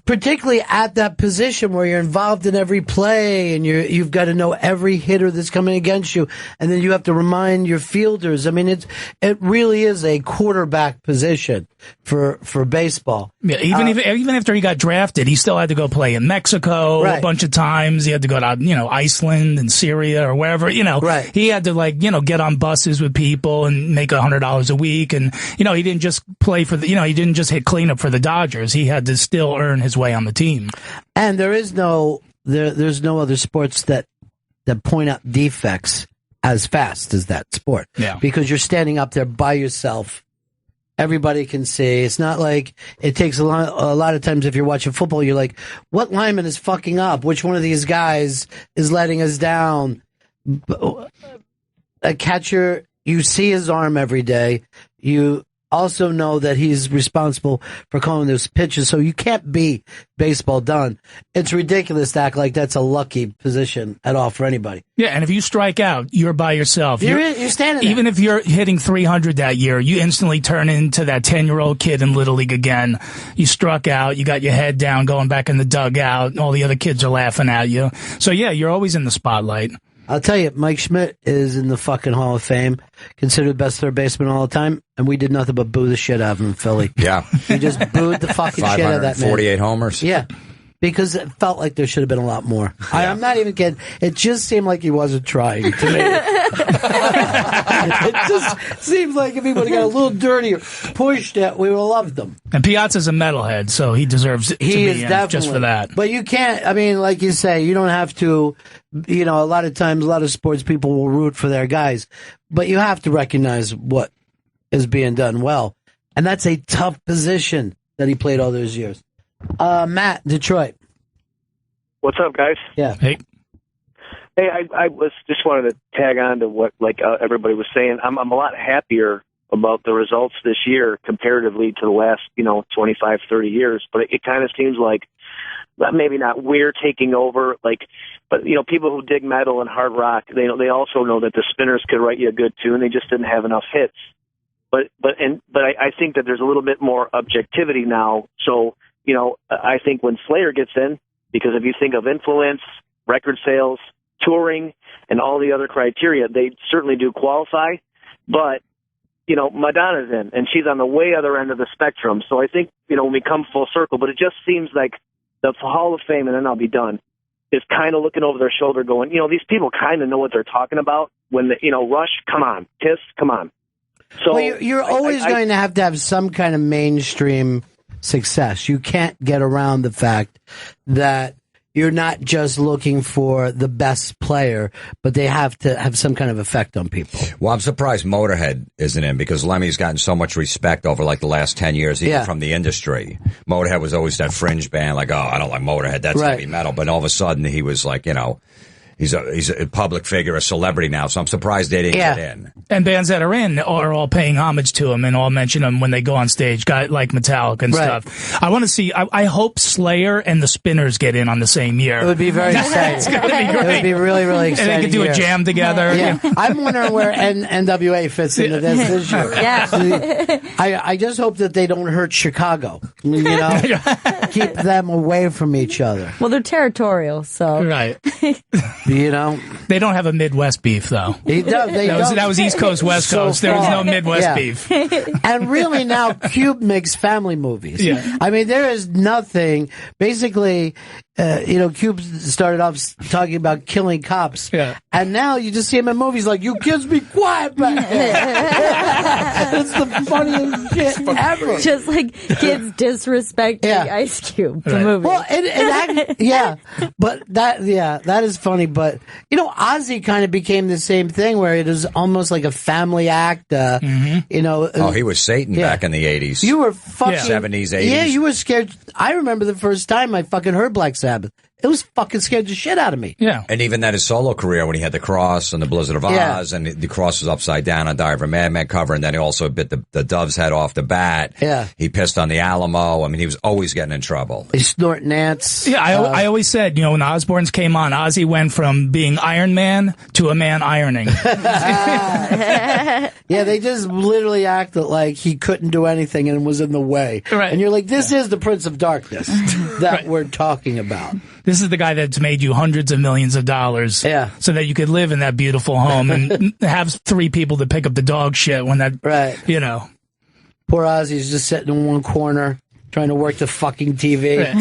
Particularly at that position where you're involved in every play and you've got to know every hitter that's coming against you, and then you have to remind your fielders. It really is a quarterback position for baseball. Yeah, even after he got drafted, he still had to go play in Mexico a bunch of times. He had to go to Iceland and Syria or wherever. He had to get on buses with people and make $100 a week, and he didn't just play for he didn't just hit cleanup for the Dodgers. He had to still earn his way on the team. And there's no other sports that point out defects as fast as that sport. Yeah. Because you're standing up there by yourself. Everybody can see. It's not like it takes a lot of times if you're watching football, you're like, what lineman is fucking up? Which one of these guys is letting us down? A catcher, you see his arm every day. You also know that he's responsible for calling those pitches, so you can't be baseball done. It's ridiculous to act like that's a lucky position at all for anybody. Yeah, and if you strike out, you're by yourself. You're standing there. Even if you're hitting 300 that year, you instantly turn into that 10-year-old kid in Little League again. You struck out, you got your head down, going back in the dugout, all the other kids are laughing at you. So yeah, you're always in the spotlight. I'll tell you, Mike Schmidt is in the fucking Hall of Fame, considered best third baseman all the time, and we did nothing but boo the shit out of him in Philly. Yeah. We just booed the fucking shit out of that man. 548 homers. Yeah. Because it felt like there should have been a lot more. Yeah. I'm not even kidding. It just seemed like he wasn't trying to me. It just seems like if he would have got a little dirtier, pushed it, we would have loved him. And Piazza's a metalhead, so he deserves to be in just for that. But you can't, like you say, you don't have to, a lot of times, a lot of sports people will root for their guys, but you have to recognize what is being done well. And that's a tough position that he played all those years. Matt, Detroit. What's up, guys? Yeah. Hey, I was just wanted to tag on to what everybody was saying. I'm a lot happier about the results this year comparatively to the last 25, 30 years. But it kind of seems like maybe not we're taking over, but people who dig metal and hard rock, they also know that the Spinners could write you a good tune. They just didn't have enough hits. But I think that there's a little bit more objectivity now. So. I think when Slayer gets in, because if you think of influence, record sales, touring, and all the other criteria, they certainly do qualify. But, Madonna's in, and she's on the way other end of the spectrum. So I think, when we come full circle, but it just seems like the Hall of Fame, and then I'll be done, is kind of looking over their shoulder going, these people kind of know what they're talking about. When Rush, come on. Kiss, come on. So you're always going to have some kind of mainstream success. You can't get around the fact that you're not just looking for the best player, but they have to have some kind of effect on people. Well, I'm surprised Motorhead isn't in because Lemmy's gotten so much respect over the last 10 years, even from the industry. Motorhead was always that fringe band, I don't like Motorhead, that's heavy metal. But all of a sudden he was he's a public figure, a celebrity now, so I'm surprised they didn't get in. And bands that are in are all paying homage to him and all mention him when they go on stage, like Metallica and stuff. I want to see, I hope Slayer and the Spinners get in on the same year. It would be very exciting. It's going to be great. It would be really, really exciting. And they could do a jam together. Yeah. I'm wondering where NWA fits into this year. Yeah. I just hope that they don't hurt Chicago. Keep them away from each other. Well, they're territorial, so. Right. You know, they don't have a Midwest beef though. That was East Coast, West Coast. There was no Midwest beef. And really now Cube makes family movies. Yeah. I mean, there is nothing. Basically, Cube started off talking about killing cops. Yeah. And now you just see him in movies like, you kids be quiet back there. It's the funniest shit ever. Just like kids disrespecting Ice Cube, the movie. Well, but that is funny. But, Ozzy kind of became the same thing where it was almost like a family act. He was Satan back in the 80s. You were fucking 70s, 80s. Yeah, you were scared. I remember the first time I fucking heard Black Sabbath. It was fucking scared the shit out of me. Yeah. And even that his solo career when he had the cross and the Blizzard of Oz and the cross was upside down on Diver Madman cover, and then he also bit the dove's head off the bat. Yeah. He pissed on the Alamo. I mean, he was always getting in trouble. He snorting ants. Yeah, I always said, when the Osbournes came on, Ozzy went from being Iron Man to a man ironing. Yeah, they just literally acted like he couldn't do anything and was in the way. Right. And you're like, this is the Prince of Darkness that we're talking about. This is the guy that's made you hundreds of millions of dollars so that you could live in that beautiful home and have 3 people to pick up the dog shit when that, Poor Ozzy's just sitting in one corner trying to work the fucking TV.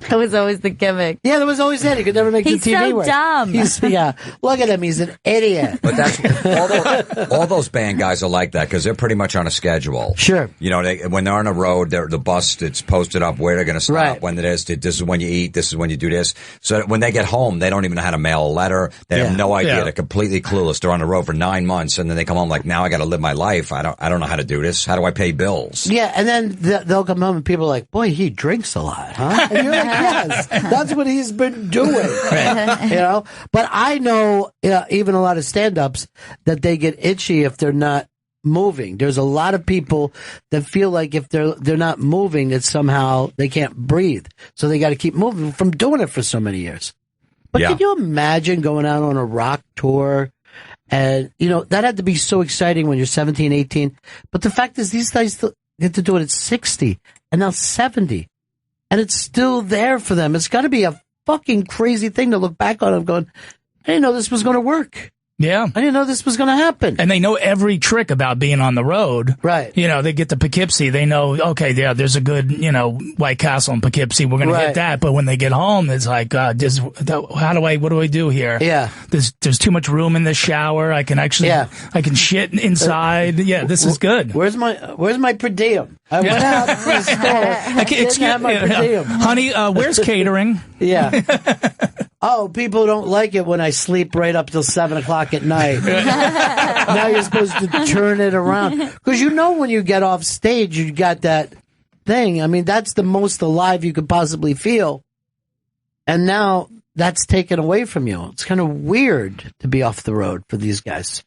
That was always the gimmick. Yeah, that was always it. He could never make the TV work. He's so dumb. Look at him. He's an idiot. But that's all those band guys are like that because they're pretty much on a schedule. Sure. When they're on a road, the bus, it's posted up where they're going to stop, Right. when it is. This is when you eat. This is when you do this. So when they get home, they don't even know how to mail a letter. They have no idea. Yeah. They're completely clueless. They're on the road for 9 months, and then they come home like, now I got to live my life. I don't know how to do this. How do I pay bills? Yeah, and then they'll come home and people are like, boy, he drinks a lot, huh? And you're like, yes, that's what he's been doing. Right. But I know even a lot of stand-ups that they get itchy if they're not moving. There's a lot of people that feel like if they're not moving, that somehow they can't breathe. So they got to keep moving from doing it for so many years. But can you imagine going out on a rock tour? And, that had to be so exciting when you're 17, 18. But the fact is, these guys get to do it at 60 and now 70. And it's still there for them. It's got to be a fucking crazy thing to look back on and going, I didn't know this was going to work. Yeah. I didn't know this was going to happen. And they know every trick about being on the road. Right. They get to Poughkeepsie. They know, okay, there's a good, White Castle in Poughkeepsie. We're going to hit that. But when they get home, it's like, what do I do here? Yeah. There's too much room in the shower. I can actually, I can shit inside. Yeah, this is good. Where's my per diem? I went out to the store. I didn't have my per diem. Honey, where's catering? Yeah. Oh, people don't like it when I sleep right up till 7 o'clock at night. Now you're supposed to turn it around. Because when you get off stage, you got that thing. I mean, that's the most alive you could possibly feel. And now that's taken away from you. It's kind of weird to be off the road for these guys.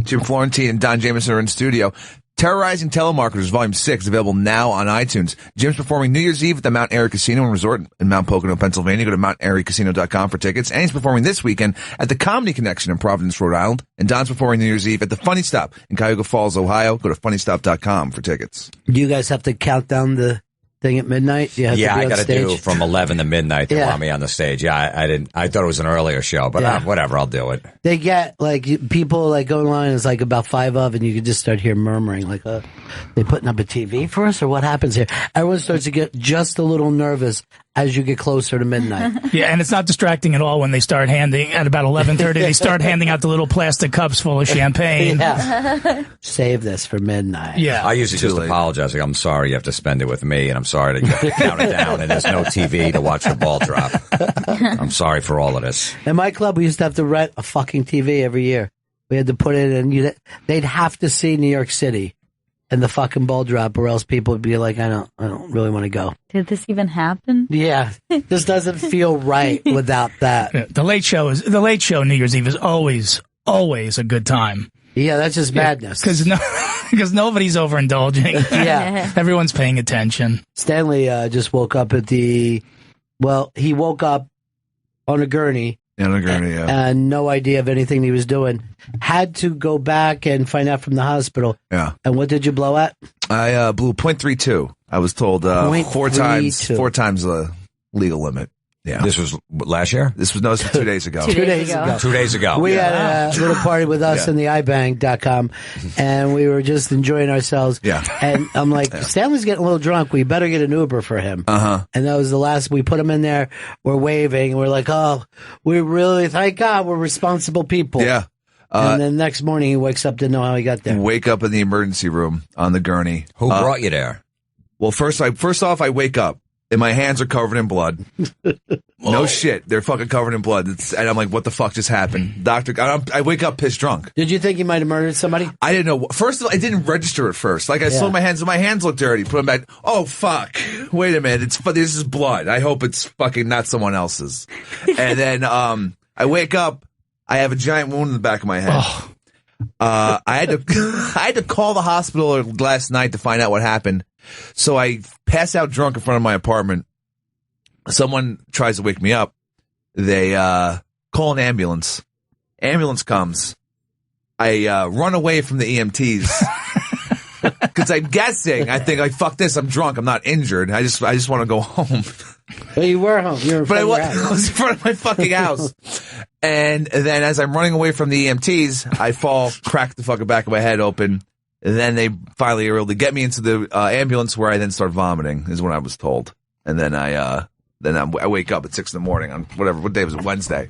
Jim Florentine and Don Jameson are in studio. Terrorizing Telemarketers, Volume 6, available now on iTunes. Jim's performing New Year's Eve at the Mount Airy Casino and Resort in Mount Pocono, Pennsylvania. Go to MountAiryCasino.com for tickets. And he's performing this weekend at the Comedy Connection in Providence, Rhode Island. And Don's performing New Year's Eve at the Funny Stop in Cuyahoga Falls, Ohio. Go to FunnyStop.com for tickets. Do you guys have to count down the thing at midnight? I got to do from 11 to midnight. They want me on the stage. Yeah, I didn't. I thought it was an earlier show, but whatever. I'll do it. They get people go online. It's like about 5 of, and you can just start hearing murmuring like, they putting up a TV for us, or what happens here? Everyone starts to get just a little nervous as you get closer to midnight. Yeah, and it's not distracting at all when they start handing at about 11:30. They start handing out the little plastic cups full of champagne. Yeah. Save this for midnight. Yeah, I usually just apologize. Like, I'm sorry you have to spend it with me, and I'm sorry that you have to count it down, and there's no TV to watch the ball drop. I'm sorry for all of this. In my club, we used to have to rent a fucking TV every year. We had to put it in. They'd have to see New York City and the fucking ball drop, or else people would be like, I don't really want to go. Did this even happen? Yeah. This doesn't feel right without that. Yeah, the late show New Year's Eve is always a good time. Yeah, that's just madness. Because nobody's overindulging. Yeah. Everyone's paying attention. Stanley just woke up he woke up on a gurney. And no idea of anything he was doing. Had to go back and find out from the hospital. Yeah. And what did you blow at? I blew .32. I was told 4 times the legal limit. Yeah. This was last year? This was 2 days ago. 2 days ago. 2 days ago. We had a little party with us in the iBank.com, and we were just enjoying ourselves. Yeah. And I'm like, Stanley's getting a little drunk. We better get an Uber for him. Uh-huh. And that was the last, we put him in there. We're waving. And we're like, oh, we really, thank God we're responsible people. Yeah. And then next morning he wakes up, didn't know how he got there. Wake up in the emergency room on the gurney. Who brought you there? Well, first off, I wake up and my hands are covered in blood. No shit. They're fucking covered in blood. And I'm like, what the fuck just happened? Doctor, I wake up pissed drunk. Did you think you might have murdered somebody? I didn't know. First of all, I didn't register at first. Like I saw my hands and my hands looked dirty. Put them back. Oh, fuck. Wait a minute. This is blood. I hope it's fucking not someone else's. And then, I wake up. I have a giant wound in the back of my head. Oh. I had to call the hospital last night to find out what happened. So I pass out drunk in front of my apartment. Someone tries to wake me up. They call an ambulance. Ambulance comes. I run away from the EMTs because I'm guessing. I think like fuck this. I'm drunk. I'm not injured. I just want to go home. Well, you were home. You were in front of your house. I was in front of my fucking house. And then as I'm running away from the EMTs, I fall, crack the fucking back of my head open. And then they finally are able to get me into the ambulance where I then start vomiting, is what I was told. And then I wake up at 6 a.m. on what day was it? Wednesday.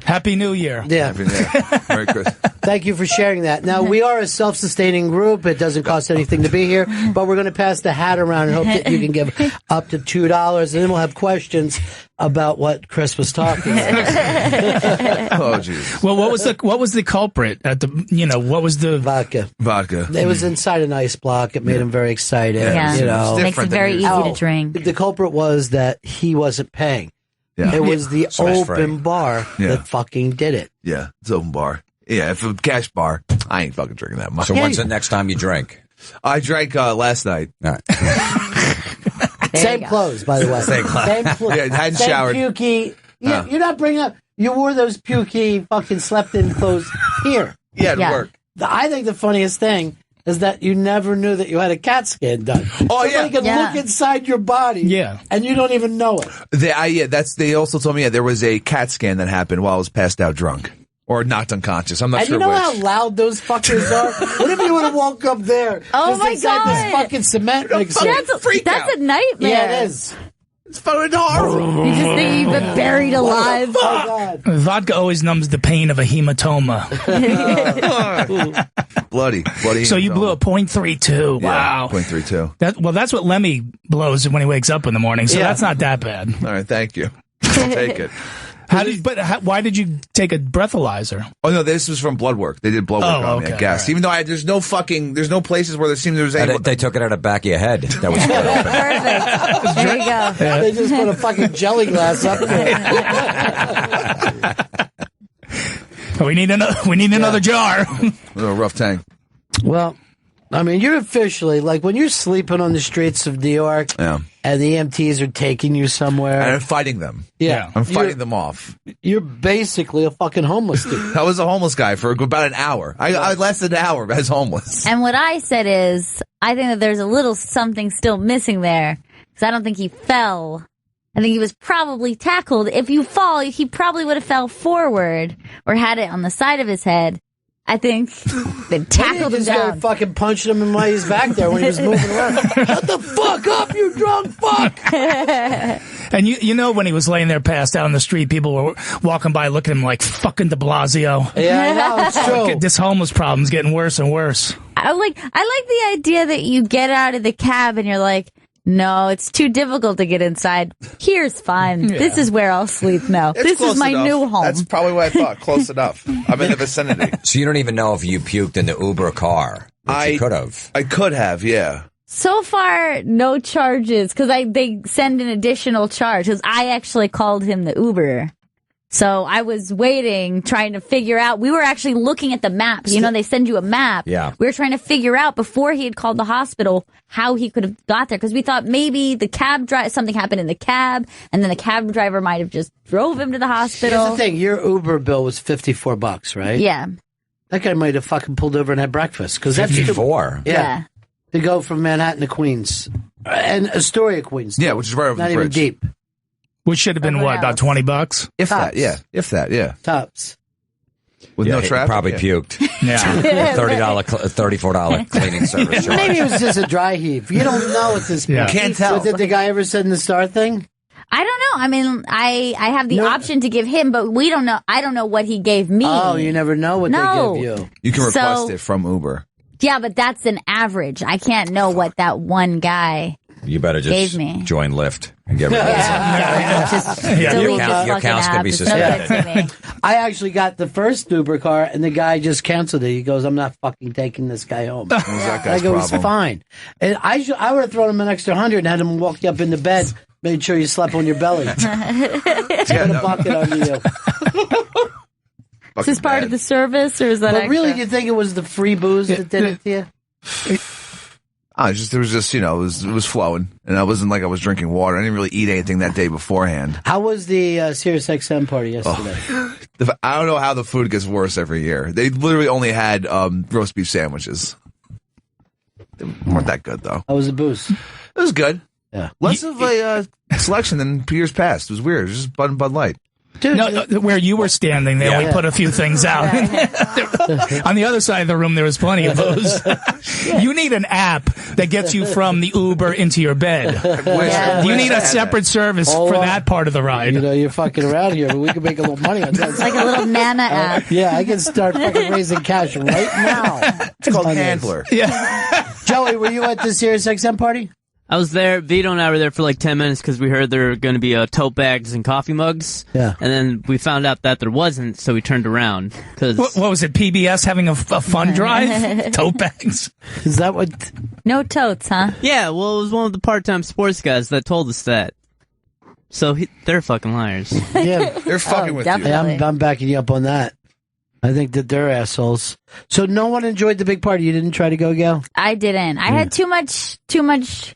Happy New Year. Yeah. Happy New Year. Merry Christmas. Thank you for sharing that. Now, we are a self-sustaining group. It doesn't cost anything to be here, but we're going to pass the hat around and hope that you can give up to $2, and then we'll have questions about what Chris was talking about. Oh, jeez. Well, what was the culprit at the, what was the vodka? Vodka. It was inside an ice block. It made him very excited. Yeah. Makes it very easy to drink. The culprit was that he wasn't paying. Yeah. It was the open bar that fucking did it. Yeah, it's open bar. Yeah, if it's a cash bar, I ain't fucking drinking that much. So when's the next time you drink? I drank last night. All right. Same clothes, by the way. Same clothes. Yeah, hadn't same showered. Pukey. You're not bringing up. You wore those pukey fucking slept-in clothes here. Yeah, to work. I think the funniest thing is that you never knew that you had a CAT scan done. Oh, Somebody can look inside your body, and you don't even know it. They also told me there was a CAT scan that happened while I was passed out drunk. Or knocked unconscious. I'm not and sure you know which. how loud those fuckers are? What if you would have woke up there? Oh, my God. This fucking cement mixer. That's a nightmare. Yeah, it is. It's fucking horrible. You just think you've been buried alive. Oh, God. Vodka always numbs the pain of a hematoma. Bloody. So you blew a .32. Wow. Yeah, .32. That's what Lemmy blows when he wakes up in the morning. So that's not that bad. All right, thank you. I'll take it. Why did you take a breathalyzer? Oh no, this was from blood work. They did blood work on me, I guess. Right. Even though there's no places where there was any. They took it out of the back of your head. That was perfect. There you go. Yeah. They just put a fucking jelly glass up there. We need another jar. A little rough tank. Well, I mean, you're officially like when you're sleeping on the streets of New York, and the EMTs are taking you somewhere, and I'm fighting them. Yeah, I'm fighting them off. You're basically a fucking homeless dude. I was a homeless guy for about an hour. I lasted an hour as homeless. And what I said is, I think that there's a little something still missing there because I don't think he fell. I think he was probably tackled. If you fall, he probably would have fell forward or had it on the side of his head. I think they tackled him down. Fucking punching him in while he's back there when he was moving around. Shut the fuck up, you drunk fuck! And you know when he was laying there passed out on the street, people were walking by looking at him like fucking de Blasio. Yeah, I know, it's true. This homeless problem's getting worse and worse. I like the idea that you get out of the cab and you're like, no, it's too difficult to get inside. Here's fine. Yeah. This is where I'll sleep now. This is my new home. That's probably what I thought. Close enough. I'm in the vicinity. So you don't even know if you puked in the Uber car. You could have. I could have, yeah. So far, no charges, because they send an additional charge, because I actually called him the Uber. So I was waiting, trying to figure out. We were actually looking at the map. You know, they send you a map. Yeah. We were trying to figure out before he had called the hospital how he could have got there. Because we thought maybe the cab something happened in the cab, and then the cab driver might have just drove him to the hospital. Here's the thing. Your Uber bill was $54, right? Yeah. That guy might have fucking pulled over and had breakfast. Cause that's 54? Yeah. To go from Manhattan to Queens. And Astoria, Queens. Yeah, which is right over Not the even bridge. deep. Which should have been what, about $20? If that, yeah. Tops. With no he traffic? probably puked. Yeah. $34 cleaning service charge. Maybe it was just a dry heave. You don't know at this point. You can't tell. What did the guy ever said in the Star thing? I don't know. I mean, I have the option to give him, but we don't know. I don't know what he gave me. Oh, you never know what they give you. You can request it from Uber. Yeah, but that's an average. I can't know what that one guy You better just gave me. join Lyft and get rid of this. Just delete Your accounts could be It's no good suspended. to me. I actually got the first Uber car, and the guy just canceled it. He goes, "I'm not fucking taking this guy home." I go, "It's fine." And I would have thrown him an extra 100 and had him walk you up into bed, made sure you slept on your belly. Put a bucket under you. Is this part of the service, or is that? But extra? really, do you think it was the free booze that did it to you? It was flowing, and I wasn't like I was drinking water. I didn't really eat anything that day beforehand. How was the Sirius XM party yesterday? I don't know how the food gets worse every year. They literally only had roast beef sandwiches. They weren't that good, though. How was the booze? It was good. Yeah. Less of a selection than years past. It was weird. It was just Bud and Bud Light. Dude, no, where you were standing, they only put a few things out. On the other side of the room, there was plenty of those. You need an app that gets you from the Uber into your bed. You need a separate service for that part of the ride. You know, you're fucking around here, but we can make a little money on that. It's like a little Nana app. Yeah, I can start fucking raising cash right now. It's called Handler. Yeah. Joey, were you at the Sirius XM party? I was there. Vito and I were there for like 10 minutes because we heard there were going to be tote bags and coffee mugs. Yeah. And then we found out that there wasn't, so we turned around. Cause what was it, PBS having a fun drive? Tote bags? Is that what? No totes, huh? Yeah, well, it was one of the part-time sports guys that told us that. So they're fucking liars. Yeah. They're fucking with Definitely. you. I'm backing you up on that. I think that they're assholes. So no one enjoyed the big party. You didn't try to go, Gail? I didn't. I had too much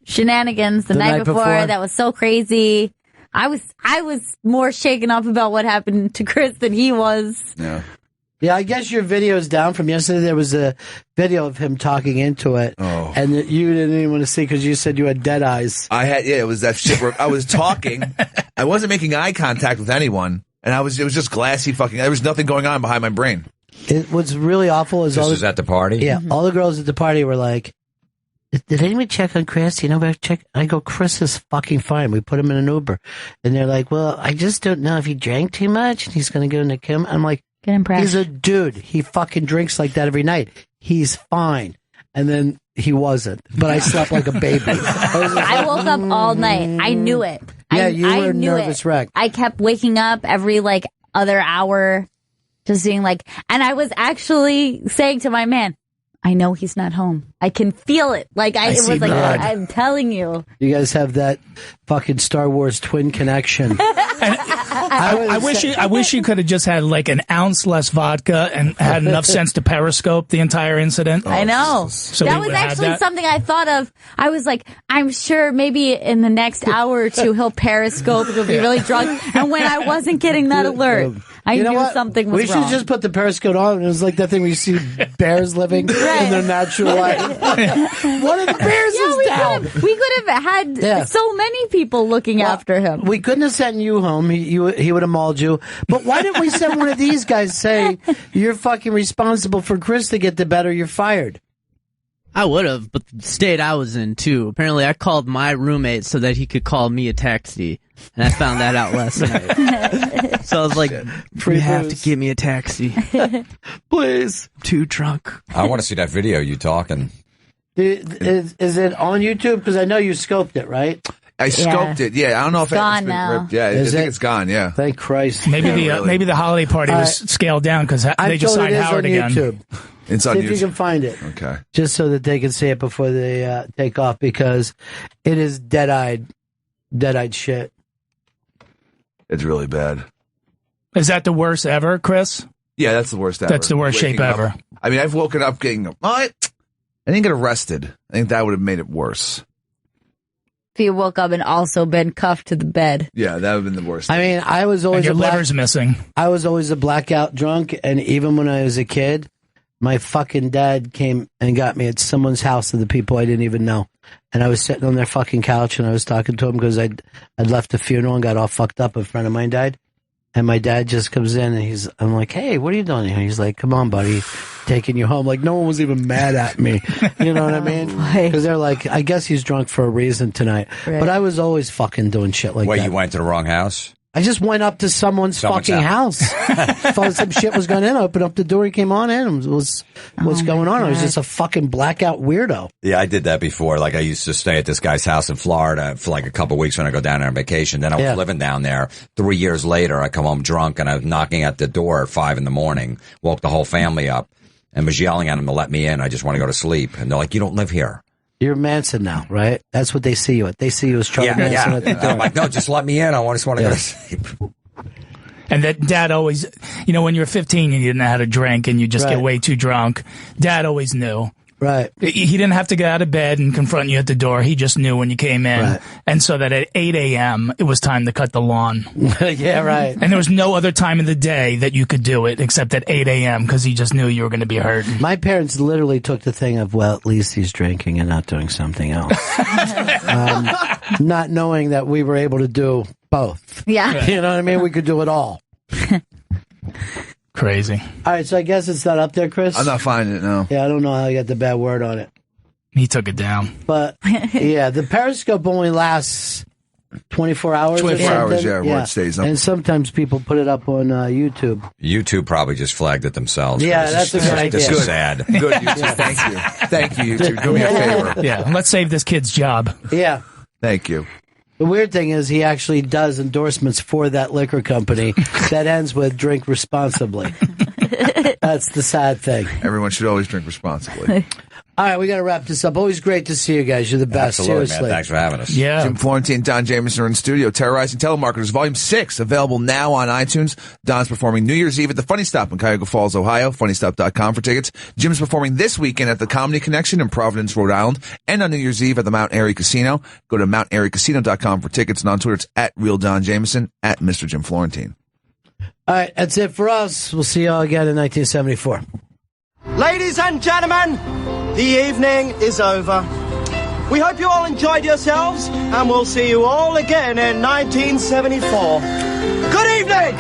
shenanigans the night before. That was so crazy. I was more shaken up about what happened to Chris than he was. Yeah. Yeah, I guess your video is down from yesterday. There was a video of him talking into it, and that you didn't even want to see because you said you had dead eyes. It was that shit where I was talking. I wasn't making eye contact with anyone, and it was just glassy fucking. There was nothing going on behind my brain. What's really awful is This was at the party? Yeah, all the girls at the party were like, "Did anyone check on Chris? You know, check." I go, "Chris is fucking fine. We put him in an Uber," and they're like, "Well, I just don't know if he drank too much and he's going to go into Kim." I'm like, "Get impressed. He's a dude. He fucking drinks like that every night. He's fine." And then he wasn't, but I slept like a baby. I woke up all night. I knew it. Yeah, I you were a knew nervous it. wreck. I kept waking up every other hour, just being and I was actually saying to my man, "I know he's not home. I can feel it." I'm telling you. You guys have that fucking Star Wars twin connection. I wish you could have just had an ounce less vodka and had enough sense to periscope the entire incident. I know. So that we was had actually that. something I thought of. I was like, I'm sure maybe in the next hour or two he'll periscope. He'll be really drunk. And when I wasn't getting that alert, I You know knew what? something was We wrong. should just put the periscope on. It was like that thing where you see bears living in their natural life. One of the bears is down. We could have had so many people looking after him. We couldn't have sent you home. He would have mauled you. But why didn't we send one of these guys saying, "You're fucking responsible for Chris to get the better, you're fired"? I would have, but the state I was in, too. Apparently, I called my roommate so that he could call me a taxi. And I found that out last night. So I was like, you have to give me a taxi. Please. I'm too drunk. I want to see that video you talking. Is it on YouTube? Because I know you scoped it, right? I scoped it. Yeah, I don't know if It's gone it's been now. ripped. Yeah, I think it's gone. Yeah. Thank Christ. Maybe the holiday party was scaled down because they just signed Howard again. YouTube. It's on See if YouTube. you can find it. Okay. Just so that they can see it before they take off, because it is dead-eyed shit. It's really bad. Is that the worst ever, Chris? Yeah, that's the worst ever. That's the worst shape Waking up. ever. I mean, I've woken up getting. I didn't get arrested. I think that would have made it worse. If you woke up and also been cuffed to the bed. Yeah, that would have been the worst. I mean, I was always And your liver's missing. I was always a blackout drunk, and even when I was a kid, my fucking dad came and got me at someone's house of the people I didn't even know. and I was sitting on their fucking couch and I was talking to him because I'd left the funeral and got all fucked up. A friend of mine died. And my dad just comes in and I'm like, hey, what are you doing here? He's like, come on, buddy, taking you home. Like, no one was even mad at me. You know what I mean? Because they're like, I guess he's drunk for a reason tonight. Right. But I was always fucking doing shit like that. Wait, you went to the wrong house? I just went up to someone's fucking house. Thought some shit was going in. I opened up the door. He came on in. What's going on? I was just a fucking blackout weirdo. Yeah, I did that before. Like, I used to stay at this guy's house in Florida for like a couple of weeks when I go down there on vacation. Then I was living down there. 3 years later, I come home drunk and I was knocking at the door at 5 a.m. Woke the whole family up and was yelling at them to let me in. I just want to go to sleep. And they're like, you don't live here. You're Manson now, right? That's what they see you at. They see you as Charlie Manson at the door. I'm like, no, just let me in. I just want to go to sleep. And that dad always, you know, when you were 15 and you didn't know how to drink and you just get way too drunk, dad always knew. Right. He didn't have to get out of bed and confront you at the door. He just knew when you came in. Right. And so that at 8 a.m., it was time to cut the lawn. Yeah, right. And there was no other time of the day that you could do it except at 8 a.m. because he just knew you were going to be hurt. My parents literally took the thing of, well, at least he's drinking and not doing something else. Not knowing that we were able to do both. Yeah. You know what I mean? We could do it all. Crazy. All right, so I guess it's not up there, Chris? I'm not finding it, no. Yeah, I don't know how you got the bad word on it. He took it down. But, yeah, the Periscope only lasts 24 hours 24 hours, yeah, where it stays up. And sometimes people put it up on YouTube. YouTube probably just flagged it themselves. Yeah, that's a good idea. This is sad. Good, YouTube. Thank you. Thank you, YouTube. Do me a favor. Yeah, let's save this kid's job. Yeah. Thank you. The weird thing is he actually does endorsements for that liquor company that ends with drink responsibly. That's the sad thing. Everyone should always drink responsibly. All right, we got to wrap this up. Always great to see you guys. You're the best. Absolutely, Seriously. man. Thanks for having us. Yeah. Jim Florentine and Don Jameson are in studio. Terrorizing Telemarketers, Volume 6, available now on iTunes. Don's performing New Year's Eve at the Funny Stop in Cuyahoga Falls, Ohio. FunnyStop.com for tickets. Jim's performing this weekend at the Comedy Connection in Providence, Rhode Island, and on New Year's Eve at the Mount Airy Casino. Go to MountAiryCasino.com for tickets, and on Twitter it's at Real Don Jameson, at Mr. Jim Florentine. All right, that's it for us. We'll see you all again in 1974. Ladies and gentlemen, the evening is over. We hope you all enjoyed yourselves, and we'll see you all again in 1974. Good evening!